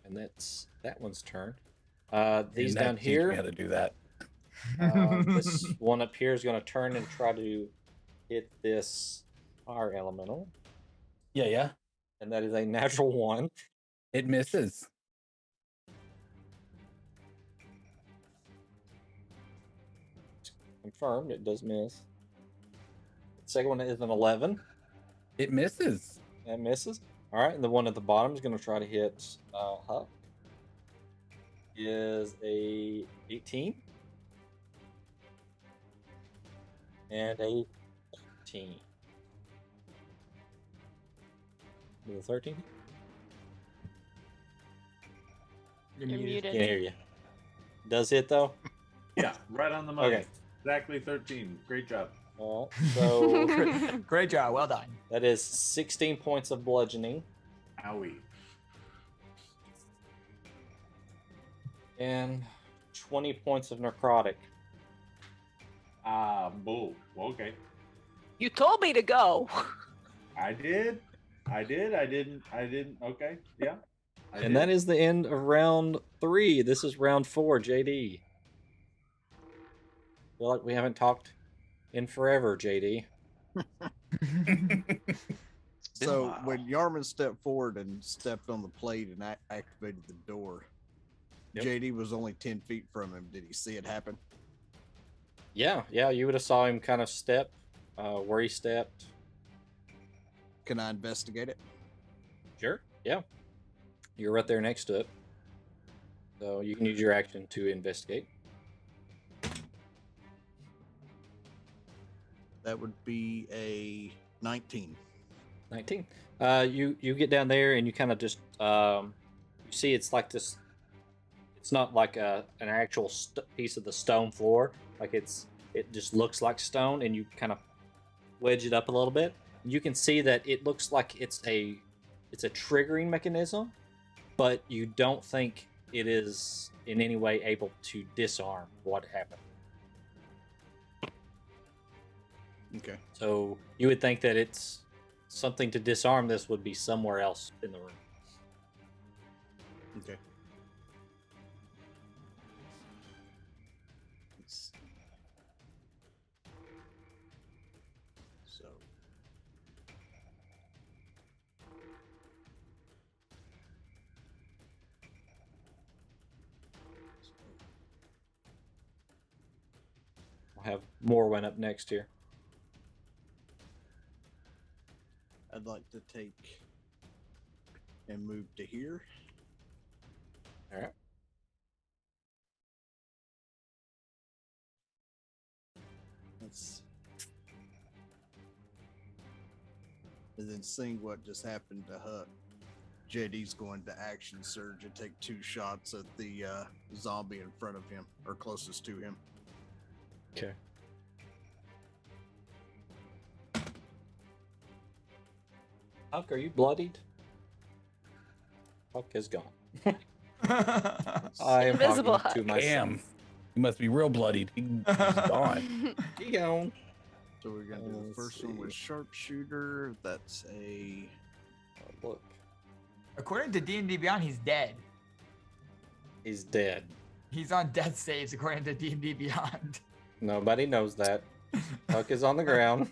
And that's that one's turn. These And that down teach me how here, to do that. this one up here is going to turn and try to hit this fire elemental, Yeah. and that is a natural 1. It misses. Confirmed, it does miss. The second one is an 11. It misses. That misses. All right, and the one at the bottom is going to try to hit Huck. Is a 18 and a 13. With a 13? You're muted. Can't hear you. Does hit though? Yeah, right on the money. Okay. Exactly 13. Great job. All right, so Great job. Well done. that is 16 points of bludgeoning Owie. and 20 points of necrotic. Bull. Okay. You told me to go. I did. I didn't. Okay. Yeah. And that is the end of round 3. This is round 4, JD. Feel like we haven't talked in forever, JD. So when Yarman stepped forward and stepped on the plate and activated the door, Yep. JD was only 10 feet from him. Did he see it happen? Yeah, you would have saw him kind of step where he stepped. Can I investigate it? Sure. Yeah. You're right there next to it. So you can use your action to investigate. That would be a 19. 19. You get down there and you kind of just you see it's like this. It's not like an actual piece of the stone floor. Like it just looks like stone, and you kind of wedge it up a little bit. You can see that it looks like it's a triggering mechanism, but you don't think it is in any way able to disarm what happened. Okay. So you would think that it's something to disarm this would be somewhere else in the room. Okay. Let's see. So. We'll have more went up next here. I'd like to take and move to here. All right. Let's and then seeing what just happened to Huck, JD's going to action surge and take 2 shots at the zombie in front of him or closest to him. Okay. Huck, are you bloodied? Huck is gone. I am Invisible talking to Huck. myself. Damn. He must be real bloodied. He's gone. He gone. So we're gonna do the Let's first one with see. sharpshooter. That's a Oh, look, According to D&D Beyond, he's dead. he's dead. He's on death saves according to D&D Beyond. Nobody knows that. Huck is on the ground.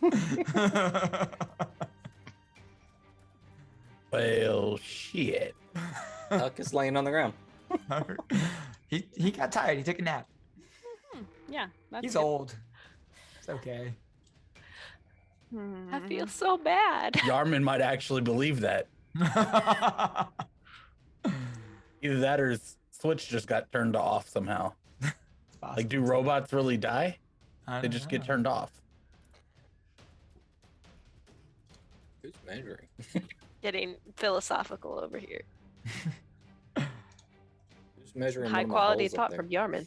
Well, shit. Huck is laying on the ground. he got tired. He took a nap. Yeah, that's He's good. old. It's okay. I feel so bad. Yarman might actually believe that. Either that or his switch just got turned off somehow. possible. Like, do robots really die? I They don't just get know. turned off. Who's measuring? Getting philosophical over here. Who's measuring? High one of my quality holes up thought there? from Yarman.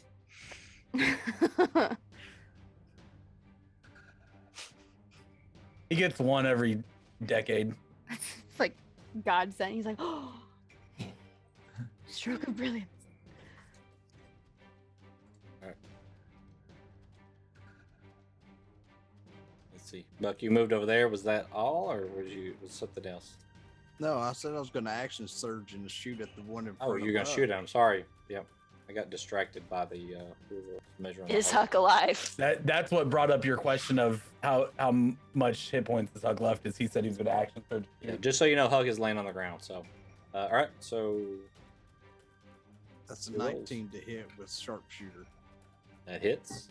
He gets one every decade. It's like God sent. He's like, oh, stroke of brilliance. Let's see. Buck, you moved over there. Was that all, or was something else? No, I said I was going to action surge and shoot at the one in front. Oh, you're gonna shoot at him. Sorry. Yep. I got distracted by the whoever was measuring. the Is hole. Huck alive? That's what brought up your question of how much hit points is Hug left. Is he said he's going to action surge. Yeah, just so you know, Hug is laying on the ground. So, all right. So That's a Two rolls. 19 to hit with sharpshooter. that hits.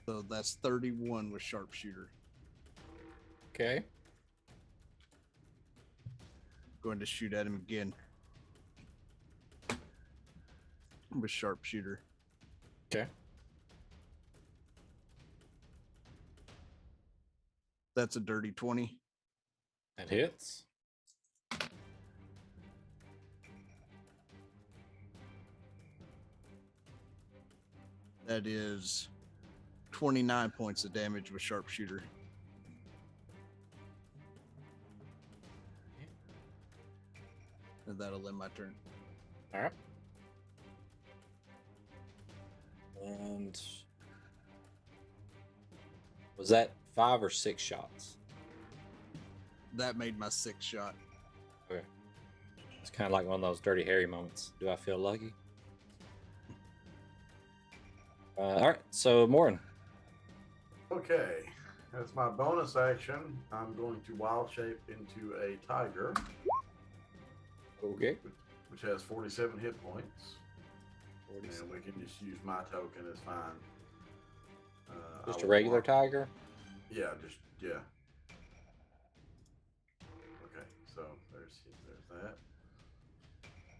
So that's 31 with sharpshooter. Okay. Going to shoot at him again with sharpshooter. Okay. That's a dirty 20. That hits. That is 29 points of damage with sharpshooter. And that'll end my turn. All right. And was that 5 or 6 shots? That made my 6th shot. Okay. It's kind of like one of those Dirty Harry moments. Do I feel lucky? All right. So, Morin. Okay, as my bonus action, I'm going to wild shape into a tiger, Okay. which has 47 hit points. 47. And we can just use my token, it's fine. Just I a will regular mark- tiger? Yeah, yeah. Okay, so there's that.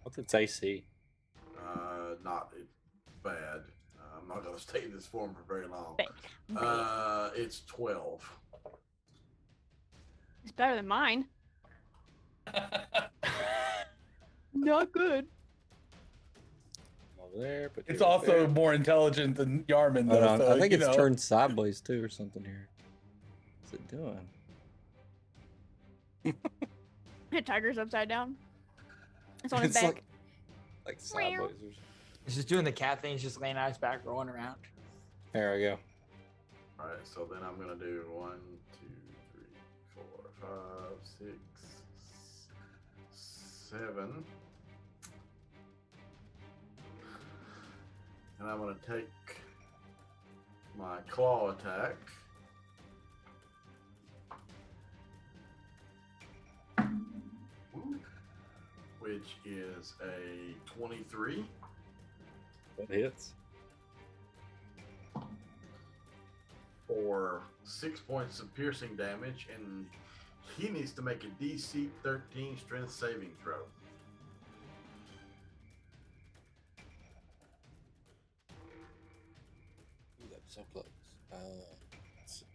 What's its AC? Not bad. I'm not going to stay in this form for very long. Bang. It's 12. It's better than mine. Not good. Over there, but It's also more intelligent than Yarman, though. Hold on, So, I think you it's know. turned sideways too, or something here. What's it doing? The tiger's upside down. It's on his It's back. like sideways. Or something. It's just doing the cat thing. It's just laying on its back, rolling around. There we go. All right, so then I'm going to do 1, 2, 3, 4, 5, 6, 7. And I'm going to take my claw attack. Which is a 23. That hits. For 6 points of piercing damage, and he needs to make a DC 13 strength saving throw. Ooh, that's so close. Let's see.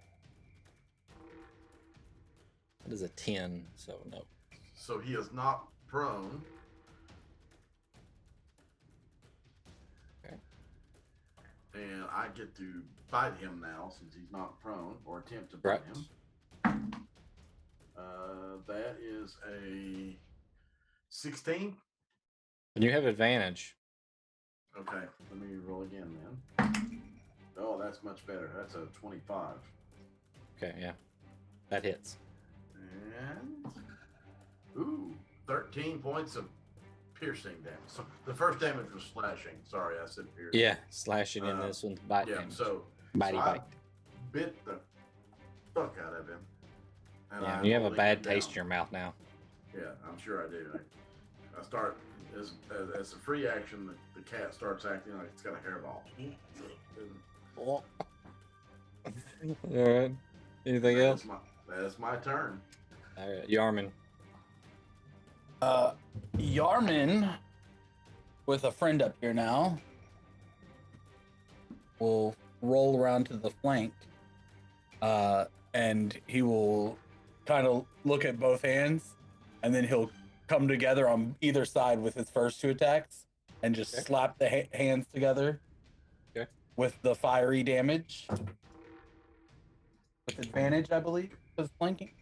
That is a 10, so no. So he is not prone. Okay. And I get to bite him now since he's not prone, or attempt to bite Right. him. That is a 16. And you have advantage. Okay, let me roll again then. Oh, that's much better. That's a 25. Okay, yeah. That hits. And 13 points of piercing damage. So the first damage was slashing. Sorry, I said piercing. Yeah, slashing in this one's bite Yeah, damage. so Bitey I bite. bit the fuck out of him. And Yeah, I'm you have a holding bad him taste down. in your mouth now. Yeah, I'm sure I do. I start as a free action. The cat starts acting like it's got a hairball. And All right. Anything else? That's my turn. All right, Yarman. Yarman, with a friend up here now, will roll around to the flank, and he will kind of look at both hands, and then he'll come together on either side with his first 2 attacks, and just slap the hands together with the fiery damage. With advantage, I believe, because flanking.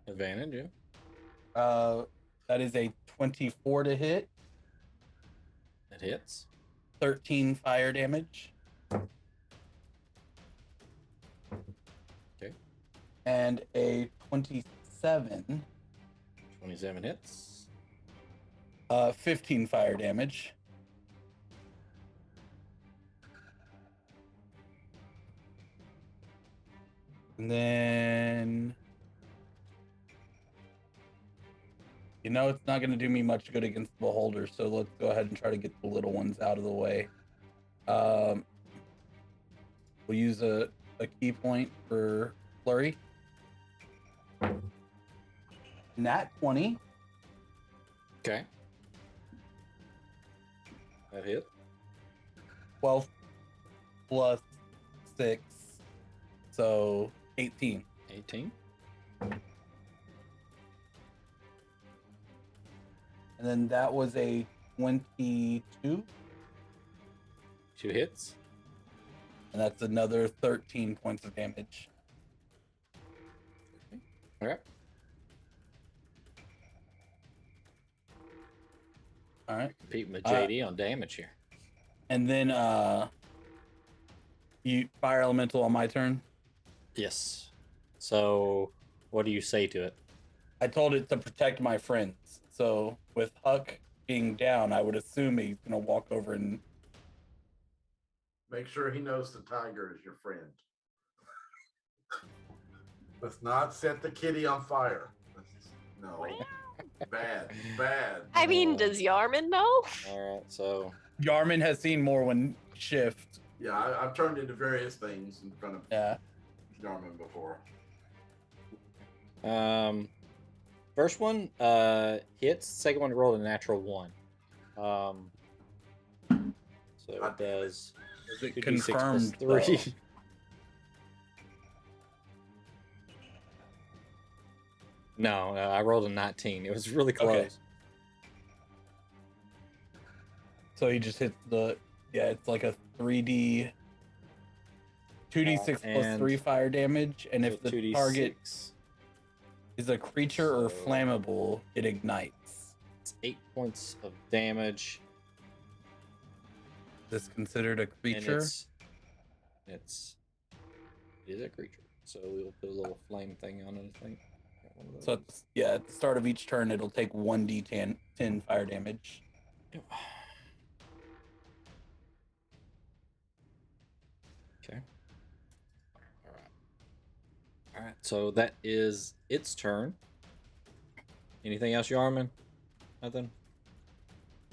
Advantage, yeah. That is a 24 to hit. That hits. 13 fire damage. Okay. And a 27. 27 hits. 15 fire damage. And then, it's not going to do me much good against the beholder, so let's go ahead and try to get the little ones out of the way. We'll use a key point for flurry. Nat 20. Okay. That hit. 12 plus 6, so 18. 18. And then that was a 22. 2 hits. And that's another 13 points of damage. All right. All right. Competing with JD on damage here. And then you fire elemental on my turn. Yes. So, what do you say to it? I told it to protect my friends. So, with Huck being down, I would assume he's going to walk over and Make sure he knows the tiger is your friend. Let's not set the kitty on fire. No. Bad. I mean, does Yarman know? All right, so Yarman has seen Morwen shift. Yeah, I've turned into various things in front of Yarman before. First one hits. Second one rolled a natural 1. So it does. Is it 2d6 confirmed? plus 3. No, I rolled a 19. It was really close. Okay. So he just hits it's like a 2d6 plus 3 fire damage, and if the 2d6. target is a creature or flammable, it ignites. It's 8 points of damage. Is this considered a creature? It is a creature. So we'll put a little flame thing on it, I think. So at the start of each turn, it'll take 1d10 fire damage. Okay. All right. So that is its turn. Anything else, Yarman? Nothing?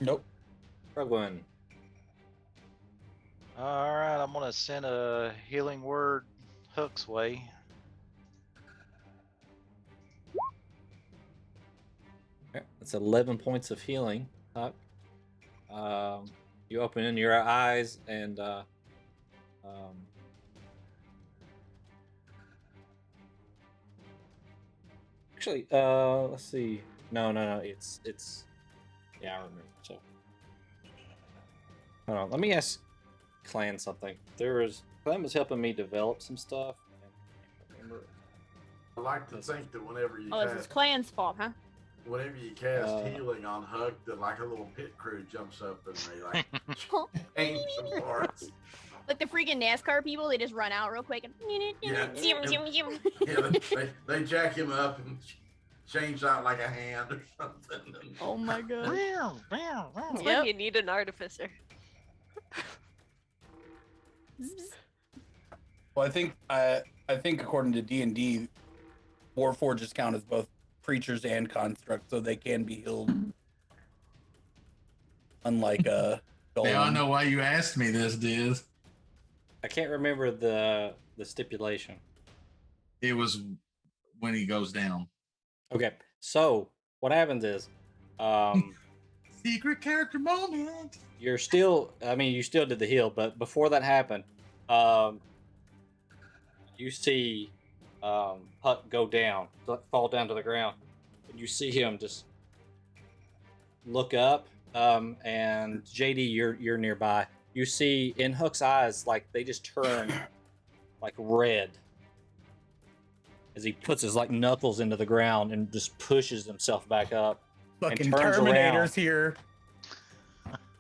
Nope. Rugwin. All right, I'm gonna send a healing word Hook's way. Okay. That's 11 points of healing, Huck. You open your eyes and actually, let's see. No. It's yeah, I remember. So hold on. Let me ask Clan something. Clan was helping me develop some stuff. I like to think that whenever you Oh, this is Clan's fault, huh? whenever you cast healing on Huck, that like a little pit crew jumps up and they like change some parts. Like the freaking NASCAR people, they just run out real quick and zoom, zoom, zoom. Yeah, they jack him up and change out like a hand or something. Oh my god. That's when you need an artificer. Well, I think according to D&D, Warforges count as both creatures and constructs, so they can be healed. Unlike Now I know why you asked me this, Diz. I can't remember the stipulation. It was when he goes down. Okay, so what happens is, Secret character moment. you're still. I mean, you still did the heal, but before that happened, you see Huck go down, fall down to the ground, and you see him just look up. And JD, you're nearby. You see in Huck's eyes, like they just turn like red as he puts his like knuckles into the ground and just pushes himself back up. Fucking turns Terminator's around. here.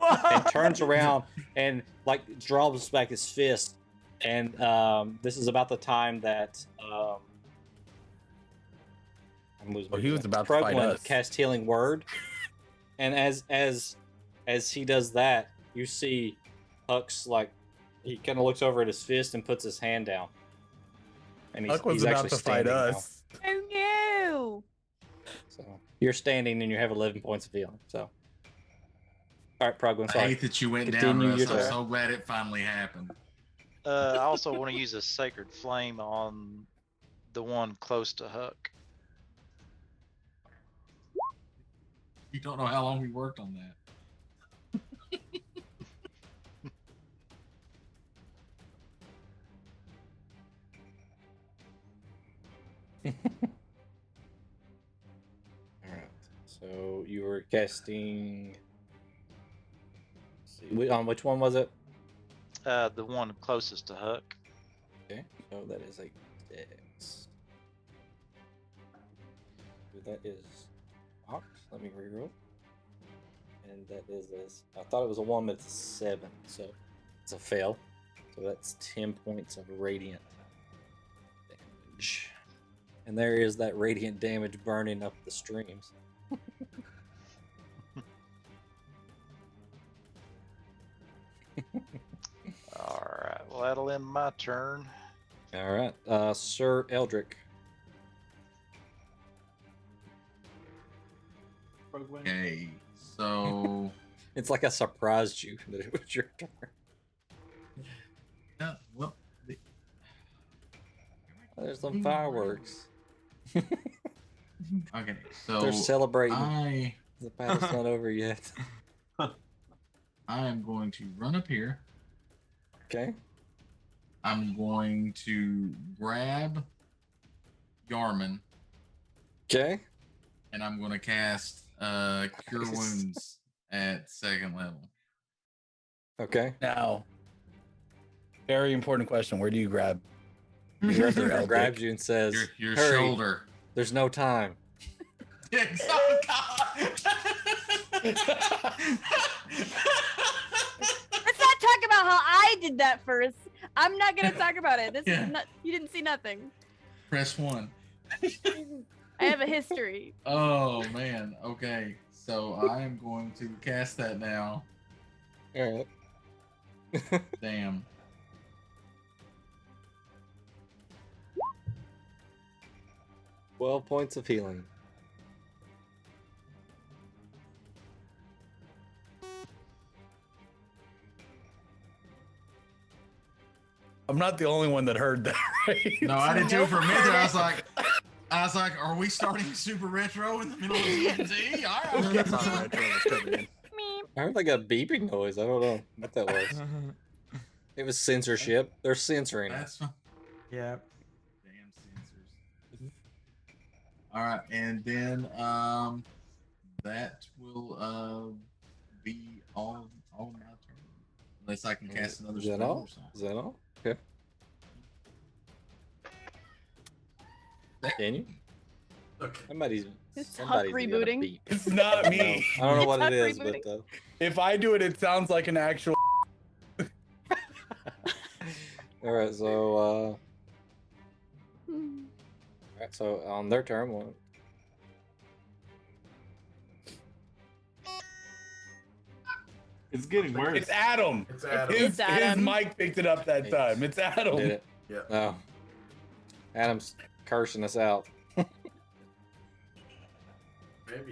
And turns around and like draws back his fist. And this is about the time that he was about to fight us. cast Healing Word. And as he does that, you see Huck's like he kind of looks over at his fist and puts his hand down. And Huck was he's about actually to fight standing us. Oh no! So you're standing and you have 11 points of healing. So, all right, Progwin. I Sorry. hate that you went down, Continue Russ. your I'm turn. so glad it finally happened. I also want to use a Sacred Flame on the one close to Huck. You don't know how long we worked on that. All right. So you were casting. Let's see, on which one was it? The one closest to Huck. Okay. So that is a Dex. That is Ox. Let me reroll. And that is this. I thought it was a 1, but it's a 7. So it's a fail. So that's 10 points of radiant damage. And there is that radiant damage burning up the streams. Alright, well, that'll end my turn. All right, Sir Eldrick. Okay, so It's like I surprised you that it was your turn. yeah, well, There's some fireworks. okay, so They're celebrating. I The battle's not over yet. am going to run up here. Okay. I'm going to grab Yarman, Okay. and I'm going to cast Cure Wounds at 2nd level. Okay. Now, very important question. Where do you grab? He Your other Eldrick? grabs you and says, Your "Hurry, shoulder. there's no time." Oh, God. Let's not talk about how I did that first. I'm not gonna talk about it. This Yeah. is not. You didn't see nothing. Press 1. I have a history. Oh, man. Okay, so I am going to cast that now. All right. Damn. Well, points of healing. I'm not the only one that heard that, right? No, I did too for a minute. I was like, are we starting super retro in the middle of D&D? All right. That's not retro, that's coming in. I heard like a beeping noise. I don't know what that was. It was censorship. They're censoring. That's fine. Yeah. Damn censors. All right, and then that will be all my turn, unless I can cast another Is that spell all? or something. Is that all? Okay. Can you? Okay. Somebody's It's Huck somebody's got a rebooting. beep. It's not me. I don't know what It's it Huck is, but rebooting. If I do it, it sounds like an actual. all right. So all right. So on their turn, one. It's getting worse. It's Adam. It's Adam. His Adam. mic picked it up that time. It's Adam. Did it? Yeah. No. Adam's cursing us out. Maybe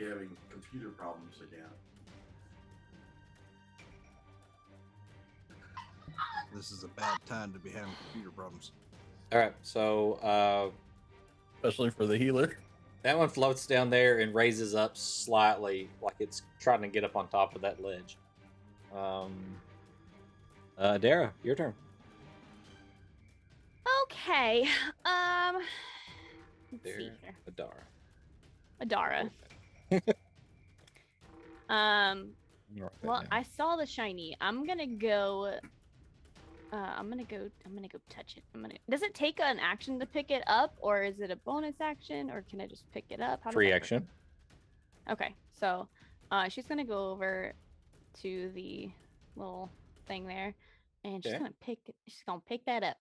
having computer problems again. This is a bad time to be having computer problems. All right, so Especially for the healer. that one floats down there and raises up slightly, like it's trying to get up on top of that ledge. Dara, your turn. Okay. Let's see Dara, here. Adara. Adara. Write that Well, down. I saw the shiny. I'm gonna go touch it. Does it take an action to pick it up, or is it a bonus action, or can I just pick it up? How does Free that work? action. Okay, so she's gonna go over to the little thing there, and she's Okay. gonna pick that up.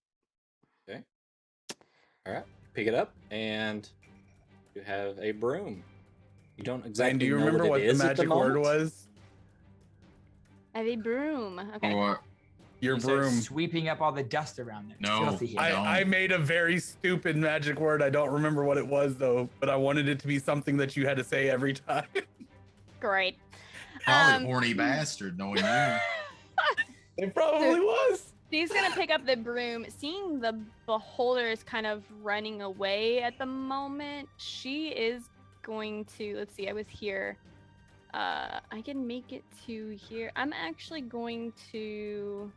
Okay. All right. Pick it up, and you have a broom. You don't exactly And do you know remember what it the is at magic word moment. was? I have a broom. Okay. Or Your You start broom. sweeping up all the dust around there. It's No, filthy here. I made a very stupid magic word. I don't remember what it was though, but I wanted it to be something that you had to say every time. Great. probably horny bastard knowing you. It probably was. She's gonna pick up the broom. Seeing the beholder is kind of running away at the moment, she is going to, let's see, I was here. I can make it to here. I'm actually going to,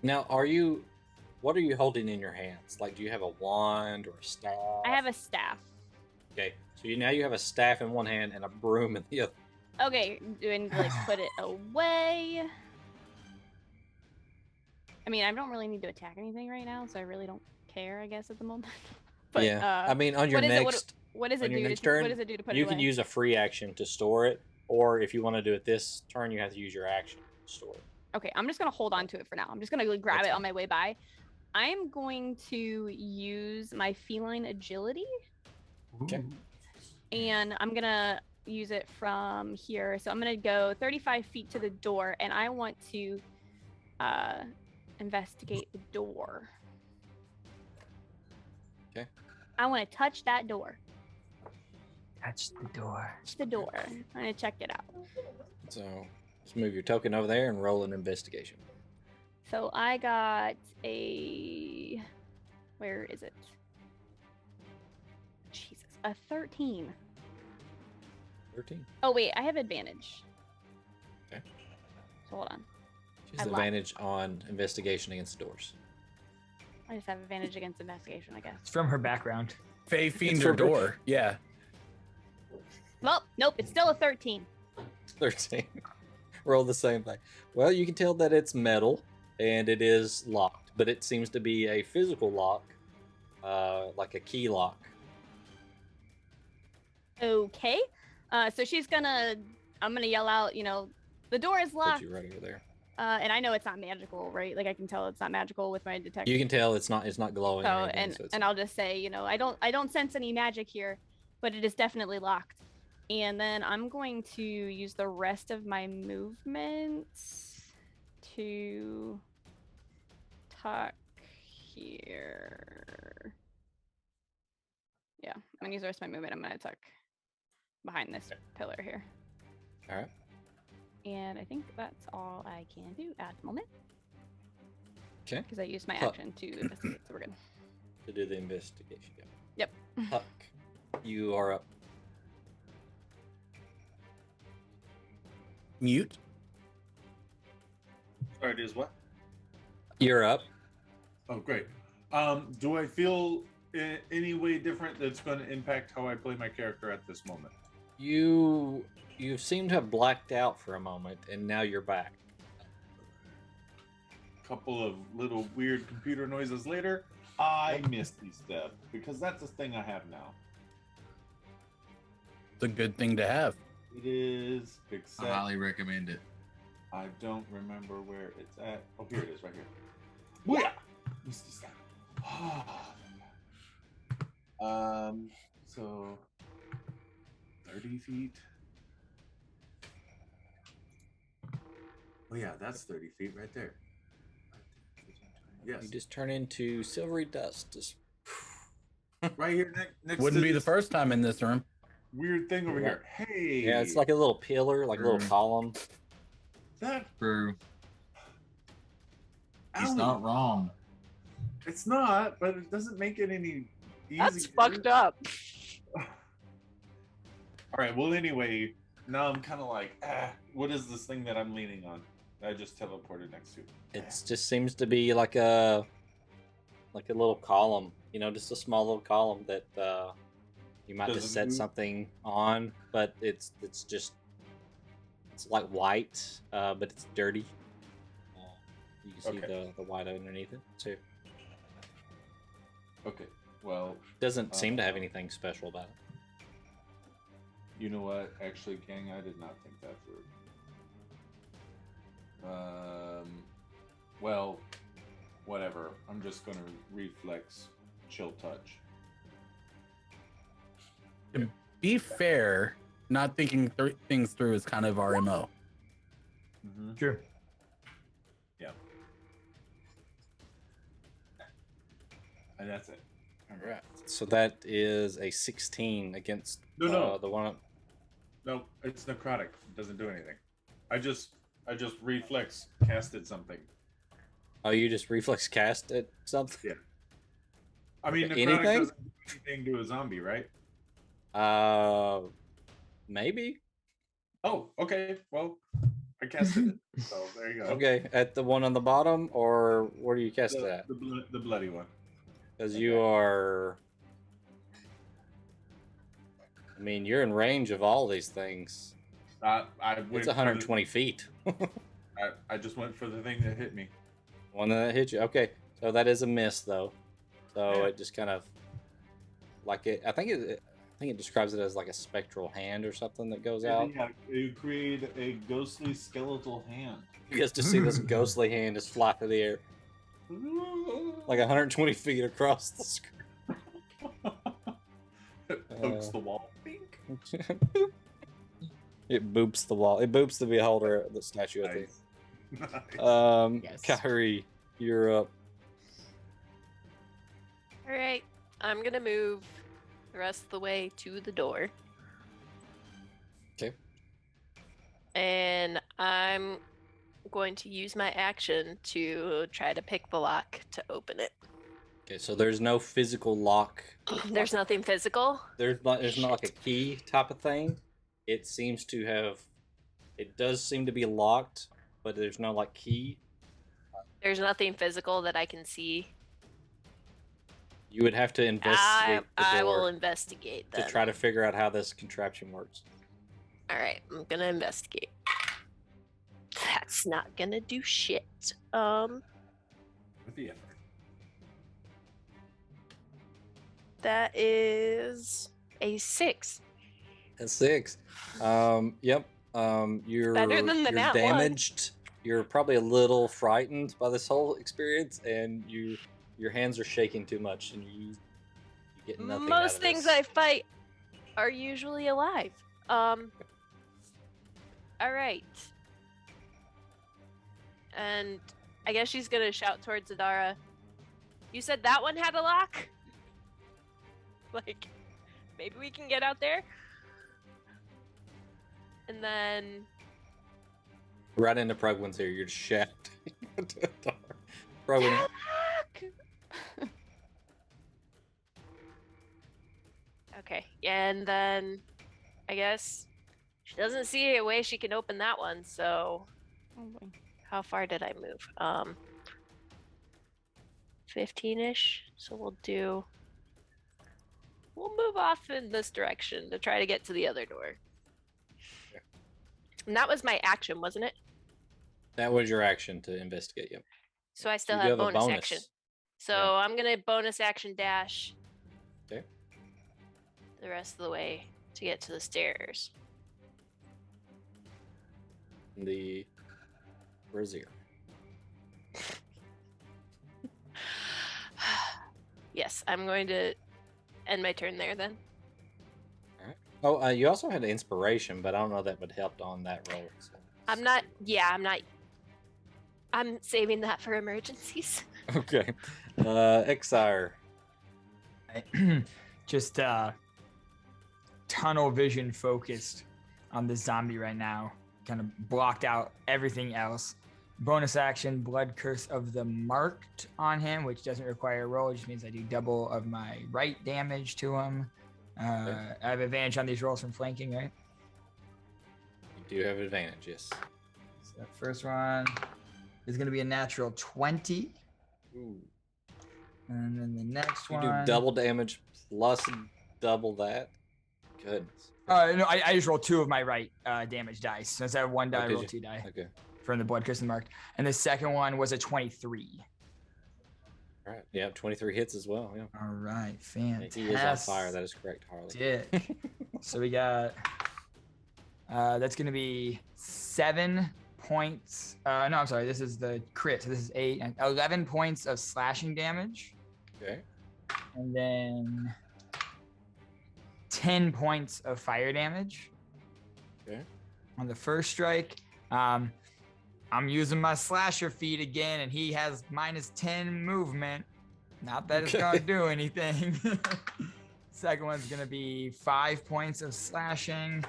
Now, what are you holding in your hands? Like, do you have a wand or a staff? I have a staff. Okay, so now you have a staff in one hand and a broom in the other. Okay, do I need to like put it away? I mean, I don't really need to attack anything right now, so I really don't care, I guess, at the moment. But Yeah, I mean, on your what is it? next, What does it on your do? next To, what turn, does it do to put you it can away? use a free action to store it, or if you want to do it this turn, you have to use your action to store it. Okay, I'm just gonna hold on to it for now. I'm just gonna like, grab That's it fine. on my way by. I'm going to use my feline agility, Okay. and I'm gonna use it from here. So I'm gonna go 35 feet to the door, and I want to investigate the door. Okay. I want to touch that door. Touch the door. Touch the door. I'm gonna check it out. So just move your token over there and roll an investigation. So I got a, where is it? Jesus, a 13. 13. Oh wait, I have advantage. Okay. So hold on. She has I lied. advantage on investigation against doors. I just have advantage against investigation, I guess. It's from her background. Fey fiend for or door. Yeah. Well, nope, it's still a 13. 13. Roll the same thing. Well, you can tell that it's metal and it is locked, but it seems to be a physical lock, like a key lock. Okay. So I'm gonna yell out, the door is Put locked. you right over there. And I know it's not magical, right? Like I can tell it's not magical with my detection. You can tell it's not glowing. So or anything, so it's and I'll just say, I don't sense any magic here, but it is definitely locked. And then I'm going to use the rest of my movements to tuck here. Yeah, I'm gonna use the rest of my movement. I'm gonna tuck behind this pillar here. all right. And I think that's all I can do at the moment. Okay. Because I used my Huh. action to investigate, so we're good. To do the investigation. Yep. Huck, you are up. Mute. Sorry, it is what? You're up. Oh, great. Do I feel any way different that's going to impact how I play my character at this moment? You seem to have blacked out for a moment, and now you're back. Couple of little weird computer noises later, I missed these steps because that's the thing I have now. It's a good thing to have. It is, I except highly recommend it. I don't remember where it's at. Oh, here it is, right here. Booyah! Missed this time. So 30 feet. Oh yeah, that's 30 feet right there. Yes, You just turn into silvery dust. Just right here next Wouldn't to be the this first time in this room. weird thing over here. Hey, yeah, it's like a little pillar, like a little column. that. True. He's Owie. not wrong. It's not, but it doesn't make it any easier. That's fucked up. All right. Well, anyway, now I'm kind of like, what is this thing that I'm leaning on? That I just teleported next to. It just seems to be like a little column, just a small little column that you might Does just it set move? something on, but it's like white, but it's dirty. You can see Okay. the white underneath it too. Okay. Well, Doesn't seem to have anything special about it. you know what? Actually, gang, I did not think that through. Well, whatever. I'm just gonna reflex chill touch. Be fair, not thinking things through is kind of our MO. Mm-hmm. Sure. Yeah. And that's it. All right. So that is a 16 against No. the one. No, it's necrotic. It doesn't do anything. I just reflex casted something. Oh, you just reflex cast at something? Yeah. I mean, necrotic Anything? doesn't do anything to a zombie, right? Maybe. Oh, okay. Well, I casted it. So there you go. Okay, at the one on the bottom, or where do you cast it at? The bloody one. Because you are. I mean, you're in range of all these things. I went It's for 120 feet. I just went for the thing that hit me. One that hit you. Okay, so that is a miss, though. So Yeah. it just kind of like it. I think it describes it as like a spectral hand or something that goes out. Yeah, you create a ghostly skeletal hand. You guys just see this ghostly hand just fly through the air, like 120 feet across the screen. It pokes the wall. Bink. It boops the wall. It boops the beholder, the statue at Nice. Nice. the Yes. Kyrie, you're up. All right, I'm gonna move the rest of the way to the door. Okay. And I'm going to use my action to try to pick the lock to open it. Okay, so there's no physical lock. There's nothing physical. There's not like a key type of thing. It seems to have. It does seem to be locked, but there's no like key. There's nothing physical that I can see. You would have to investigate I the will door investigate to then. try to figure out how this contraption works. All right, I'm gonna investigate. That's not gonna do shit. With the effort. That is a 6. A 6. Yep. You're Better than the you're nat one. damaged. You're probably a little frightened by this whole experience, and your hands are shaking too much, and you get nothing. out Most of things this. I fight are usually alive. All right. And I guess she's gonna shout towards Adara. You said that one had a lock? Like, maybe we can get out there? And then Right into Prugwin's here. You're just shafting. Prugwin, Jack! Okay, and then I guess she doesn't see a way she can open that one, so how far did I move? 15-ish. So we'll move off in this direction to try to get to the other door. And that was my action, wasn't it? that was your action to investigate. Yep. So I still You do have have a bonus bonus. action. So Yeah. I'm gonna bonus action dash Okay. the rest of the way to get to the stairs. The brazier. Yes, I'm going to end my turn there then. Oh, you also had inspiration, but I don't know that would help on that roll. So. I'm not. I'm saving that for emergencies. Okay. Exire. Just tunnel vision focused on the zombie right now. Kind of blocked out everything else. bonus action Blood Curse of the Marked on him, which doesn't require a roll. It just means I do double of my right damage to him. I have advantage on these rolls from flanking, right? You do have advantage, yes. So that first one is going to be a natural 20. Ooh. And then the next You one. do double damage plus double that. Goodness. No, I just roll 2 of my right damage dice. So instead of 1 die, I roll 2 die. Okay. From the Blood Curse and Marked. And the second one was a 23. All right. Yeah, 23 hits as well. Yeah. All right, Yeah, fantastic. he is on fire. That is correct, Harley. So we got. That's going to be 7 points. No, I'm sorry. This is the crit. So this is 8 and 11 points of slashing damage. Okay. And then 10 points of fire damage. Okay. On the first strike. I'm using my slasher feat again, and he has -10 movement. Not that it's gonna do anything. Second one's gonna be 5 points of slashing,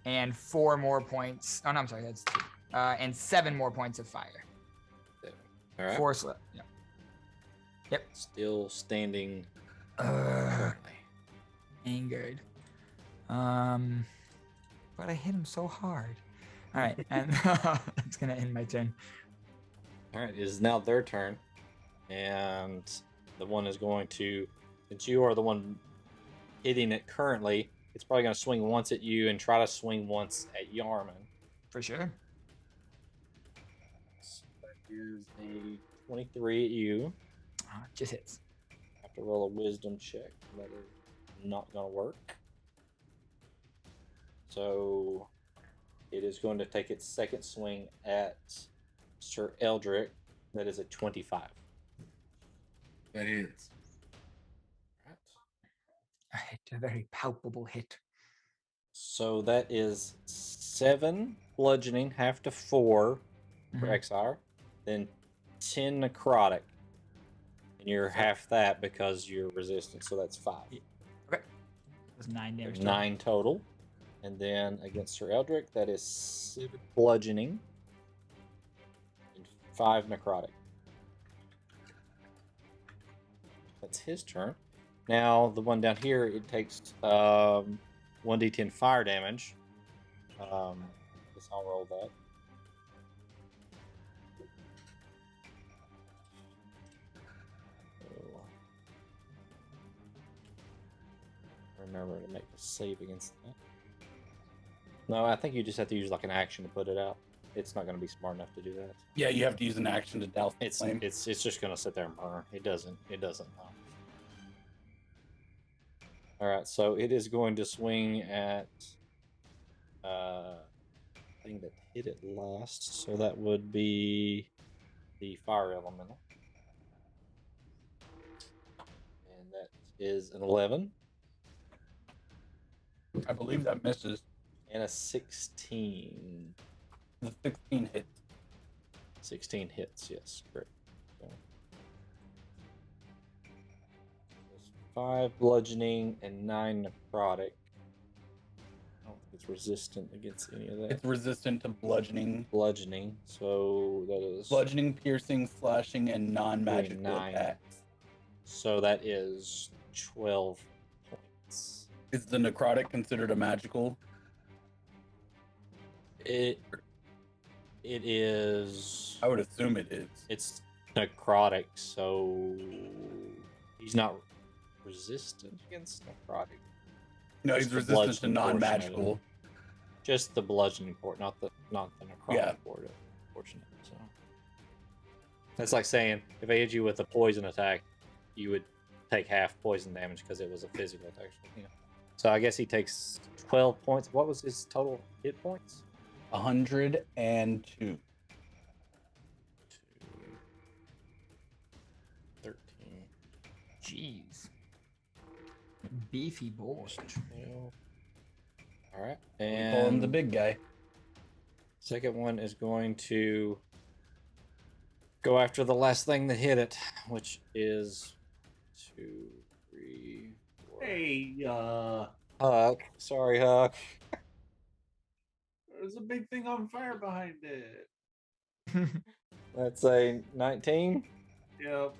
and 4 more points. Oh no, I'm sorry, that's 2. And 7 more points of fire. All right. 4 yeah. Yep. Still standing. Currently. Angered. But I hit him so hard. All right, and that's gonna end my turn. All right, it is now their turn, and the one is going to, since you are the one hitting it currently, it's probably going to swing once at you and try to swing once at Yarman. For sure. So that is a 23 at you. Just hits. Have to roll a wisdom check. That is not going to work. So it is going to take its second swing at Sir Eldrick. That is a 25. That is. Right. A hit, a very palpable hit. So that is 7 bludgeoning, half to 4 for XR, then 10 necrotic. And you're half that because you're resistant, so that's 5. Okay. That's 9 damage. 9 total. And then against Sir Eldrick, that is 7 bludgeoning and 5 necrotic. That's his turn. Now, the one down here, it takes 1d10 fire damage. Guess I'll roll that. Remember to make a save against that. No, I think you just have to use like an action to put it out. It's not going to be smart enough to do that. Yeah, you have to use an action to douse the flame. It's just going to sit there and burn. It doesn't. All right, so it is going to swing at thing that hit it last. So that would be the fire elemental, and that is an 11. I believe that misses. And a 16. The 16 hits. 16 hits, yes, correct. So, 5 bludgeoning and 9 necrotic. I don't think it's resistant against any of that. It's resistant to bludgeoning. Bludgeoning, so that is Bludgeoning, piercing, slashing, and non-magical 9. attacks. So that is 12 points. Is the necrotic considered a magical? It is. I would assume it is. It's necrotic, so he's not resistant against necrotic. No, he's Just the resistant to bludgeoning portion of non-magical. it. Just the bludgeoning port, not the necrotic Yeah. portion. So that's like saying if I hit you with a poison attack, you would take half poison damage because it was a physical attack. You know. So I guess he takes 12 points. What was his total hit points? 102. 13. Jeez. Beefy boy. 12. All right. We call him And the big guy. second one is going to go after the last thing that hit it, which is 2, 3, 4. Hey, Huck. Sorry, Huck. there's a big thing on fire behind it. That's a 19. Yep.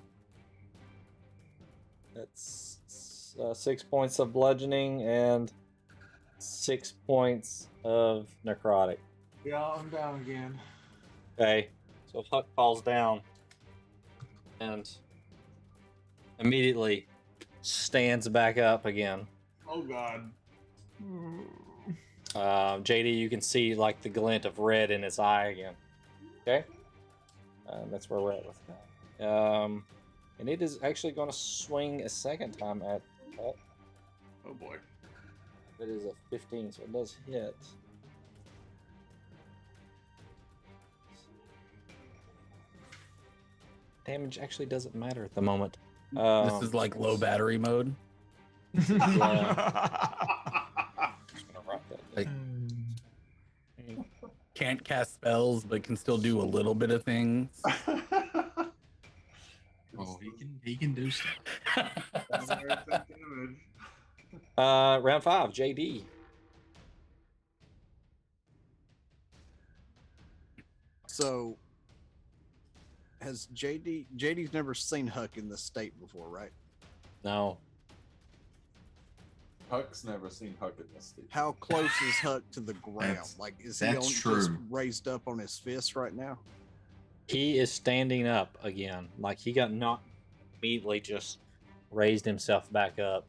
That's 6 points of bludgeoning and 6 points of necrotic. Yeah, I'm down again. Okay, so Huck falls down and immediately stands back up again. Oh God. JD, you can see like the glint of red in his eye again. Okay, that's where we're at with that. And it is actually going to swing a second time at Huck. Oh boy. It is a 15, so it does hit. Damage actually doesn't matter at the moment. This is like low battery mode. Just gonna write that down. Can't cast spells, but can still do a little bit of things. Oh, he can do stuff. Round 5, JD. So, has JD's never seen Huck in this state before, right? No. Huck's never seen Huck in this state. How close is Huck to the ground? That's- Like, is he that's just true. raised up on his fist right now? He is standing up again. Like he got knocked, immediately just raised himself back up.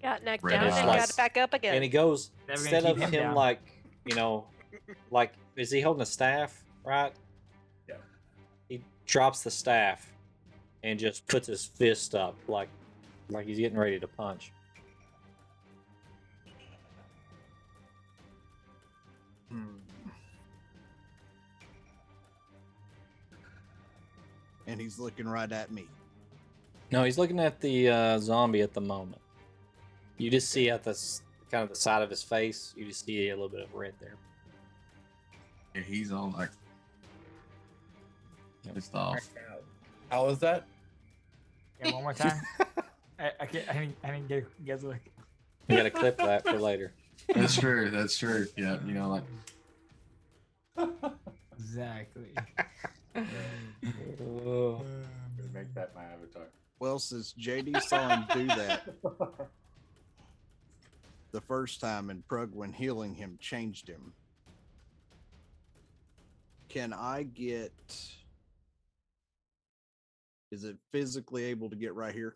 Got knocked Red down and eyes. got it back up again. And he goes, Never gonna instead of keep him him down. like, you know, like, is he holding a staff, right? Yeah. He drops the staff and just puts his fist up like he's getting ready to punch. And he's looking right at me. No, he's looking at the zombie at the moment. You just see at the kind of the side of his face, you just see a little bit of red there. Yeah, he's all like pissed off. How was that? Yeah, one more time. I didn't get a look. You gotta clip that for later. That's true. That's true. Yeah, you know, like Exactly. Oh. Make that my avatar. Well, since JD saw him do that the first time and Prug, when healing him, changed him, can I get... Is it physically able to get right here?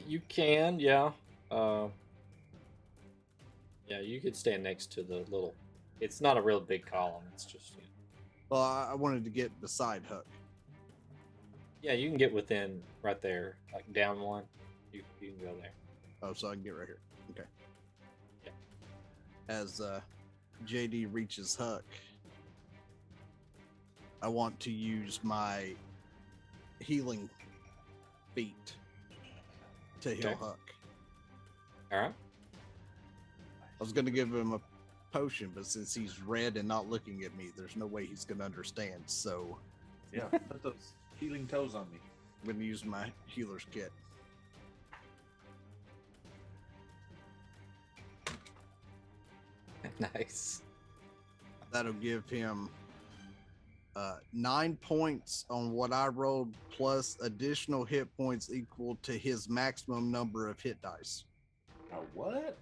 You can, yeah. Yeah, you could stand next to the little. It's not a real big column. It's just. You know. Well, I wanted to get beside Huck. Yeah, you can get within right there, like down one. You can go there. Oh, so I can get right here. Okay. Yeah. As JD reaches Huck, I want to use my healing feat to heal Okay. Huck. All right. I was going to give him a potion, but since he's red and not looking at me, there's no way he's going to understand. So Yeah, put those healing toes on me. I'm going to use my healer's kit. Nice. That'll give him 9 points on what I rolled, plus additional hit points equal to his maximum number of hit dice. Now what?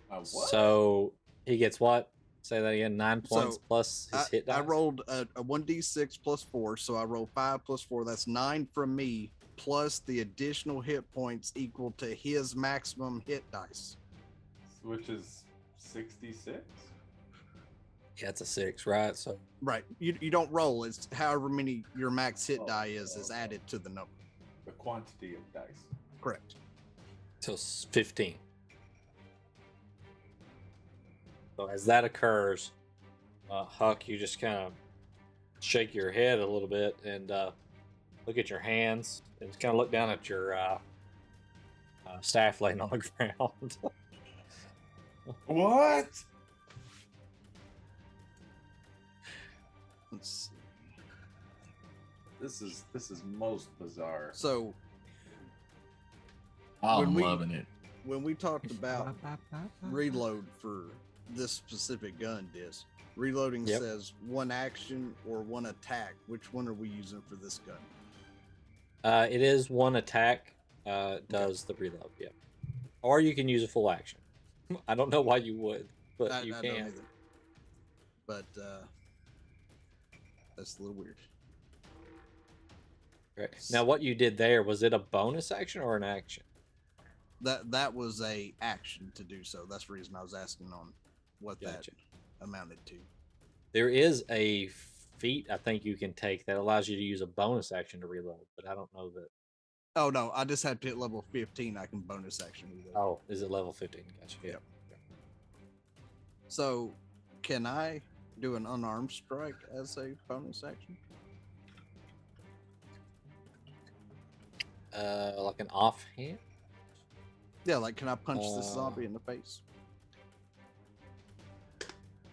What? So he gets what? Say that again. 9 points So, plus his hit dice. I rolled a 1d6 plus 4, so I rolled 5 plus 4. That's 9 from me, plus the additional hit points equal to his maximum hit dice. Which is 66? Yeah, it's a 6, right? So Right. You don't roll. It's however many your max hit Oh, die is oh, added to the number. The quantity of dice. Correct. so it's 15. So as that occurs, Huck, you just kind of shake your head a little bit and look at your hands and kind of look down at your staff laying on the ground. What? Let's see. This is most bizarre. So I'm When we- loving it. when we talked about reload for this specific gun disc, reloading Yep. says one action or one attack. Which one are we using for this gun? It is one attack. Does the reload? Yep. Or you can use a full action. I don't know why you would, but you I can. don't either. But that's a little weird. Right. Now, what you did there, was it a bonus action or an action? That was a action to do so. That's the reason I was asking on what Gotcha. that amounted to. There is a feat I think you can take that allows you to use a bonus action to reload, but I don't know that. Oh no, I just had to hit level 15. I can bonus action reload. Oh, is it level 15? Gotcha. Yeah. So, can I do an unarmed strike as a bonus action? Like an offhand? Yeah, like can I punch this zombie in the face?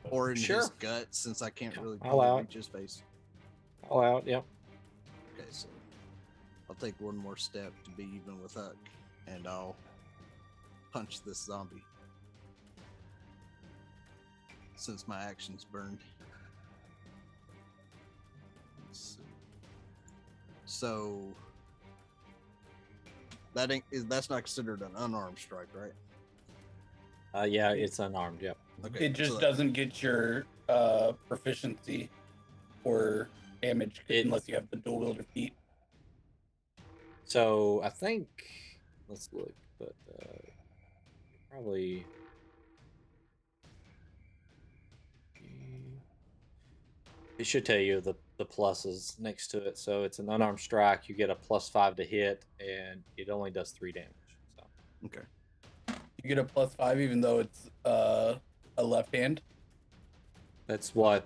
Or in Sure. his gut, since I can't really I'll allow probably it. reach his face. All out, yep. Okay, so I'll take one more step to be even with Huck, and I'll punch this zombie. Since my action's burned. Let's see. So that's not considered an unarmed strike, right? Yeah, it's unarmed, yep. Okay. It just so doesn't get your proficiency or damage unless you have the dual wielder feat. So I think, let's look, but probably. It should tell you the pluses next to it. So it's an unarmed strike. You get a +5 to hit, and it only does 3 damage. So okay. You get a +5 even though it's a left hand. that's what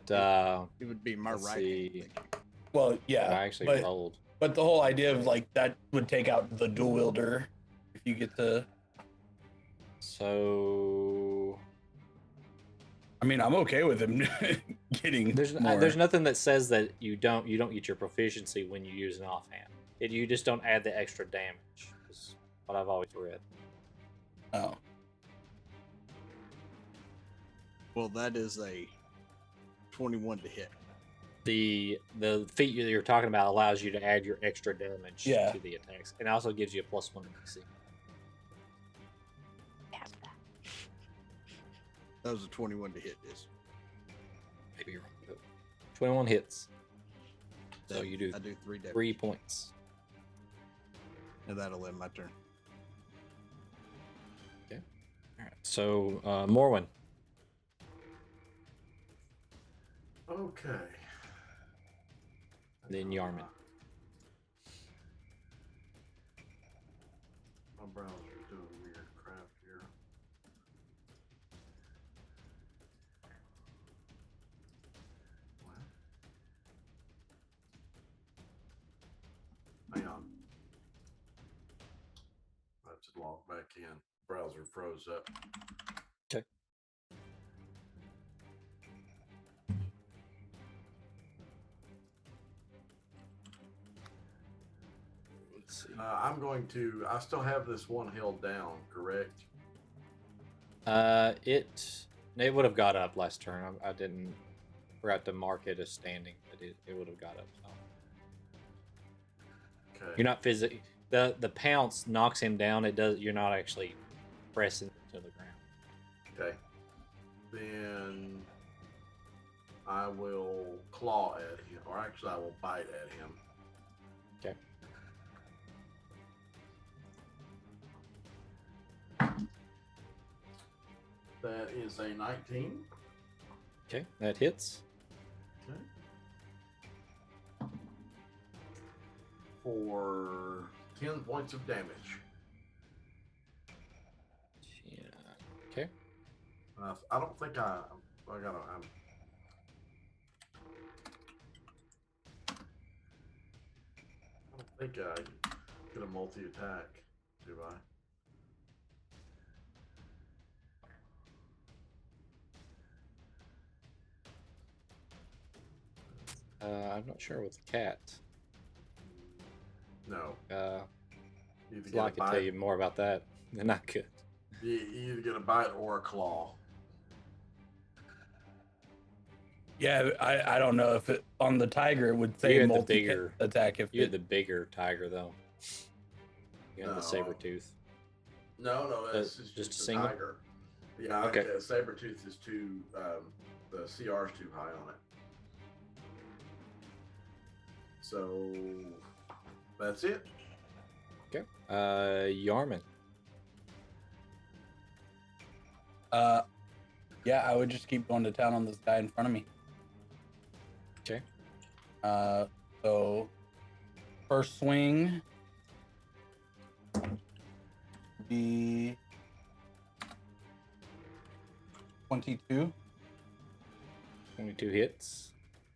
It would be my let's right see. hand. Thank you. Well, yeah. I actually but, rolled. But the whole idea of like that would take out the dual wielder if you get to. So I mean, I'm okay with him getting. there's more. there's nothing that says that you don't get your proficiency when you use an offhand. You just don't add the extra damage. Is what I've always read. Oh. Well, that is a 21 to hit. The feat that you're talking about allows you to add your extra damage Yeah. to the attacks, and also gives you a +1 to DC. Have that. That was a 21 to hit. This. Maybe you're wrong. But 21 hits. So That- you do I do 3 damage. 3 points. And that'll end my turn. All right. So Morwen. Okay. Then Yarman. My browser's doing weird crap here. What? Hang on. I have to log back in. Browser froze up. Okay. Let's see. I'm going to. I still have this one held down, correct? It would have got up last turn. I didn't forgot to mark it as standing, but it would have got up. So. Okay. You're not physically the pounce knocks him down. It does. You're not actually pressing to the ground. Okay. Then I will claw at him, or actually, I will bite at him. Okay. That is a 19. Okay, that hits. Okay. For 10 points of damage. Yeah. Okay. I don't think I gotta. I don't think I get a multi-attack, do I? I'm not sure with the cat. No. So You I could tell you more about that than I could. You either get a bite or a claw. Yeah, I don't know if it on the tiger it would say You had the multi bigger attack if You had it, the bigger tiger though. You had the No. saber tooth. No, that's just a a single? tiger. Yeah, Okay. Sabertooth is too. The CR is too high on it. So that's it. Okay. Yarman. yeah, I would just keep going to town on this guy in front of me. Okay. So first swing be 22, 22 hits.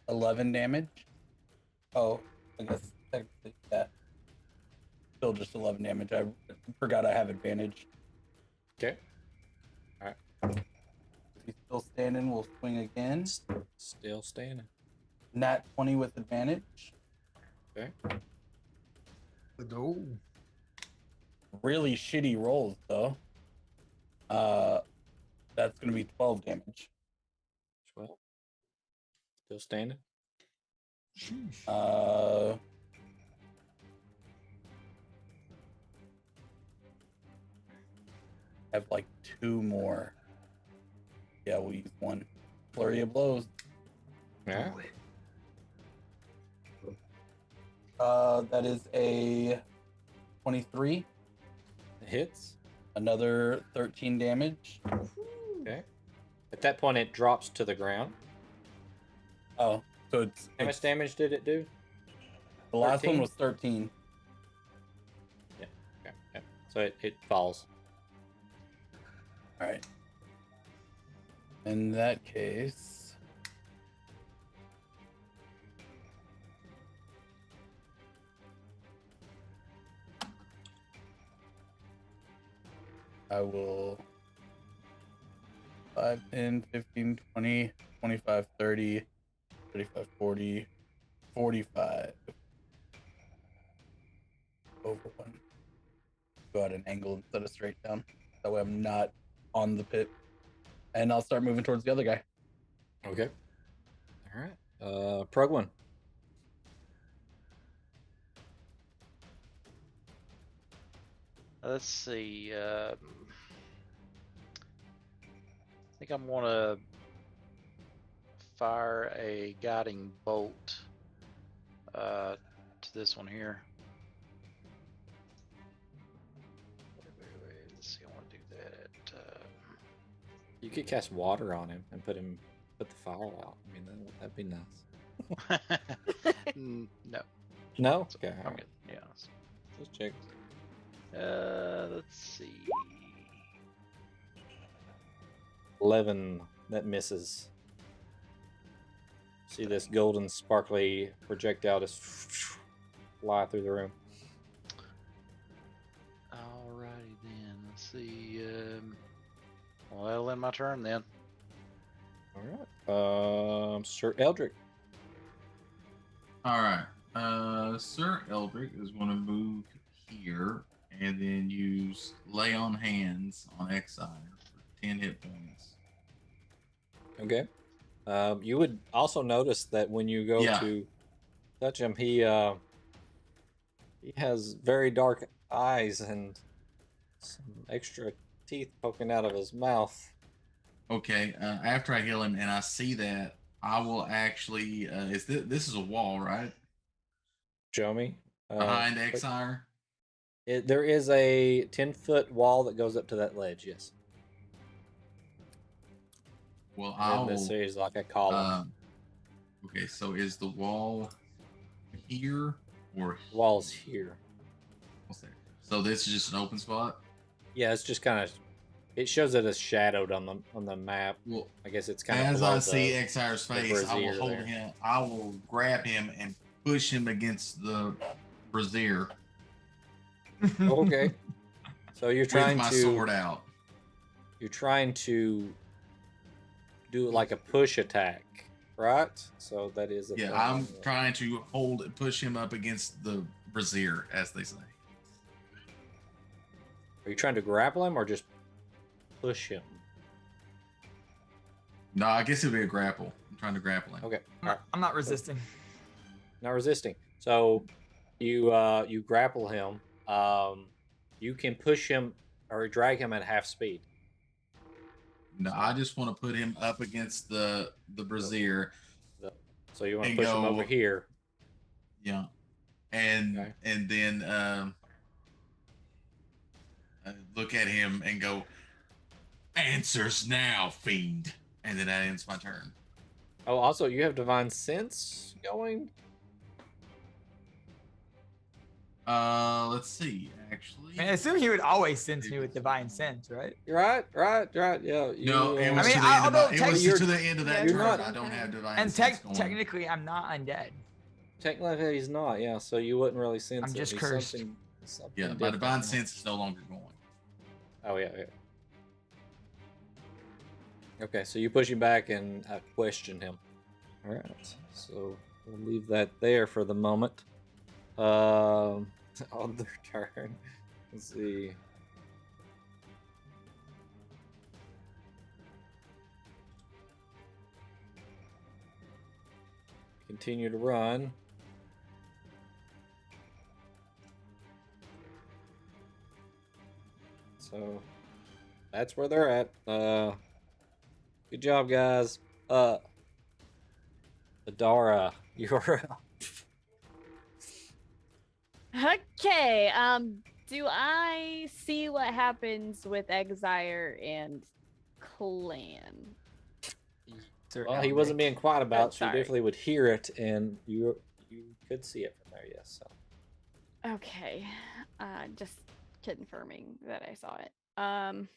11 damage. Oh, I guess technically that still just 11 damage. I forgot I have advantage. Okay. All right. If he's still standing, we'll swing again. Still standing. Nat 20 with advantage. Okay. Oh. Really shitty rolls though. That's gonna be 12 damage. 12. Still standing. Have like 2 more. Yeah, we'll use 1. Flurry of blows. Yeah. That is a 23. Hits. Another 13 damage. Okay. At that point, it drops to the ground. Oh, so it's How much damage did it do? the last 13? one was 13. Okay. Yeah. So it falls. All right. In that case, I will 5, 10, 15, 20, 25, 30, 35, 40, 45. Over 1. Go at an angle instead of straight down. That way I'm not on the pit. And I'll start moving towards the other guy. Okay. All right. Prugwin. Let's see. I think I'm gonna fire a guiding bolt to this one here. Wait, let's see. I want to do that. You could cast water on him and put the fire out. I mean, that'd be nice. No. No. Okay. I'm All right. good. Yeah. Just check. Let's see. 11. That misses. See this golden sparkly projectile just fly through the room. Alrighty then. Let's see. Well, that'll end my turn then. All right. Sir Eldrick. All right. Sir Eldrick is going to move here and then use Lay on Hands on Exile for 10 hit points. Okay. You would also notice that when you go to touch him, he has very dark eyes and some extra teeth poking out of his mouth. Okay. After I heal him and I see that, I will actually. This is a wall, right? Show me. Behind Exile. There is a 10-foot wall that goes up to that ledge. Yes. Well, I will. This is like a column. Okay, so is the wall here or Wall's here. what's that? So this is just an open spot. Yeah, it's just kind of. It shows it as shadowed on the map. Well, I guess it's kind of. as I see Exire's face, I will brazier hold there. him. I will grab him and push him against the brazier Okay. So you're with trying my to. sword out. You're trying to do like a push attack, right? So that is. Yeah, I'm trying to push him up against the brazier, as they say. Are you trying to grapple him or just push him. No, I guess it'd be a grapple. I'm trying to grapple him. Okay. I'm not resisting. Not resisting. So you grapple him. You can push him or drag him at half speed. No, I just want to put him up against the brazier. So you want to And push him go- over here. Yeah. And Okay. and then look at him and go, answers now, fiend. And then that ends my turn. Oh, also you have divine sense going. Let's see. Actually, I assume he would always sense me with divine sense, right? Right. Yeah. no, it was I mean, to the end of although my, it was technically to the end of that you're turn. not- I don't have divine And sense going. technically, I'm not undead. Technically, he's not. Yeah, so you wouldn't really sense I'm it. just He's cursed. something Yeah, my different. divine sense is no longer going. Oh yeah. Okay, so you push him back and question him. All right, so we'll leave that there for the moment. On their turn, let's see. Continue to run. So that's where they're at. Good job, guys. Adara, you're up. Okay. Do I see what happens with Exire and Clan? Well, he wasn't being quiet about it, so you sorry. definitely would hear it, and you could see it from there. Yes. So Okay. Just confirming that I saw it. I'm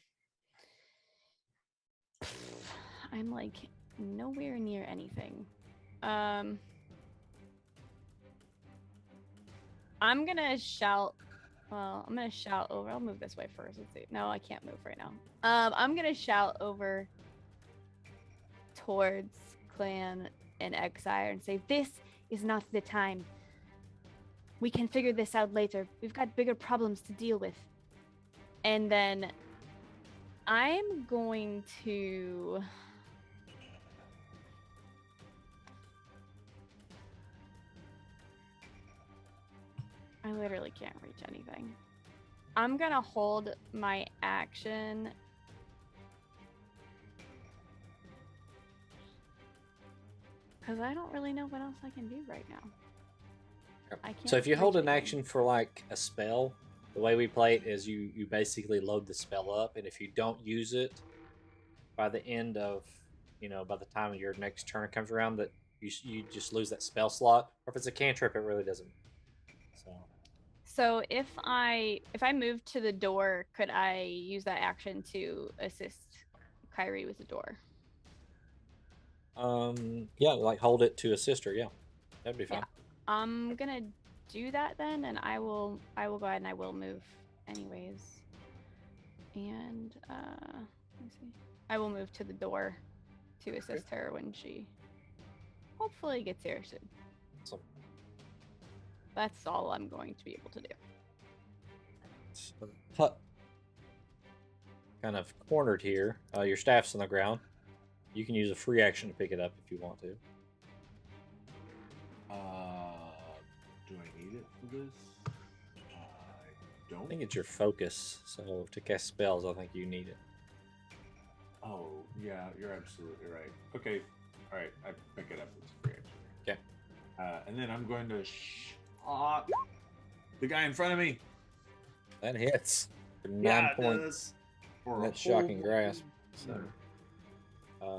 like nowhere near anything. I'm gonna shout. Well, I'm gonna shout over. I'll move this way first. Let's see. No, I can't move right now. I'm gonna shout over towards Clan and Exire and say, "This is not the time. We can figure this out later. We've got bigger problems to deal with." And then I'm going to I literally can't reach anything. I'm gonna hold my action because I don't really know what else I can do right now. I can't So if you hold reach an anything. action for like a spell, the way we play it is you basically load the spell up, and if you don't use it by the end of, by the time your next turn comes around, that you just lose that spell slot. Or if it's a cantrip, it really doesn't. So if I move to the door, could I use that action to assist Kyrie with the door? Yeah, like hold it to assist her. Yeah, that'd be fine. Yeah. I'm gonna do that then, and I will go ahead and I will move anyways. And let me see. I will move to the door to assist her when she hopefully gets here soon. So That's all I'm going to be able to do. hut kind of cornered here. Your staff's on the ground. You can use a free action to pick it up if you want to. Do I need it for this? I don't. I think it's your focus. So to cast spells, I think you need it. Oh, yeah, you're absolutely right. Okay, all right, I pick it up. It's a free action. Okay. And then I'm going to shot the guy in front of me. That hits for 9 Yeah, it points. does. For That a shocking whole- grasp. So,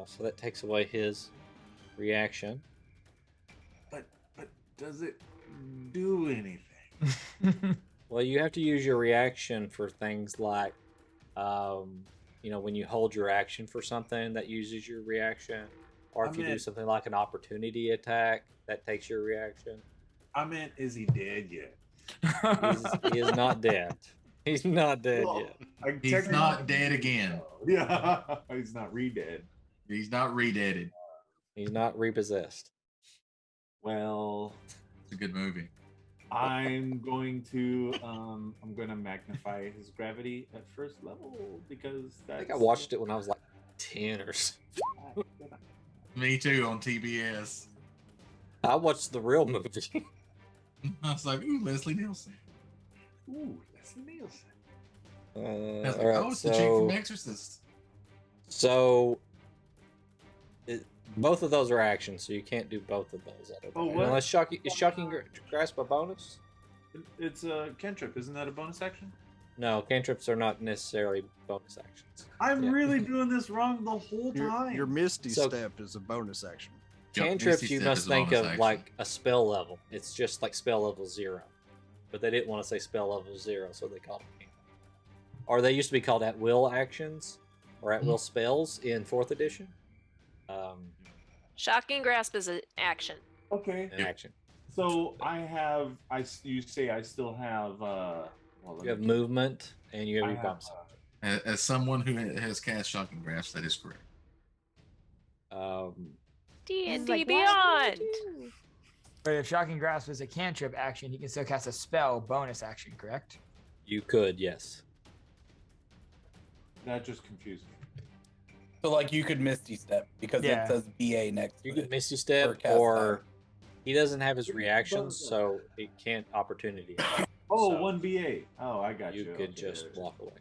so that takes away his reaction. But does it do anything? Well, you have to use your reaction for things like, when you hold your action for something that uses your reaction, or if you do meant- something like an opportunity attack that takes your reaction. I meant, is he dead yet? He is not dead. He's not dead Well, yet. He's not dead again. Yeah, he's not re-dead. He's not re-deaded. He's not repossessed. Well, It's a good movie. I'm going to magnify his gravity at first level because I that's think I watched it when I was like 10 or something. Me too on TBS. I watched the real movie. I was like, ooh, Leslie Nielsen. Ooh, Leslie Nielsen. I was like, all right, oh, it's the chick from Exorcist. So both of those are actions, so you can't do both of those. I don't Oh, think. what? Unless shocking grasp a bonus? It's a cantrip. Isn't that a bonus action? No, cantrips are not necessarily bonus actions. I'm Yeah. really doing this wrong the whole time. Your Misty So- Step is a bonus action. Yep, Cantrips, Misty you Step must is a think bonus of action. like a spell level. It's just like spell level 0. But they didn't want to say spell level 0, so they called it cantrip. Or they used to be called at will actions or at will spells in 4th edition. Shocking grasp is an action. Okay. An action. So you say I still have You have movement and you have I your have, bonus. As someone who has cast Shocking Grasp, that is correct. D&D like, Beyond. But if Shocking Grasp is a cantrip action, he can still cast a spell bonus action, correct? You could, yes. that just confused me. So like you could Misty Step because Yeah. it says BA next You to could it. Misty Step, cast or he doesn't have his reactions, so it can't opportunity. Oh, So 1BA. Oh, I got you. You could Okay, just there. walk away.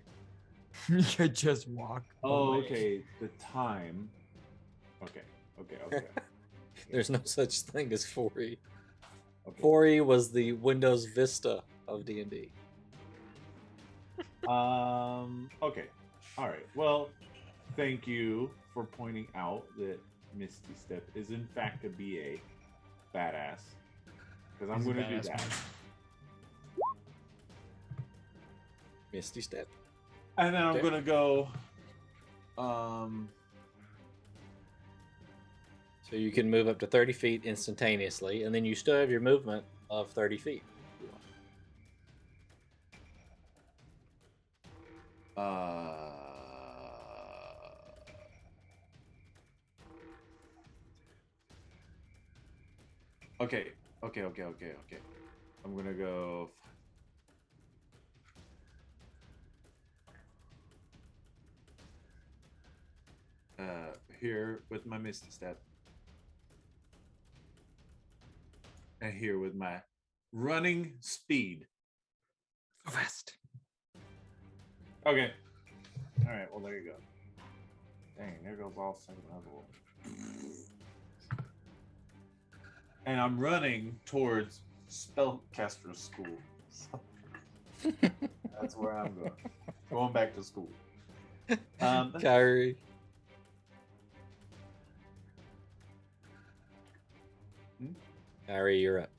You could just walk. Oh, away. okay. The time. Okay. There's no such thing as 4E. Okay. 4E was the Windows Vista of D&D. Okay. All right. Well, thank you for pointing out that Misty Step is in fact a BA. Badass. Because I'm He's a going to do badass that. man. Misty Step. And then I'm Okay. going to go. So you can move up to 30 feet instantaneously, and then you still have your movement of 30 feet. Okay. I'm gonna go. Here with my Misty Step. And here with my running speed. Go fast. Okay. All right. Well, there you go. Dang, there goes all second level. And I'm running towards Spellcaster School. That's where I'm going. Going back to school. Kyrie. Kyrie, you're up.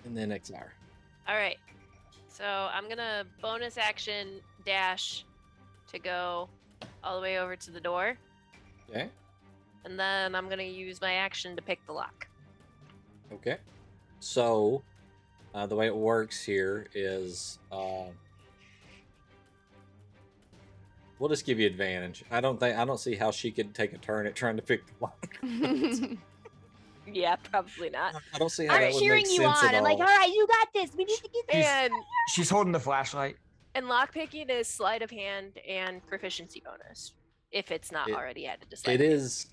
And then XR. All right. So I'm going to bonus action dash to go all the way over to the door. Okay. And then I'm going to use my action to pick the lock. Okay. So, the way it works here is, we'll just give you advantage. I don't see how she could take a turn at trying to pick the lock. Yeah, probably not. I don't see how I'm that would cheering make you sense on. at I'm like, all. all right, you got this. We need to get this. And She's holding the flashlight. lockpicking is sleight of hand and proficiency bonus if it's not It- already added to sleight It of hand. is,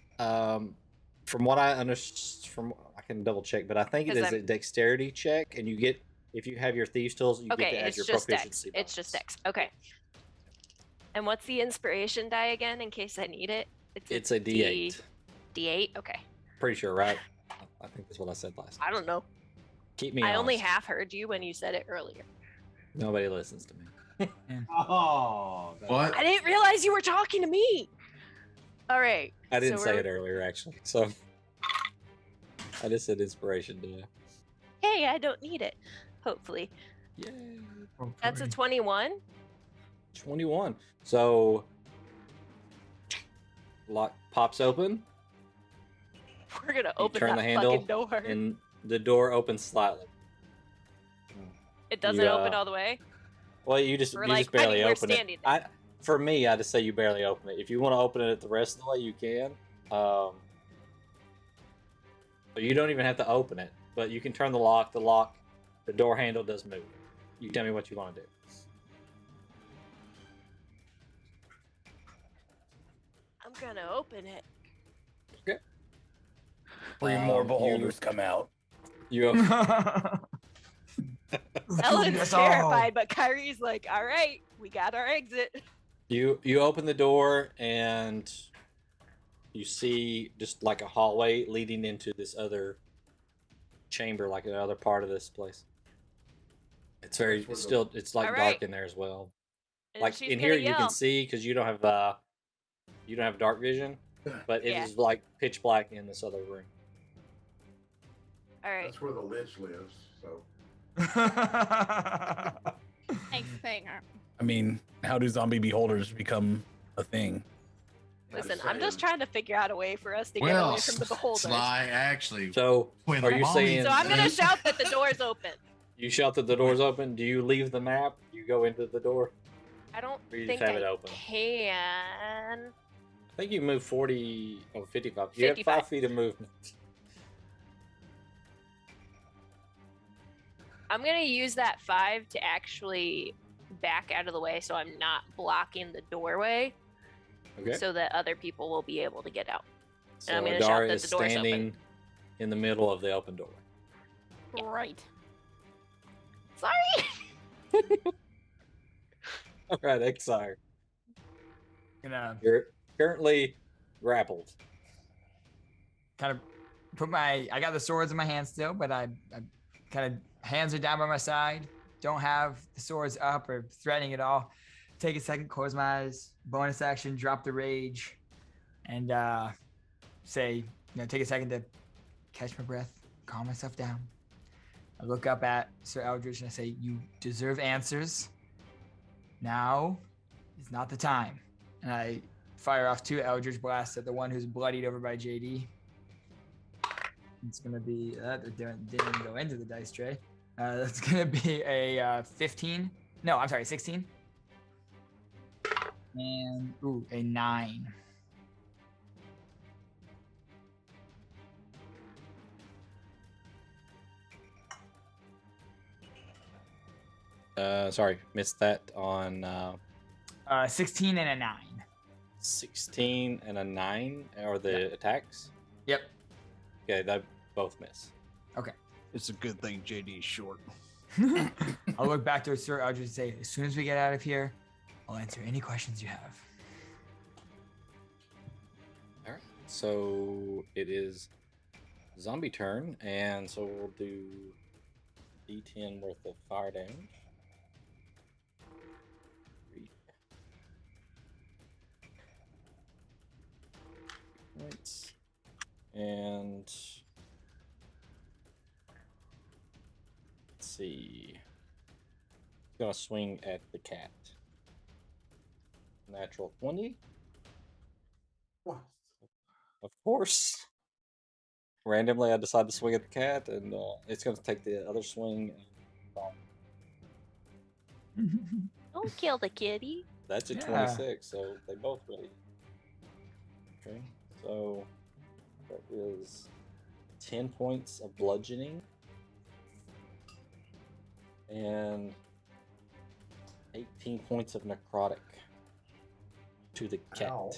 from what I understand, I can double check, but I think it 'Cause is a I'm- dexterity check, and you get, if you have your thieves tools, you get Okay, to add it's your just dex. proficiency. It's just bonus. dex. Okay. And what's the inspiration die again in case I need it? It's a D8. D8? Okay. Pretty sure, right? I think that's what I said last time. I don't know. Keep me I only honest. half heard you when you said it earlier. Nobody listens to me. Oh, What? I didn't realize you were talking to me. All right. I didn't so say we're- it earlier, actually. So I just said inspiration, did I? Hey, I don't need it. Hopefully. Yay. That's a 21. 21. So lock pops open, We're going to open turn that the handle, fucking door. and the door opens slightly. It doesn't you, open all the way. Well, you just Or, you like, just barely we're open it. standing there. For me, I just say you barely open it. If you want to open it the rest of the way, you can. But you don't even have to open it. but you can turn the lock. The door handle does move. You tell me what you want to do. I'm gonna open it. Okay. 3 more You- beholders come out. You Ellen's That's all. terrified, but Kyrie's like, all right, we got our exit. you open the door and you see just like a hallway leading into this other chamber, like another part of this place. It's very That's where it's the- still it's like All dark right. in there as well. And Like she's in gonna here you yell. can see because you don't have dark vision, but it is Yeah. like pitch black in this other room. All right. That's where the Lich lives. So Thanks, thing. I mean, how do zombie beholders become a thing? Listen, just I'm just saying. trying to figure out a way for us to get Well, away from the beholders. Sly, actually, So when are you mommy- saying So I'm gonna shout that the door's open. you shout that the door's open? Do you leave the map? You go into the door? I don't Or you think just have I it open? can. I think you move 55. You have 55. 5 feet of movement. I'm gonna use that 5 to actually back out of the way, so I'm not blocking the doorway, Okay. so that other people will be able to get out. So I'm gonna shout Adara that is the door's open. standing in the middle of the open door. Right. Sorry. All right, Exire. Gonna You're currently grappled. kind of put I got the swords in my hand still, but I kind of hands are down by my side. Don't have the swords up or threatening at all. Take a second, close my eyes. Bonus action, drop the rage, and say, take a second to catch my breath, calm myself down. I look up at Sir Eldridge and I say, "You deserve answers. Now is not the time." And I fire off 2 Eldritch blasts at the one who's bloodied over by JD. It's gonna be didn't even go into the dice tray. That's gonna be a 15. No, I'm sorry, 16. And a 9. Sorry, missed that on 16 and a 9. 16 and a 9 are the attacks. Yep. Okay, they both miss. It's a good thing JD is short. I'll look back to Sir Eldridge and say, as soon as we get out of here, I'll answer any questions you have. All right. So it is zombie turn, and so we'll do D10 worth of fire damage. 3 points. And let's see. He's gonna swing at the cat. Natural 20. what? Of course. Randomly, I decide to swing at the cat, and it's going to take the other swing. Don't kill the kitty. That's a Yeah. 26, so they both really. Okay, so that is 10 points of bludgeoning and 18 points of necrotic to the cat. Ow.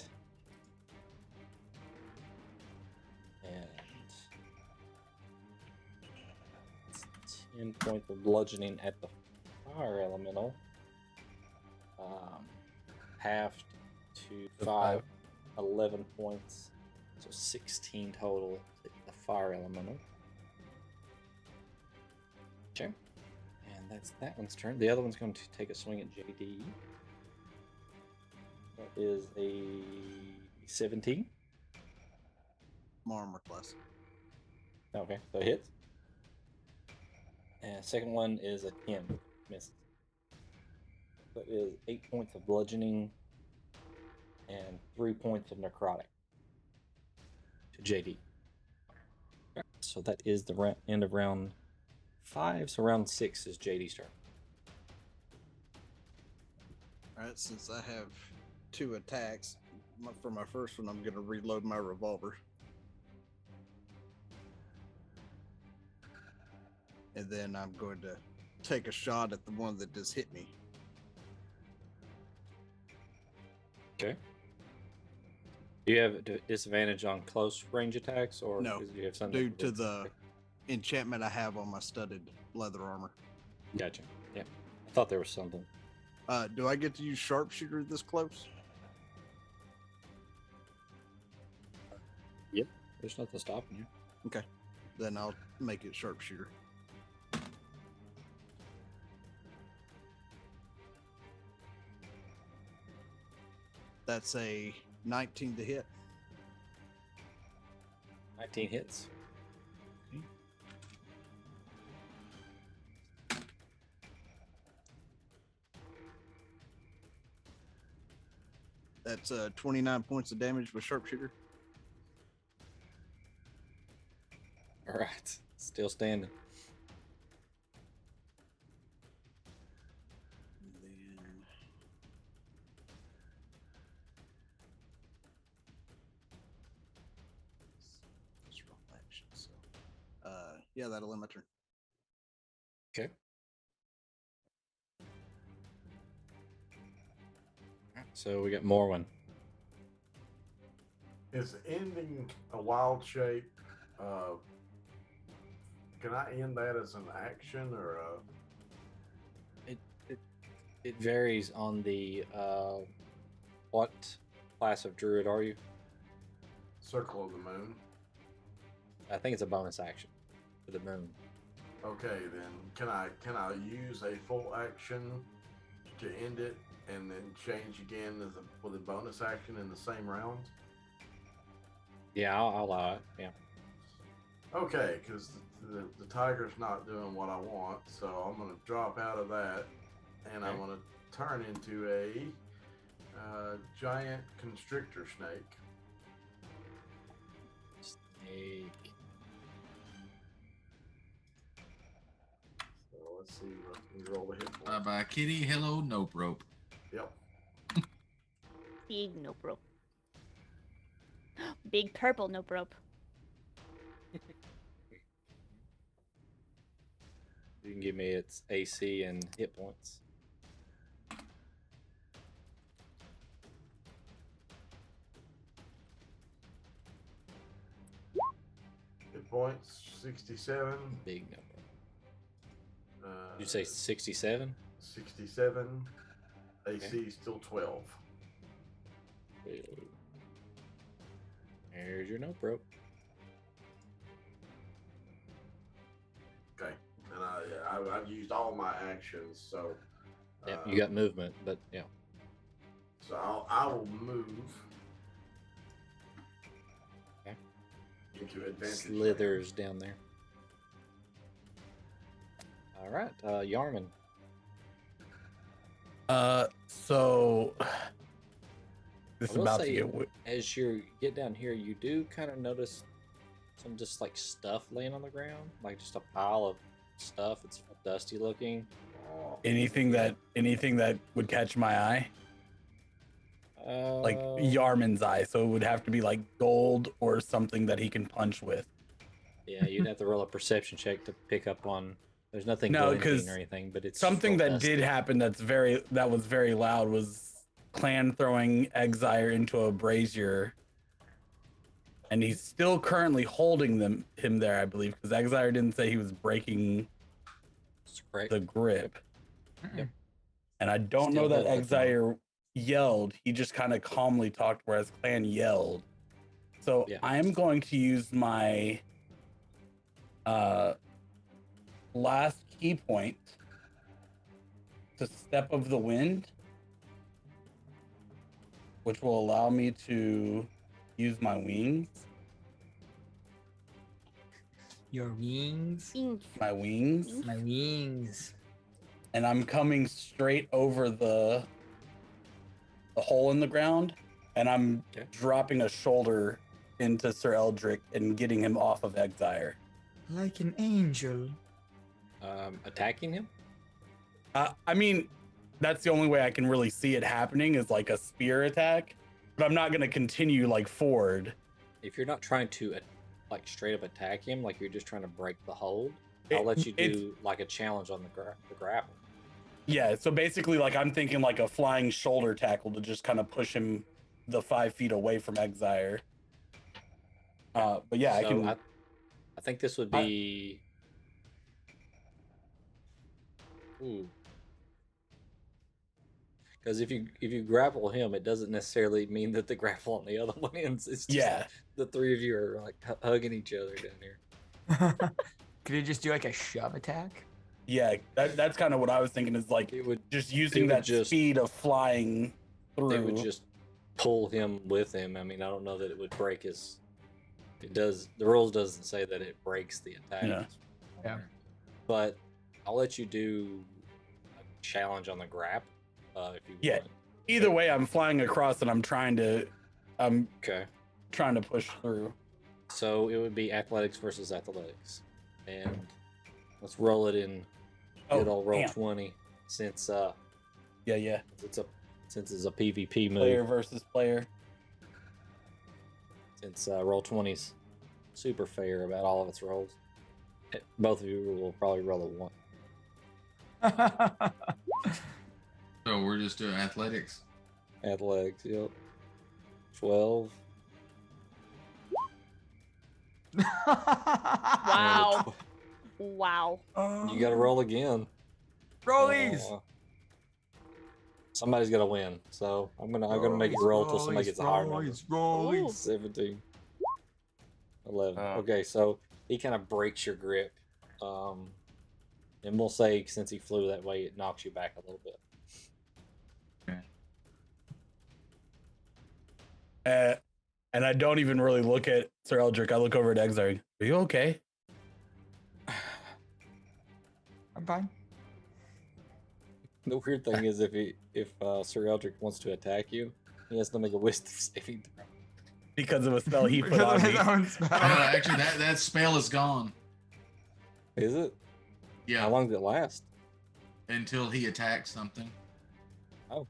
And 10 points of bludgeoning at the fire elemental. Halved to So 5, 11 points. So 16 total at the fire elemental. Okay. And that's that one's turn. The other one's going to take a swing at JD. That is a 17. More armor class. Okay, so it hits. And second one is a 10. Misses. That is 8 points of bludgeoning and 3 points of necrotic to JD. So that is the end of round 5. So round 6 is JD's turn. All right, since I have 2 attacks, for my first one, I'm going to reload my revolver. and then I'm going to take a shot at the one that just hit me. Okay. Do you have a disadvantage on close range attacks, or No, do you have something due that to prevents the it? enchantment I have on my studded leather armor. Gotcha. Yeah, I thought there was something. Do I get to use sharpshooter this close? Yep. There's nothing stopping you. Okay, then I'll make it sharpshooter. That's a 19 to hit. 19 hits. That's 29 points of damage with sharpshooter. All right. Still standing. And then just roll action. So, yeah, that'll end my turn. Okay. So we got Morwen. Is ending a wild shape? Can I end that as an action or a? It varies on the what class of druid are you? Circle of the Moon. I think it's a bonus action for the moon. Okay, then can I use a full action to end it and then change again with a bonus action in the same round? Yeah, I'll allow it. Yeah. Okay, because the tiger's not doing what I want, so I'm going to drop out of that, and I'm going to turn into a giant constrictor snake. Snake. So let's see. Let me roll the hit points. Bye bye, kitty. Hello, nope rope. Yep. Big nope rope. Big purple nope rope. You can give me its AC and hit points. Hit points 67. Big number. You say 67? 67. AC still 12. There's your note, bro. Okay, and I've used all my actions, so Yeah, you got movement, but yeah. So I will move into advantage. Slithers down there. All right, Yarman. So this I is will about say, to get as you get down here, you do kind of notice some just like stuff laying on the ground, like just a pile of stuff. It's dusty looking. anything that would catch my eye, like Yarman's eye. So it would have to be like gold or something that he can punch with. Yeah, you'd have to roll a perception check to pick up on. There's nothing No, glinting 'cause or anything, but it's Something real that dusty. did happen that was very loud was Clan throwing Exire into a brazier, and he's still currently holding him there, I believe, because Exire didn't say he was breaking the grip. Yep. And I don't Still know that hold it down. Exire yelled. He just kind of calmly talked, whereas Clan yelled. So Yeah. I'm going to use my last key point to Step of the Wind, which will allow me to use my wings. Your wings. My wings. My wings. And I'm coming straight over the hole in the ground, and I'm dropping a shoulder into Sir Eldrick and getting him off of Exire. Like an angel. Attacking him? I mean, that's the only way I can really see it happening is like a spear attack, but I'm not going to continue like forward. If you're not trying to like straight up attack him, like you're just trying to break the hold, I'll let you It's- do like a challenge on the grapple. Yeah, so basically, like I'm thinking like a flying shoulder tackle to just kind of push him the 5 feet away from Exire. But yeah, I So can. I think this would be. Ooh. Because if you grapple him, it doesn't necessarily mean that the grapple on the other one ends. It's just the three of you are like hugging each other down here. Could you just do like a shove attack? Yeah, that's kind of what I was thinking. Is like It would just using that speed of flying through. It would just pull him with him. I mean, I don't know that it would break his. It does. The rules doesn't say that it breaks the attack. Yeah. But I'll let you do a challenge on the grab. If you want. Either way, I'm flying across and I'm trying to push through. So it would be athletics versus athletics, and let's roll it in. Good old roll 20, since since it's a PvP move. Player versus player. Since roll 20's super fair about all of its rolls. Both of you will probably roll a 1. So we're just doing athletics. Athletics, yep. 12. Wow. Wow. You got to roll again. Rollies. Somebody's got to win, so I'm gonna make you roll till somebody gets a higher number. Rollies. 17. 11. Oh. Okay, so he kind of breaks your grip, and we'll say since he flew that way, it knocks you back a little bit. And I don't even really look at Sir Eldrick. I look over at Exar. Are you okay? I'm fine. The weird thing is, if Sir Eldrick wants to attack you, he has to make a wisdom saving throw. Because of a spell he put on me. Actually, that spell is gone. Is it? Yeah. How long did it last? Until he attacks something. Oh.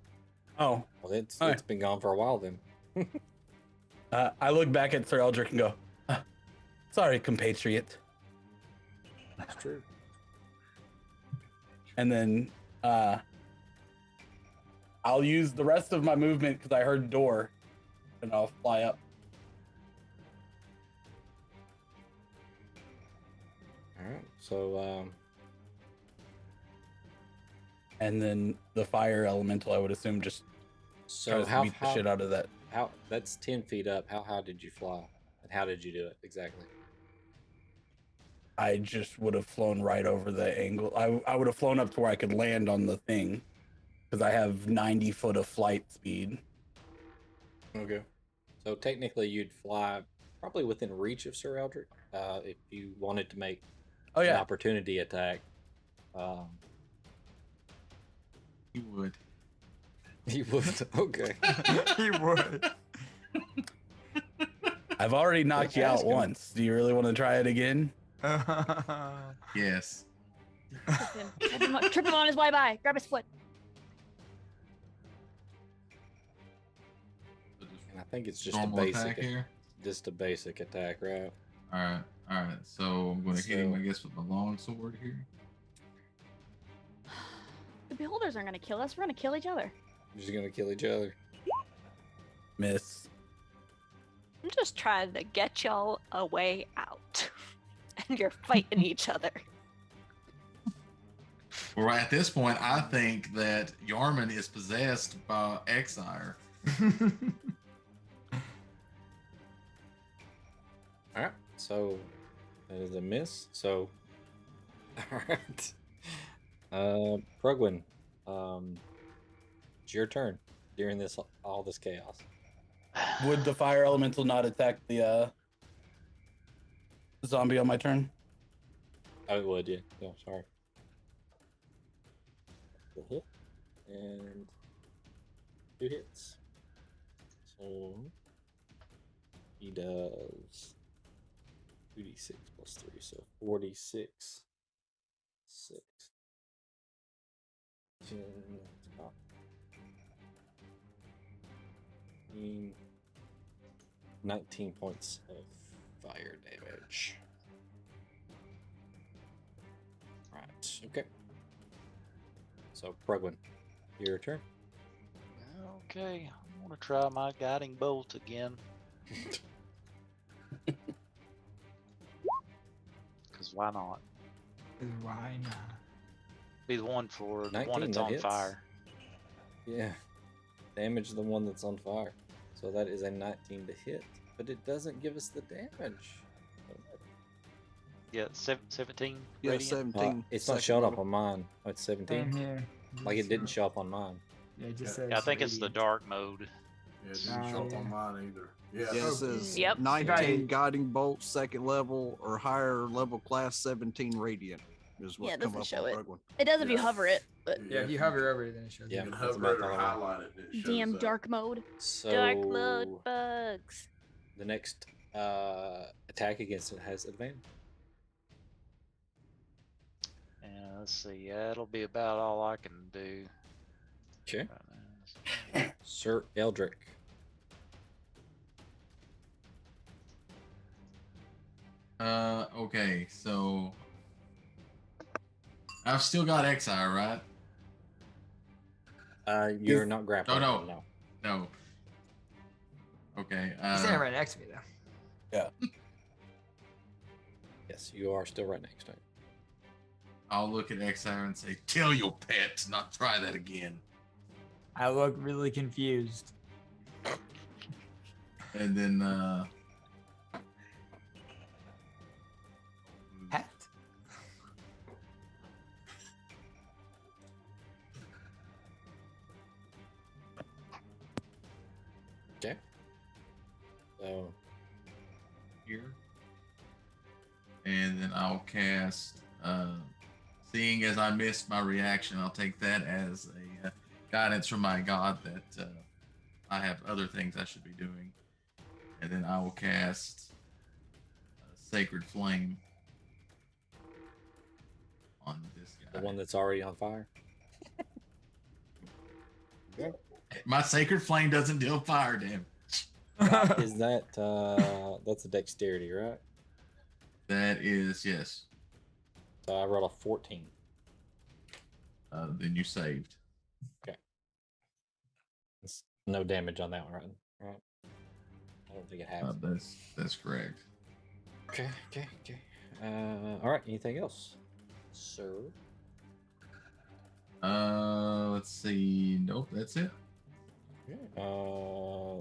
Well, it's been gone for a while then. I look back at Sir Eldrick and go, sorry, compatriot. That's true. And then I'll use the rest of my movement because I heard door, and I'll fly up. All right. So. And then the fire elemental, I would assume, just So tries to beat the shit out of that. How that's 10 feet up. How high did you fly? And how did you do it exactly? I just would have flown right over the angle. I would have flown up to where I could land on the thing because I have 90 foot of flight speed. Okay. So technically, you'd fly probably within reach of Sir Eldrick if you wanted to make an opportunity attack. You would. He would. Okay. He would. I've already knocked you out once. Do you really want to try it again? Yes. Trip him on his way by. Grab his foot. And I think it's just Normal a basic attack here. Just a basic attack, right? All right. So I'm going to hit him, I guess, with the long sword here. The beholders aren't going to kill us. We're going to kill each other. You're just gonna kill each other. Miss. I'm just trying to get y'all a way out. And you're fighting each other. Well, at this point, I think that Yarman is possessed by Exire. Alright, so that is a miss. So, alright. Prugwin, it's your turn during all this chaos. Would the fire elemental not attack the zombie on my turn? Oh, it would, yeah. Yeah, sorry. The hit and 2 hits. So he does 2d6 plus 3, so 46. 6. 10, 19 points of fire damage. Okay. So, Prugwin, your turn. Okay, I'm gonna try my guiding bolt again. Because why not? Why not? Be the one for the 19, one that's that on hits. fire. Yeah. Damage the one that's on fire. So that is a 19 to hit, but it doesn't give us the damage. Yeah, 17. Yeah, radiant. 17. It's not second showing up level. on mine. Oh, it's 17. Same here. Like it didn't show up on mine. Yeah, it just Yeah. says. Yeah, I think it's the radiant. dark mode. Yeah, it didn't show up on mine either. Yeah. Yeah, it says Yep. 19 Right. guiding bolt, second level or higher level class, 17 radiant is what Yeah, it come doesn't up show on it. Brooklyn. It does if you Yeah. hover it, but Yeah, if you hover over it, then it shows. Yeah. You can that's hover about it or the only one. highlight it. And it damn shows up. dark mode. So Dark mode bugs. the next attack against it has advantage. And let's see, that'll be about all I can do. Okay. Right now. Sir Eldrick. Okay, so I've still got Exile, right? You're not grappling. no. No. No. Okay. He's standing right next to me though. Yes, you are still right next to him. I'll look at Exile and say, "Tell your pet to not try that again." I look really confused. And then Hat. Okay. So here. And then I'll cast seeing as I missed my reaction, I'll take that as a guidance from my god that I have other things I should be doing. And then I will cast Sacred Flame on this the guy. one that's already on fire. My Sacred Flame doesn't deal fire damage. Is that that's a dexterity, right? That is, yes. So I rolled a 14. Then you saved. It's no damage on that one, right? I don't think it has. That's correct. Okay. All right. Anything else, sir? Let's see. Nope, that's it. Okay.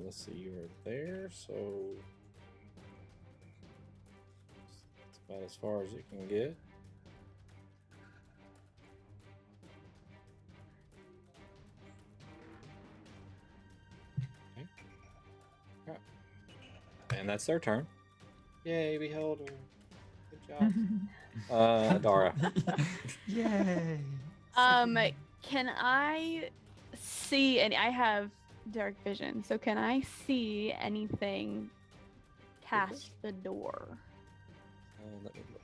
Let's see. You were there, so that's about as far as you can get. Okay. Alright. And that's their turn. Yay, beholder. Good job. Dara. Yay. Can I see? And I have dark vision, so can I see anything past the door? Let me look.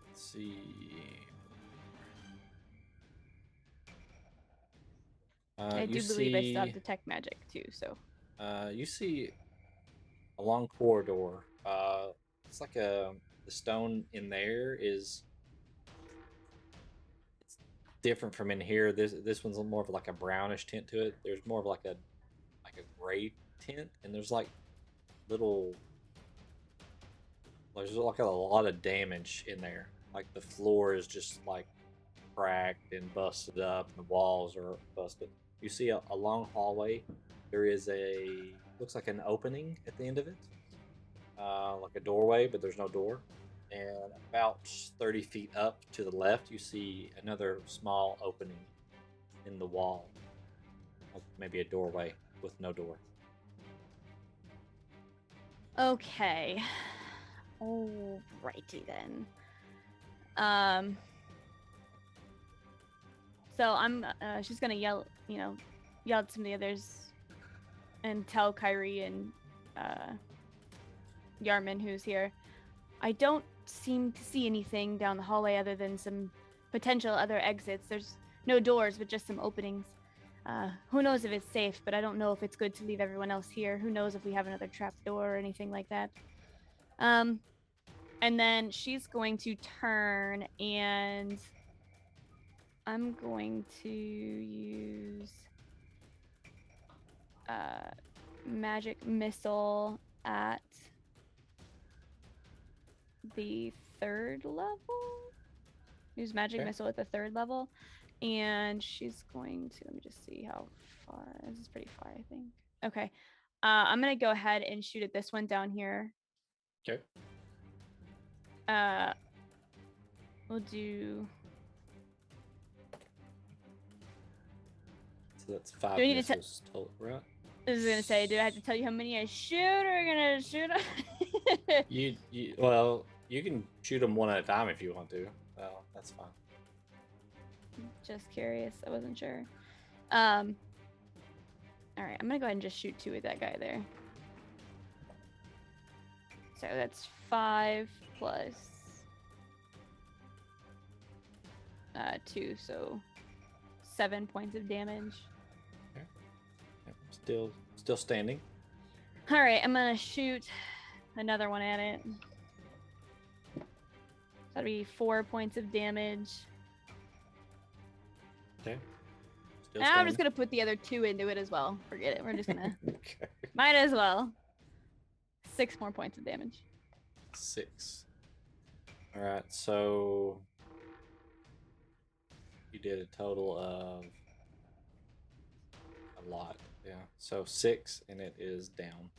Let's see. I do you believe I still have see- detect magic too. So You see a long corridor. It's like the stone in there is it's different from in here. This one's more of like a brownish tint to it. There's more of like a gray tint, and there's like little. There's like a lot of damage in there. Like the floor is just like cracked and busted up, and the walls are busted. You see a long hallway. There is looks like an opening at the end of it, like a doorway, but there's no door. And about 30 feet up to the left, you see another small opening in the wall, like maybe a doorway with no door. okay, alrighty then. So I'm she's gonna yell at some of the others and tell Kyrie and Yarman, who's here, I don't seem to see anything down the hallway other than some potential other exits. There's no doors, but just some openings. Who knows if it's safe, but I don't know if it's good to leave everyone else here. Who knows if we have another trap door or anything like that. And And then she's going to turn, and I'm going to use magic missile at the 3rd level. Use magic missile at the 3rd level, and she's going to, let me just see how far. This is pretty far, I think. Okay, I'm gonna go ahead and shoot at this one down here. Okay. We'll do. So that's 5 Do we need to missiles total, right? I was gonna say, do I have to tell you how many I shoot, or are you gonna shoot them? Well, you can shoot them one at a time if you want to. Well, that's fine. Just curious. I wasn't sure. All right, I'm gonna go ahead and just shoot 2 at that guy there. So that's 5 plus 2, so 7 points of damage. Okay. Yep, still standing. All right, I'm gonna shoot another one at it. That'd be 4 points of damage. Okay. And I'm just gonna put the other 2 into it as well. Forget it. We're just gonna. Okay. Might as well. 6 more points of damage. 6. All right, so you did a total of a lot. Yeah. So 6, and it is down.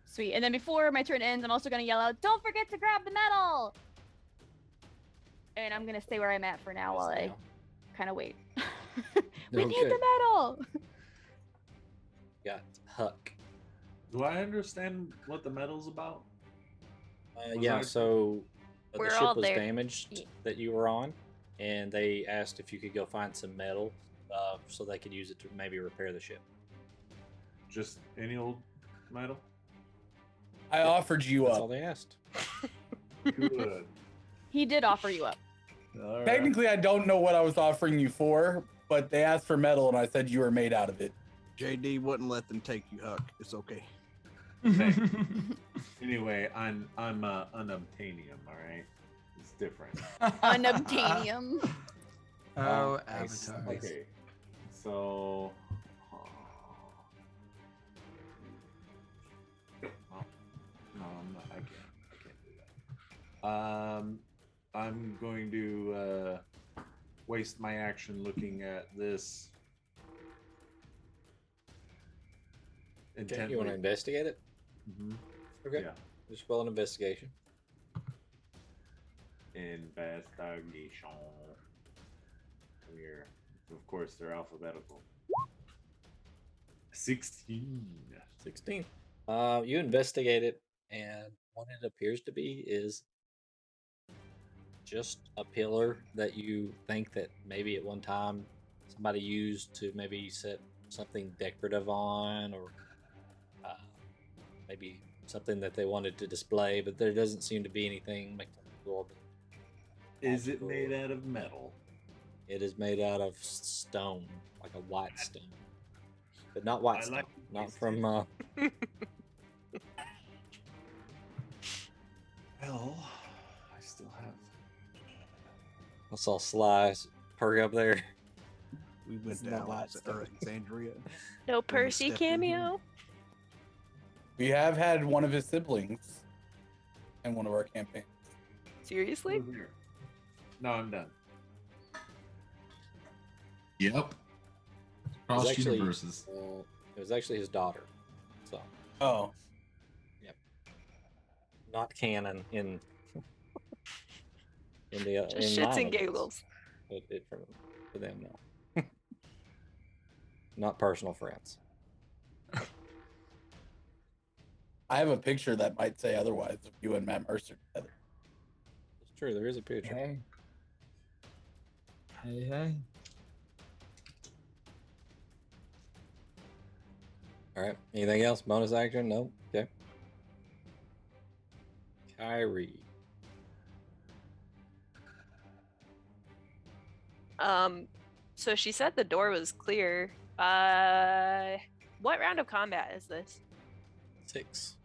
Sweet. And then before my turn ends, I'm also gonna yell out, "Don't forget to grab the medal!" And I'm gonna stay where I'm at for now while I kind of wait. We need the medal. Got Huck. Do I understand what the medal's about? Yeah, so the We're ship all was there. damaged that you were on, and they asked if you could go find some metal so they could use it to maybe repair the ship. Just any old metal? I offered you That's all up. they asked. Good. He did offer you up. All right. Technically, I don't know what I was offering you for, but they asked for metal, and I said you were made out of it. JD wouldn't let them take you, Huck. It's okay. Anyway, I'm unobtainium, all right? It's different. Unobtainium. Oh, nice, Avatar. nice. Okay. So no, I can't do that. I'm going to waste my action looking at this Okay, intently. you want to investigate it? Mhm. Okay. Yeah. Just roll an investigation. Investigation. Here, of course, they're alphabetical. 16. 16. You investigate it, and what it appears to be is just a pillar that you think that maybe at one time somebody used to maybe set something decorative on, or maybe something that they wanted to display, but there doesn't seem to be anything mechanical. Is it made out of metal? It is made out of stone, like a white stone, but not white I stone. like Not this from. Well, I still have. I saw Sly perk up there. We went It's not down white to stuff. Alexandria. No Percy stepped in here. cameo. We have had one of his siblings in one of our campaigns. Seriously? Over here. No, I'm done. Yep. It was Cross actually- universes. It was actually his daughter, so Oh, not canon in the Just in shits mine, and at least. giggles. But for them, no. Not personal friends. I have a picture that might say otherwise of you and Matt Mercer together. It's true. There is a picture. Hey. Hey, hey. All right. Anything else? Bonus action? No. Okay. Kyrie. So she said the door was clear. What round of combat is this? 6.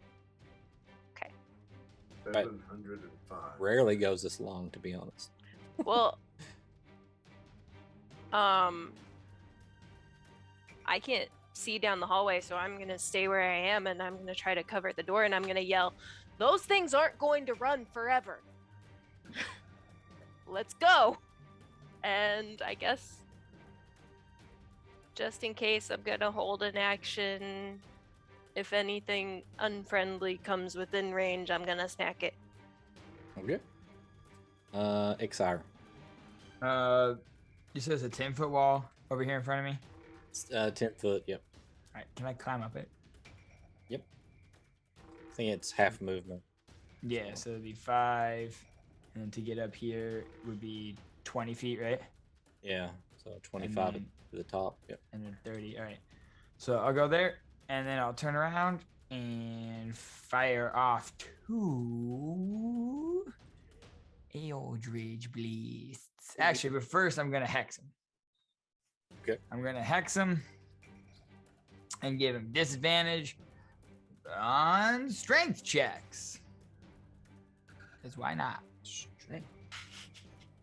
705. Rarely goes this long, to be honest. Well, I can't see down the hallway, so I'm gonna stay where I am, and I'm gonna try to cover the door, and I'm gonna yell, "Those things aren't going to run forever. Let's go!" And I guess, just in case, I'm gonna hold an action. If anything unfriendly comes within range, I'm gonna snack it. Okay. Exire. You said it's a 10-foot wall over here in front of me. It's 10 foot. Yep. All right, can I climb up it? Yep. I think it's half movement. Yeah, so it'd be 5, and then to get up here would be 20 feet, right? Yeah. So 25 then- to the top. Yep. And then 30. All right. So I'll go there, and then I'll turn around and fire off 2 Eldritch Blasts. Actually, but first I'm gonna hex him. Okay. I'm gonna hex him and give him disadvantage on strength checks. Because why not? Strength.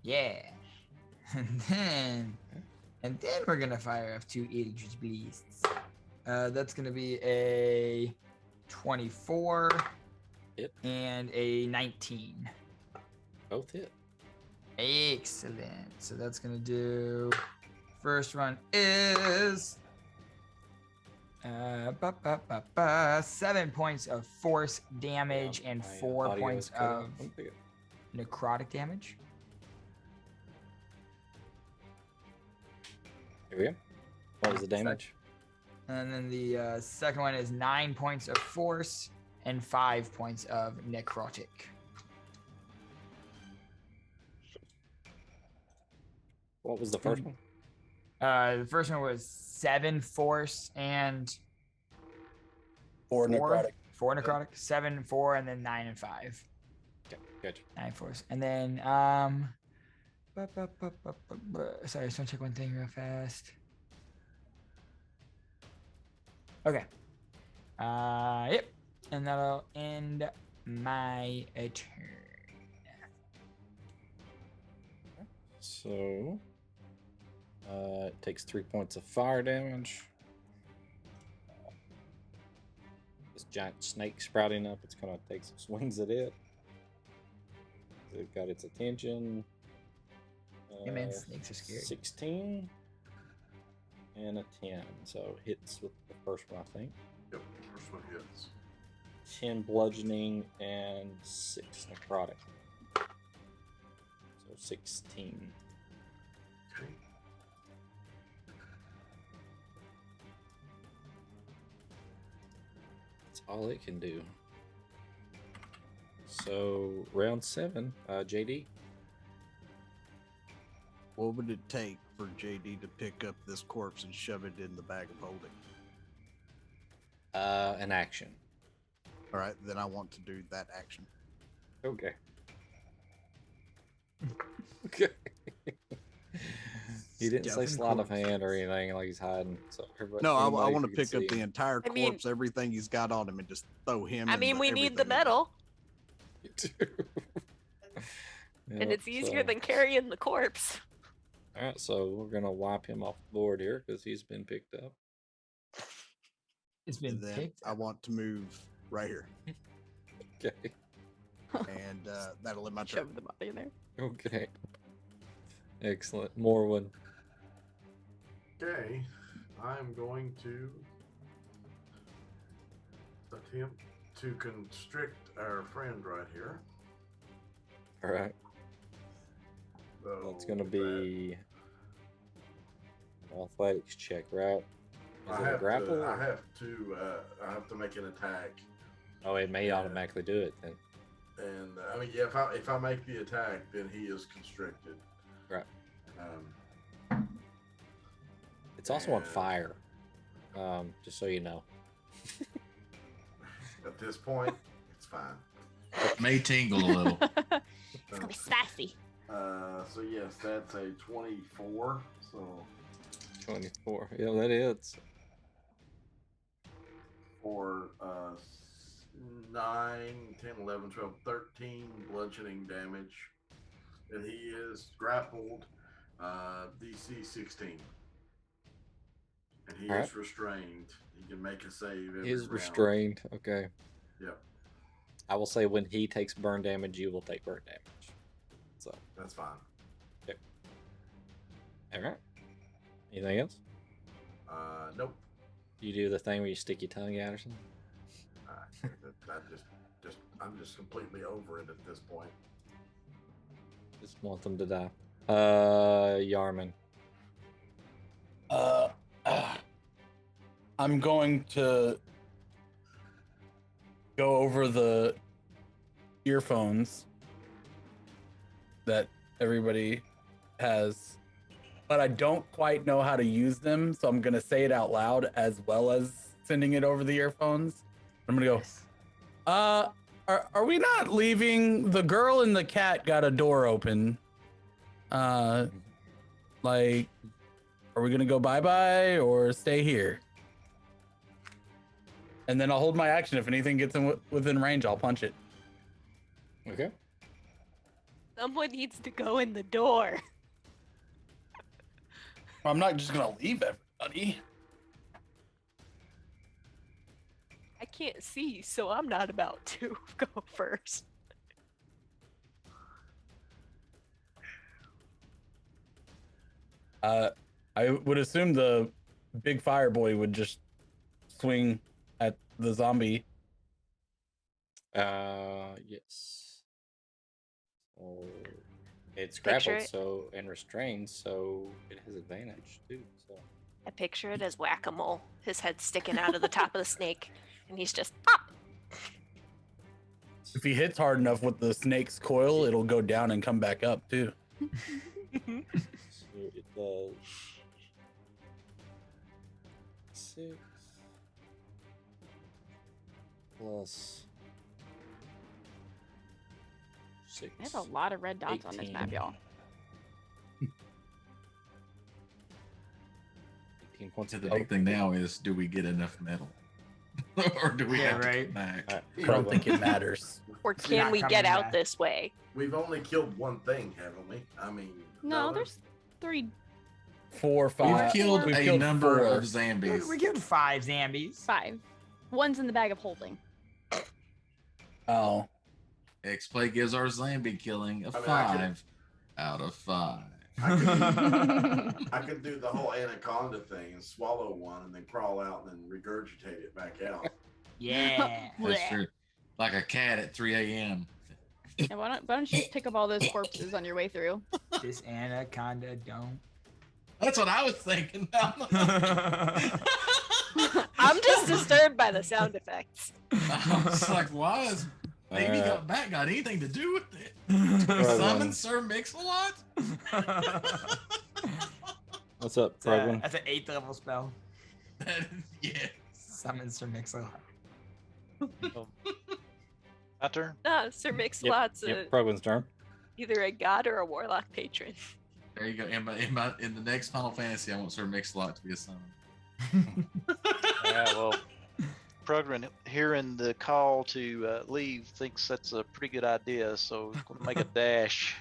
Yeah. And then we're gonna fire off 2 Eldritch Blasts. That's gonna be a 24 Hit. and a 19. Both hit. Excellent. So that's gonna do. First one is 7 points of force damage and My 4 audio points is cut out. of Let me pick it. necrotic damage. Here we go. What was the damage? And then the second one is 9 points of force and 5 points of necrotic. What was the first one? The first one was 7 force and 4 necrotic. 4 necrotic, 7, 4, and then 9 and 5. Okay, gotcha. 9 force. And then sorry, I just want to check one thing real fast. Okay. Yep. And that'll end my turn. So, it takes 3 points of fire damage. This giant snake sprouting up, it's gonna take some swings at it. It got its attention. Yeah, man, snakes are scary. 16 and a 10. So hits with the first one, I think. Yep, first one hits. 10 bludgeoning and 6 necrotic. So 16. Okay. That's all it can do. So round 7, JD. What would it take for JD to pick up this corpse and shove it in the bag of holding? An action. All right, then I want to do that action. Okay. Okay. He didn't say Stuffing sleight of corpse. hand or anything like he's hiding. So No, I anybody want to can pick up see the him. entire I mean- corpse, everything he's got on him, and just throw him. I and mean, we need the everything in it. metal, Yep, and it's easier so- than carrying the corpse. All right, so we're gonna wipe him off the board here because he's been picked up. It's been And then picked. I want to move right here, Okay. and that'll end my turn. Shove the body in there. Okay. Excellent. More one. Okay, I'm going to attempt to constrict our friend right here. All right. So That's gonna that- be an athletics check, right? Is I it a have grapple? to. I or- have to make an attack, Oh, it may automatically do it then. and I mean, yeah, if I make the attack, then he is constricted. Right. Um, It's also on And- fire. Just so you know. at this point, it's fine. May tingle a little. It's gonna be spicy. So yes, that's a 24. So 24. Yeah, that is. for 9, 10, 11, 12, 13 bludgeoning damage. And he is grappled, DC 16. And he All is right. restrained. He can make a save every He's round. restrained. Okay. Yep, I will say when he takes burn damage, you will take burn damage. So, that's fine. all right. Anything else? Nope. You do the thing where you stick your tongue out or something? I'm just completely over it at this point. Just want them to die. Yarman. I'm going to go over the earphones that everybody has, but I don't quite know how to use them, so I'm gonna say it out loud as well as sending it over the earphones. I'm gonna go, are we not leaving? The girl and the cat got a door open. Like, are we gonna go bye-bye or stay here? And then I'll hold my action. If anything gets within range, I'll punch it. Okay. Someone needs to go in the door. I'm not just gonna leave everybody. I can't see, so I'm not about to go first. I would assume the big fire boy would just swing at the zombie. Yes. Oh, it's grappled, and restrained, so it has advantage too. So I picture it as whack-a-mole. His head sticking out of the top of the snake, and he's just pop. If he hits hard enough with the snake's coil, it'll go down and come back up too. so it does 6 plus 6. There's a lot of red dots on this map, 18. y'all. 18 points So of the damage. big thing now is, do we get enough metal? Or do we Yeah, have to right. come back? I don't think it matters. Or You're can not we get coming out back. this way? We've only killed one thing, haven't we? I mean, No, there's 3, 4, 5. We've killed We've a killed number 4. of zombies. We killed 5 zombies. 5. One's in the bag of holding. Oh. X-Play gives our zombie killing a I mean, 5 out of 5. I could do the whole anaconda thing and swallow one and then crawl out and then regurgitate it back out. Yeah. That's true. Like a cat at 3 a.m. Yeah, why don't you just pick up all those corpses on your way through? This anaconda don't. That's what I was thinking. I'm just disturbed by the sound effects. I was like, why is Baby Got Back got anything to do with it? Summon Sir Mix-a-Lot? What's up, Program? That's an 8th level spell. Yeah. Summon Sir Mix-a-Lot. My turn. Sir Mix-a-Lot's Program's turn. either a god or a warlock patron. There you go. In the next Final Fantasy, I want Sir Mix-a-Lot to be a summon. Yeah, well, Progrin, hearing the call to leave, thinks that's a pretty good idea, so he's going to make a dash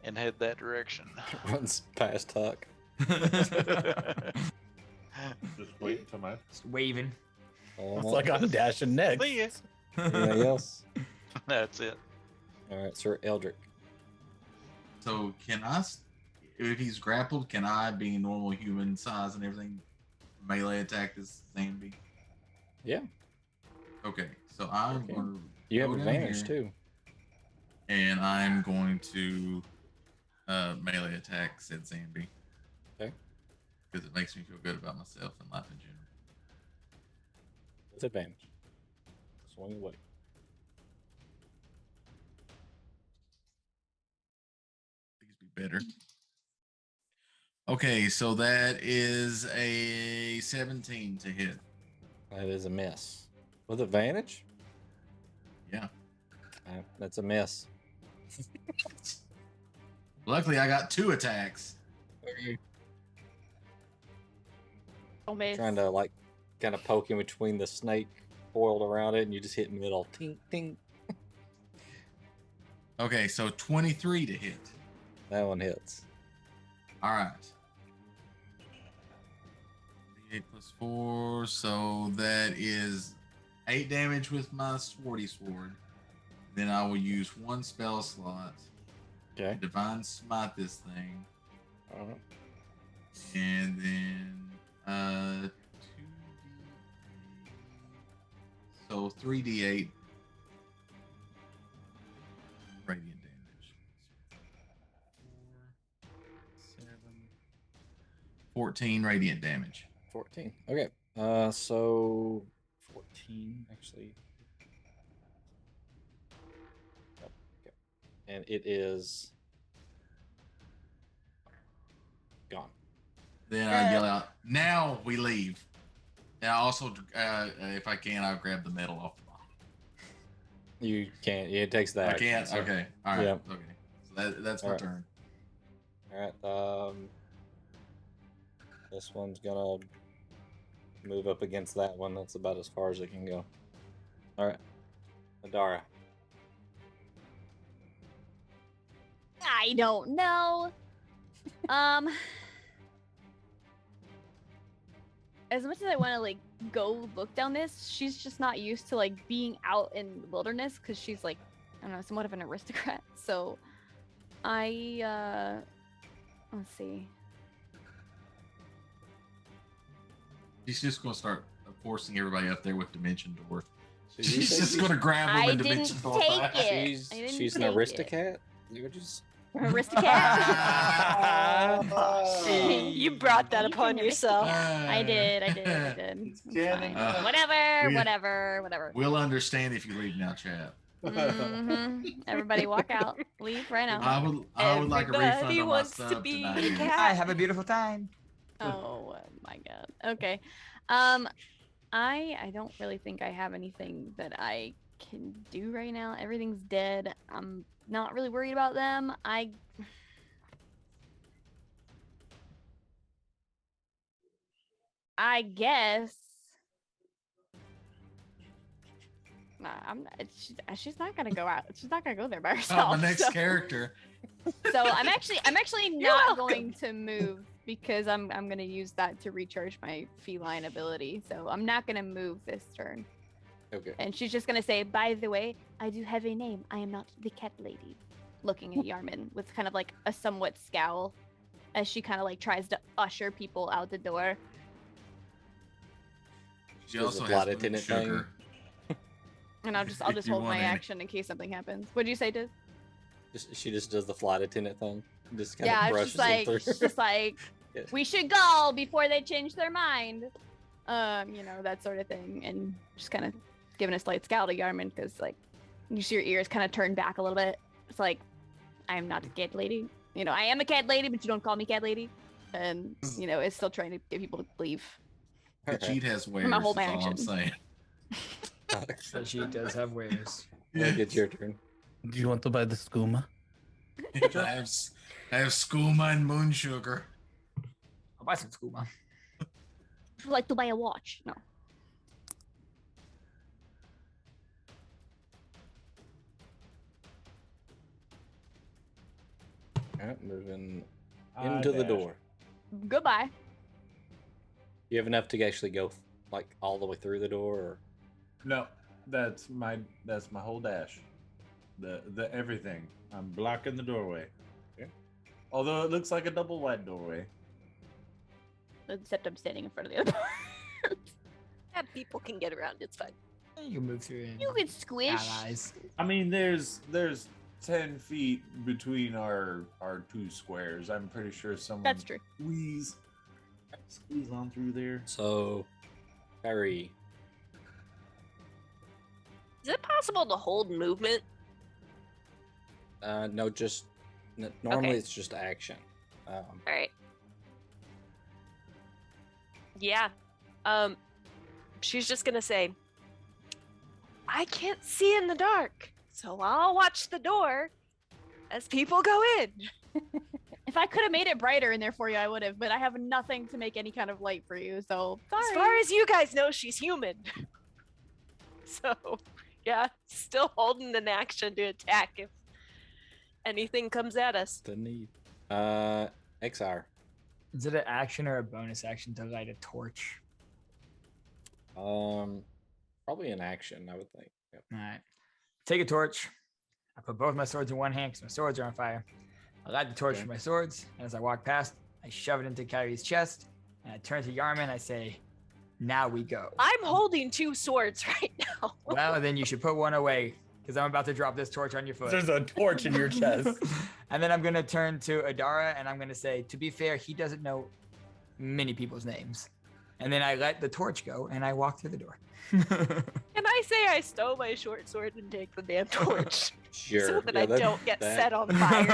and head that direction. Runs past Huck. Just wait until my Just waving. It's like I'm dashing next. See ya. Anything else? That's it. All right, Sir Eldrick. So can I, if he's grappled, can I, being normal human size and everything, melee attack this zombie? Yeah. Okay, so I'm Okay. going to. You have advantage too. And I'm going to melee attack said zombie. Okay. Because it makes me feel good about myself and life in general. With advantage. Swing away. Please be better. Okay, so that is a 17 to hit. That is a miss. With advantage? Yeah. That's a miss. Luckily, I got 2 attacks. Oh, miss. Trying to like kind of poke in between the snake coiled around it, and you just hit middle. Ting, ting. Okay, so 23 to hit. That one hits. All right. 8 plus 4, so that is 8 damage with my swordy sword. Then I will use 1 spell slot. Okay. Divine Smite this thing. Alright. And then 2d8. So 3d8 radiant damage. 4, 7, 14 radiant damage. 14. Okay. So 14 actually. Yep. Okay. And it is gone. Then I yell out, "Now we leave!" And I also, if I can, I'll grab the metal off the bottom. You can't. It takes that. I action, can't. so- Okay. All right. Yeah. Okay. So that's my Alright. turn. All right. This one's gonna move up against that one. That's about as far as it can go. All right. Adara. I don't know. As much as I want to like go look down this, she's just not used to like being out in the wilderness because she's like, I don't know, somewhat of an aristocrat. So I let's see. She's just gonna start forcing everybody up there with dimension doors. So you She's say just gonna grab them I in didn't dimension doors. take it. She's I didn't she's an take it. aristocrat. You're just Aristocrat. You brought that He's upon an yourself. I did. I did. It's It's canon. fine. Whatever. we- Whatever. We'll understand if you leave now, chat. Everybody walk out. Leave right now. I would like a refund Everybody on my wants to sub be tonight. a cat. I have a beautiful time. Oh my god. Okay. I don't really think I have anything that I can do right now. Everything's dead. I'm not really worried about them. I guess. Nah, I'm not. She's not gonna go out. She's not gonna go there by Oh, herself. my next so- character. So I'm actually You're not welcome. going to move because I'm gonna use that to recharge my feline ability. So I'm not gonna move this turn. okay. And she's just gonna say, by the way, I do have a name. I am not the cat lady. Looking at Yarmin with kind of like a somewhat scowl as she kind of like tries to usher people out the door. She Does also the has flight attendant sugar. And I'll If just you hold my want any. action in case something happens. What'd you say, Diz? She just does the flight attendant thing. Just kind Yeah, of it's brushes them just through. like Yeah. we should go before they change their mind. That sort of thing. And just kind of giving a slight scowl to Yarmin because like you see your ears kind of turn back a little bit. It's like, I am not a cat lady. I am a cat lady, but you don't call me cat lady. And it's still trying to get people to leave. The cheat has wares. gonna hold That's my all I'm action. saying. So she does have wares. Yeah. It's your turn. Do you want to buy the skooma? I have skooma and moon sugar. I'll buy some skooma. Would you like to buy a watch? No. All right, moving into the door. Goodbye. You have enough to actually go like all the way through the door, or No, that's my whole dash. The everything. I'm blocking the doorway. Okay. Although it looks like a double wide doorway. Except I'm standing in front of the other door. Yeah, people can get around. It's fine. You can move through and You can squish. allies. I mean, there's 10 feet between our two squares. I'm pretty sure someone That's true. squeeze on through there. so. Kyrie, Is it possible to hold movement? no, just normally Okay. it's just action. All right. Yeah. She's just gonna say, I can't see in the dark, so I'll watch the door as people go in. If I could have made it brighter in there for you, I would have, but I have nothing to make any kind of light for you, so sorry. As far as you guys know, she's human. So, yeah, still holding an action to attack if anything comes at us. The need. XR. Is it an action or a bonus action to light a torch? Probably an action, I would think. Yep. All right. Take a torch. I put both my swords in one hand because my swords are on fire. I light the torch for my swords, and as I walk past, I shove it into Kyrie's chest, and I turn to Yarman. I say, "Now we go." I'm holding 2 swords right now. Well, then you should put one away because I'm about to drop this torch on your foot. There's a torch in your chest. And then I'm going to turn to Adara, and I'm going to say, to be fair, he doesn't know many people's names. And then I let the torch go, and I walk through the door. Can I say I stole my short sword and take the damn torch? Sure. So that Yeah, I don't get set on fire.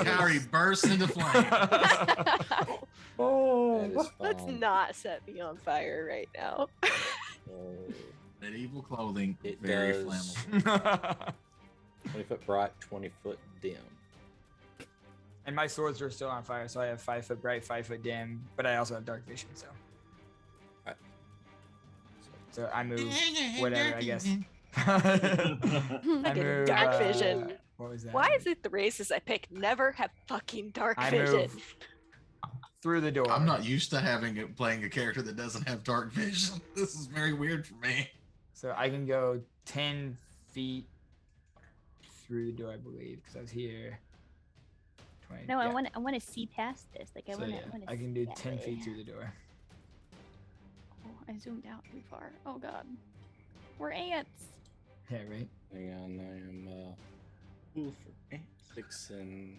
Kyrie bursts into flame. Oh, Let's not set me on fire right now. Medieval clothing, It very does. flammable. 20 foot bright, 20 foot dim. And my swords are still on fire, so I have 5 foot bright, 5 foot dim, but I also have dark vision, so. Right. So I move whatever, I guess. I get dark vision. What was that? Why is it the races I pick never have fucking dark I vision? move through the door. I'm not used to playing a character that doesn't have dark vision. This is very weird for me. So I can go 10 feet through the door, I believe, because I was here. 20. No, yeah. I want to see past this. Like I So, want yeah, to. I can do 10 feet through the door. Oh, I zoomed out too far. Oh god, we're ants. Yeah, right. Hang on, I am fixing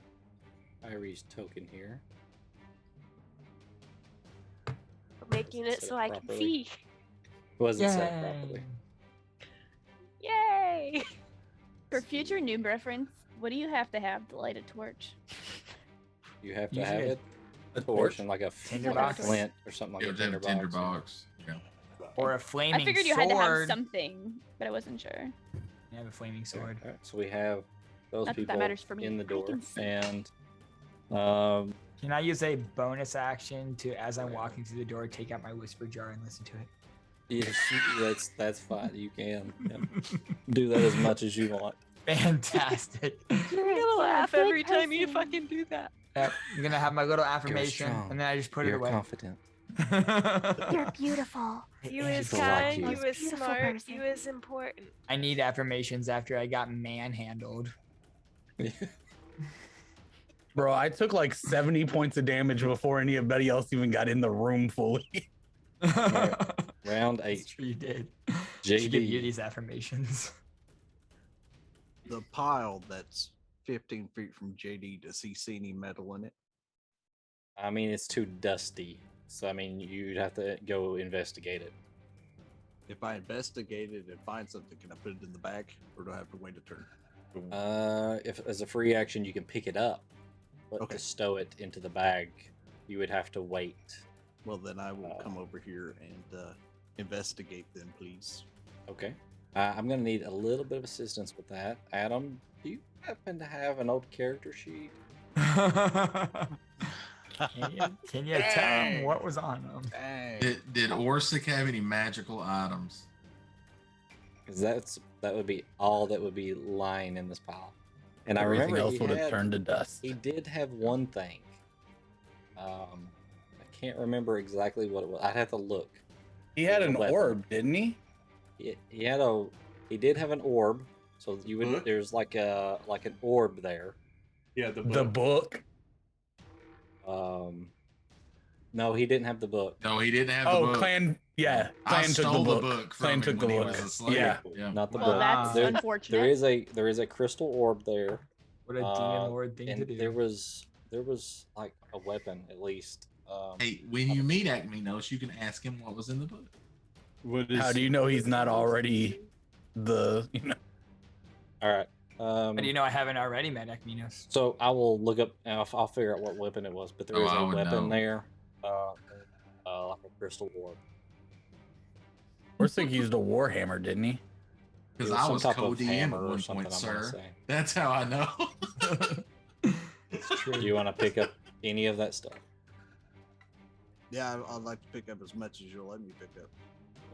Kyrie's token here. Making it Set so it I can properly. see. Wasn't set properly. Yay! For future noob reference, what do you have to light a torch? You have to Usually have a- it. A Torch and like a Tinderbox? flint or something like Yeah, a tinder box. Yeah. Or a flaming I figured you sword. had to have something, but I wasn't sure. You have a flaming sword. Alright, so we have those Not that that people matters for me. in the I door, can see. and Can I use a bonus action to, as I'm walking through the door, take out my whisper jar and listen to it? yes, that's fine. You can do that as much as you want. Fantastic. You're gonna laugh good every time you person. fucking do that. Yep, I'm gonna have my little affirmation, strong. and then I just put You're it away. confident. You're beautiful. You is People like kind, you. you is Beautiful smart, person. you is important. I need affirmations after I got manhandled. Bro, I took like 70 points of damage before anybody else even got in the room fully. Round That's 8. true, you did. Should give you JD. these affirmations. The pile that's 15 feet from JD, does he see any metal in it? I mean, it's too dusty. So, I mean, you'd have to go investigate it. If I investigate it and find something, can I put it in the bag, or do I have to wait a turn? If as a free action, you can pick it up, but Okay. to stow it into the bag, you would have to wait. Well, then I will come over here and investigate then, please. Okay. I'm going to need a little bit of assistance with that. Adam, do you happen to have an old character sheet? Can you tell him what was on them? Dang. Did Orsic have any magical items? Because that would be all that would be lying in this pile. And I Everything remember else he would have had- turned to dust. He did have one thing. I can't remember exactly what it was. I'd have to look. He had It was an a weapon. orb, didn't he? He did have an orb. So you would Book? there's like an orb there. Yeah, the The book. No, he didn't have the book. No, he didn't have the Oh, book. Clan. Yeah, I Clan took stole the book. from Clan him took the when he book. was a slave. Yeah. Not the Well, book. that's There- unfortunate. there is a crystal orb there. What a demon lord thing and to do. there was like a weapon at least. Hey, when you meet Acminos, you can ask him what was in the book. What is How do you know he's not already the? All right. How do you know I haven't already met Ekminos? So I will look up and I'll figure out what weapon it was. But there Oh, is I a would weapon know. there, like a crystal orb. Orsic used a warhammer, didn't he? Because It I some was type of co-DM hammer at or one something, point, I wanna sir. say. That's how I know. It's true. Do you want to pick up any of that stuff? Yeah, I'd like to pick up as much as you'll let me pick up.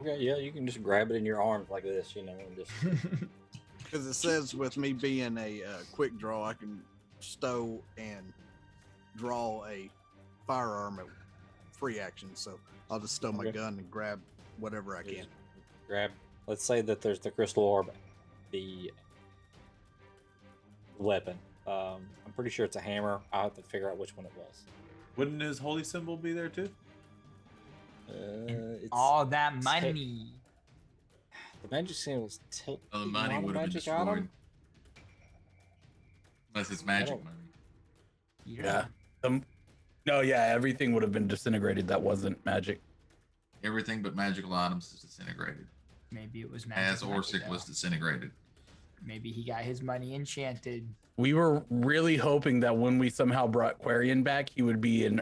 Okay, yeah, you can just grab it in your arms like this, and just. Because it says with me being a quick draw, I can stow and draw a firearm at free action. So I'll just stow my Okay. gun and grab whatever I can. Grab. Let's say that there's the crystal orb, the weapon. I'm pretty sure it's a hammer. I'll have to figure out which one it was. Wouldn't his holy symbol be there too? It's All that it's money. the magic symbol was tilt. Oh, the money would have been magic item? destroyed. Unless it's magic don't- money. Yeah. No, yeah, everything would have been disintegrated. That wasn't magic. Everything but magical items is disintegrated. Maybe it was As magic money, Orsic was though. disintegrated. Maybe he got his money enchanted. We were really hoping that when we somehow brought Quarian back, he would be in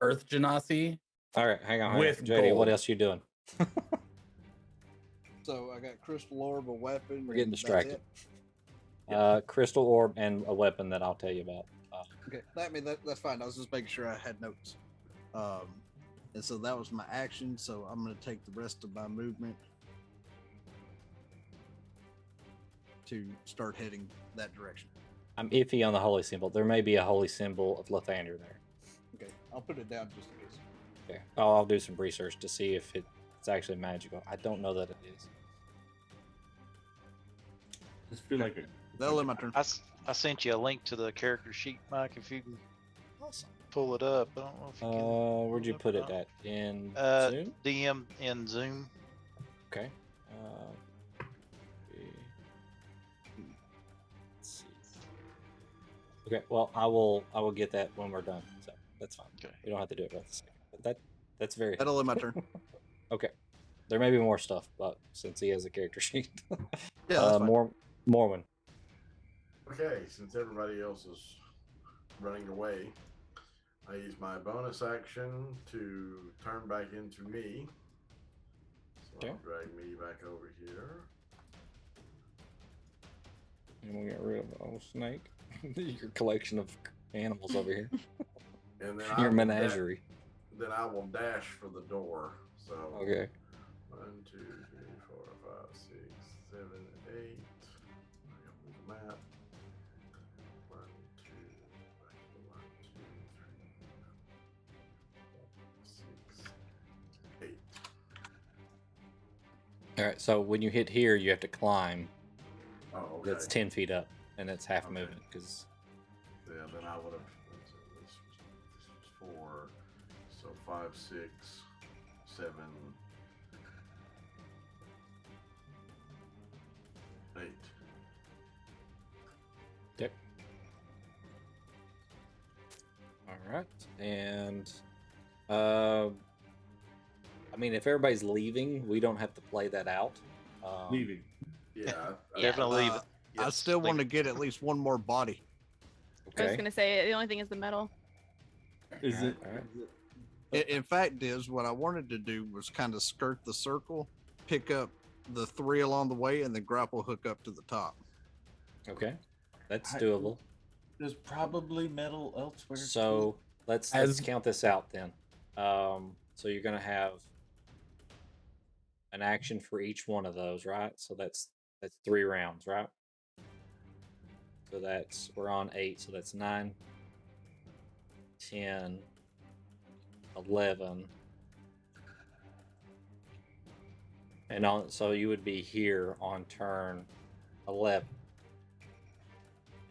Earth Genasi. All right, hang on. With JD, what gold. else you doing? So I got crystal orb, a weapon. We're getting and that's distracted. it? Crystal orb and a weapon that I'll tell you about. Okay, that's fine. I was just making sure I had notes. And so that was my action. So I'm going to take the rest of my movement to start heading that direction. I'm iffy on the holy symbol. There may be a holy symbol of Lathander there. Okay, I'll put it down just in case. Okay. I'll do some research to see if it's actually magical. I don't know that it is. Just feel like That'll end my turn. I sent you a link to the character sheet, Mike. If you can Awesome. pull it up, I don't know if you can. Where'd you pull put it up. at? In Uh, Zoom? DM in Zoom. Okay. Let's see. Okay. Well, I will get that when we're done. So that's fine. Okay. We don't have to do it right this second. But that's very. That'll end my turn. Okay. There may be more stuff, but since he has a character sheet, Yeah, that's fine. Morwen. Okay, since everybody else is running away, I use my bonus action to turn back into me. So Okay. I'll drag me back over here. And we get rid of the old snake. Your collection of animals over here. And then Your I will menagerie. then I will dash for the door. So Okay. 1, 2, 3, 4, 5, 6, 7, 8. I got the map. 1, 2, 1, 2, 3, 6, 8. All right. So when you hit here, you have to climb. Oh, okay. That's 10 feet up, and it's half Okay. movement because. Yeah, then I would have. This was 4. So 5, 6, 7, 8. Okay. All right, and I mean, if everybody's leaving, we don't have to play that out. leaving. Yeah, Definitely leave Uh, it. I Yes, still leave want to it. get at least one more body. I was Okay. gonna say the only thing is the metal. Is it? All right. In fact, Diz, what I wanted to do was kind of skirt the circle, pick up the 3 along the way, and then grapple hook up to the top. Okay. That's I- doable. There's probably metal elsewhere. So let's As- count this out then. So you're gonna have an action for each one of those, right? So that's 3 rounds, right? So we're on 8, so that's 9, 10, 11. And so you would be here on turn 11.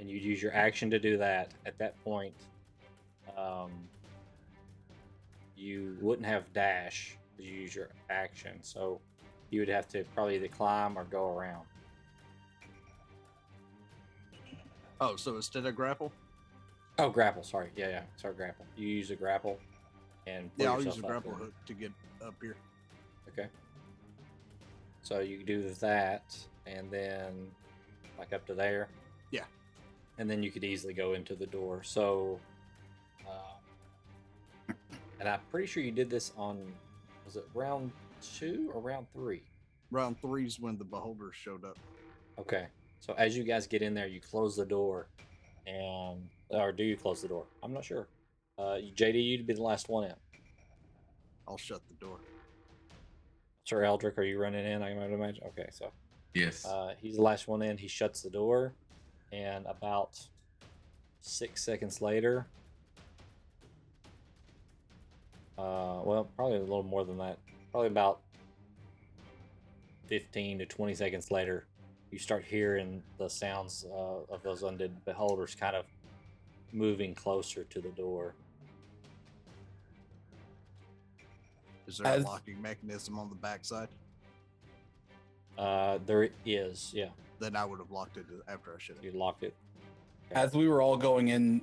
And you'd use your action to do that. At that point, you wouldn't have dash to use your action. So you would have to probably either climb or go around. Oh, so instead of grapple? Oh, grapple. Sorry. Yeah. Sorry, grapple. You use a grapple and pull Yeah, I'll use yourself a up grapple there. hook to get up here. Okay. So you do that, and then like up to there. Yeah. And then you could easily go into the door. So, and I'm pretty sure you did this on, was it round 2 or round 3? Round 3's when the beholders showed up. Okay. So as you guys get in there, you close the door, or do you close the door? I'm not sure. JD, you'd be the last one in. I'll shut the door. Sir Eldrick, are you running in? I might imagine. Okay, so Yes. he's the last one in. He shuts the door, and about 6 seconds later, well, probably a little more than that. Probably about 15 to 20 seconds later, you start hearing the sounds of those undead beholders kind of moving closer to the door. Is there a locking mechanism on the backside? There is, yeah. Then I would have locked it after I should have. You locked it. As we were all going in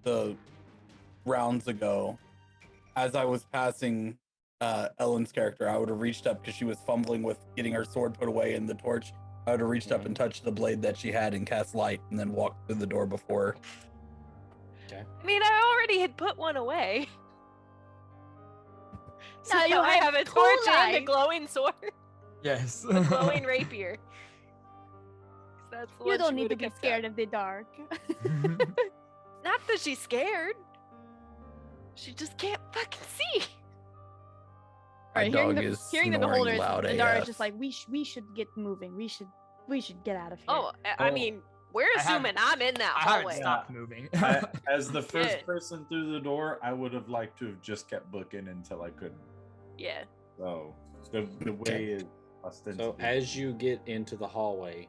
the rounds ago, as I was passing Ellen's character, I would have reached up because she was fumbling with getting her sword put away in the torch. I would have reached up and touched the blade that she had and cast light, and then walked through the door before her. Okay. I mean, I already had put one away. So Now you I have have a two torch and a lights. glowing sword, Yes. a glowing rapier. 'Cause That's the You one don't she need to would've be kept scared up. of the dark. Not that she's scared. She just can't fucking see. My Alright, dog is hearing the snoring beholders, loud Adara AF. is just like, we should get moving. We should get out of here. Oh, I mean, we're I haven't- assuming I'm in that I haven't hallway. stopped moving. As the first Yeah. person through the door, I would have liked to have just kept booking until I couldn't. Yeah. So the way is ostensibly. So as you get into the hallway,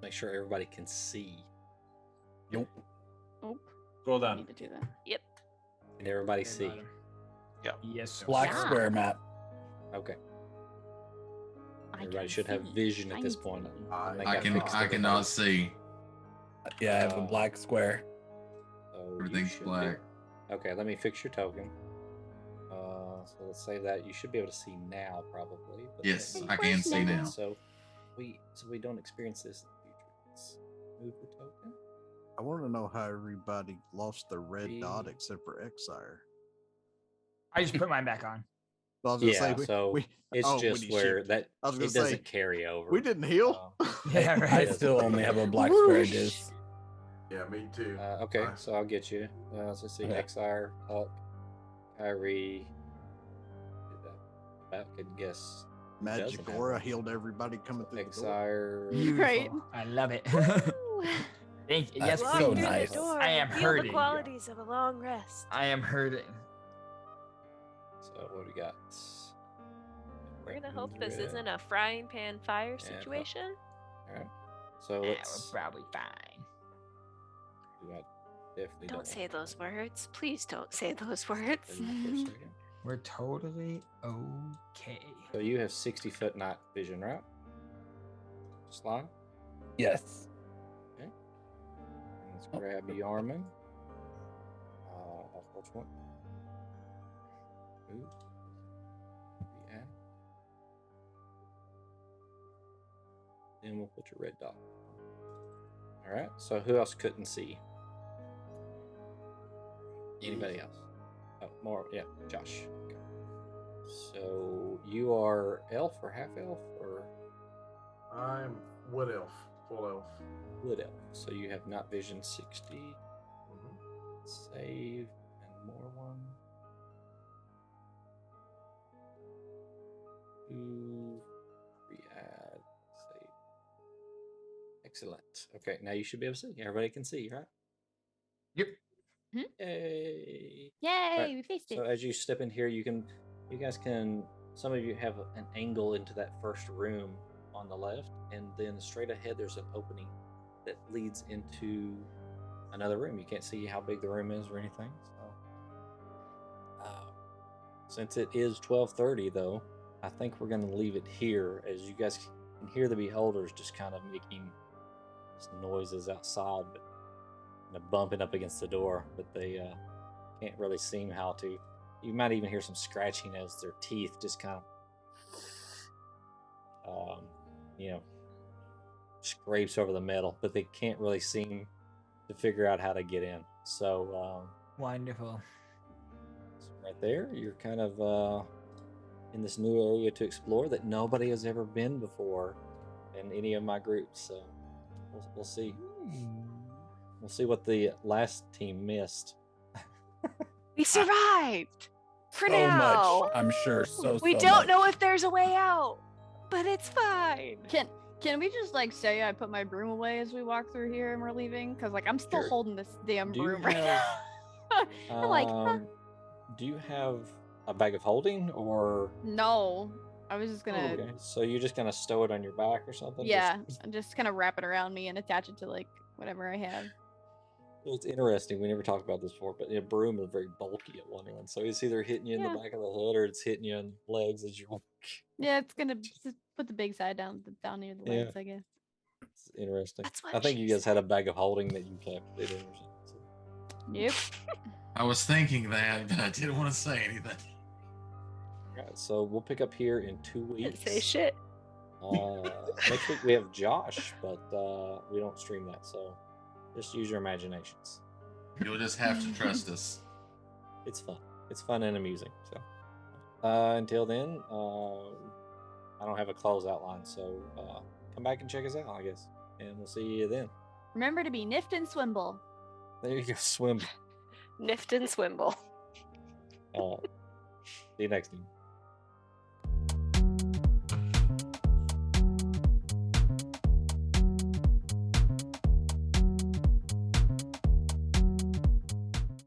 make sure everybody can see. Nope. Oh, Scroll I down. need to do that. Yep. Can everybody see? Yes. Sir. Black Yeah. square map. Okay. I Everybody can should have see. vision I at this can point. see. think I fixed cannot everybody. see. Yeah, I have a black square. So you Everything's should black. Okay, let me fix your token. So let's say that you should be able to see now, probably. But Yes, let me I can fix see it now. So we don't experience this in the future. Let's move the token. I want to know how everybody lost their red dot Be- except for Exire. I just put mine back on. Well, I was gonna Yeah, say, so it's when just you where shipped. that I was gonna it doesn't say, carry over. we didn't heal. Yeah, I right. still only have a black square. It Whoosh. is. Yeah, me too. Okay, Nice. so I'll get you. Let's see, Okay. Exire, Huck, Kyrie. I could guess. Magic doesn't have Aura one. healed everybody coming through the door. Exire. Right. Beautiful. I love it. Woo! Thank you. That's Yes, Walk so through please. nice. the door. I am Feel hurting. the qualities of a long rest. I am hurting. So what do we got? We're gonna hope Red. this isn't a frying pan fire Yeah, situation. All right. So Yeah, let's. we're probably fine. I definitely Don't want say that. those words. Please don't say those words. For a second. We're totally okay. So you have 60-foot night vision, right? Slime. Yes. Okay. And let's grab Yarman. Which one? Ooh. Yeah. Then we'll put your red dot. All right. So who else couldn't see? Anybody else? Oh, more. Yeah, Josh. Okay. So you are elf or half elf or I'm wood elf, full elf. wood elf. So you have not vision 60. Mhm. Save and more one. 2, re-add, save. Excellent. Okay, now you should be able to see. Everybody can see, right? Yep. Yay! Yay, Right, we faced it. So as you step in here, you guys can. Some of you have an angle into that first room on the left, and then straight ahead there's an opening that leads into another room. You can't see how big the room is or anything. So, since it is 12:30, though, I think we're going to leave it here, as you guys can hear the beholders just kind of making some noises outside, but bumping up against the door, but they can't really seem how to. You might even hear some scratching as their teeth just kind of, scrapes over the metal, but they can't really seem to figure out how to get in. So, Wonderful. right there, you're kind of in this new area to explore that nobody has ever been before in any of my groups. So, we'll see. We'll see what the last team missed. We survived for So now. much, I'm sure. We So don't much. know if there's a way out, but it's fine. Can we just like say I put my broom away as we walk through here and we're leaving? Because like I'm still Sure. holding this damn Do you broom right have, now. I'm like, do you have a bag of holding or? no. I was just gonna, Okay, so you're just gonna stow it on your back or something? yeah, I'm just kind of wrap it around me and attach it to like whatever I have. It's interesting. We never talked about this before, but a broom is very bulky at one end, so it's either hitting you in Yeah. the back of the head or it's hitting you in the legs as you walk. Yeah, it's gonna just put the big side down near the Yeah. legs, I guess. It's interesting. That's what I think she you guys had a bag of holding that you kept it in or something. So. Yep. I was thinking that, but I didn't want to say anything. Alright, so we'll pick up here in 2 Didn't weeks. say shit. Next week we have Josh, but we don't stream that, so just use your imaginations. You'll just have to trust us. It's fun. It's fun and amusing. So until then, I don't have a close outline, so come back and check us out, I guess, and we'll see you then. Remember to be nift and swimble. There you go, swim. Nift and swimble. See you next time.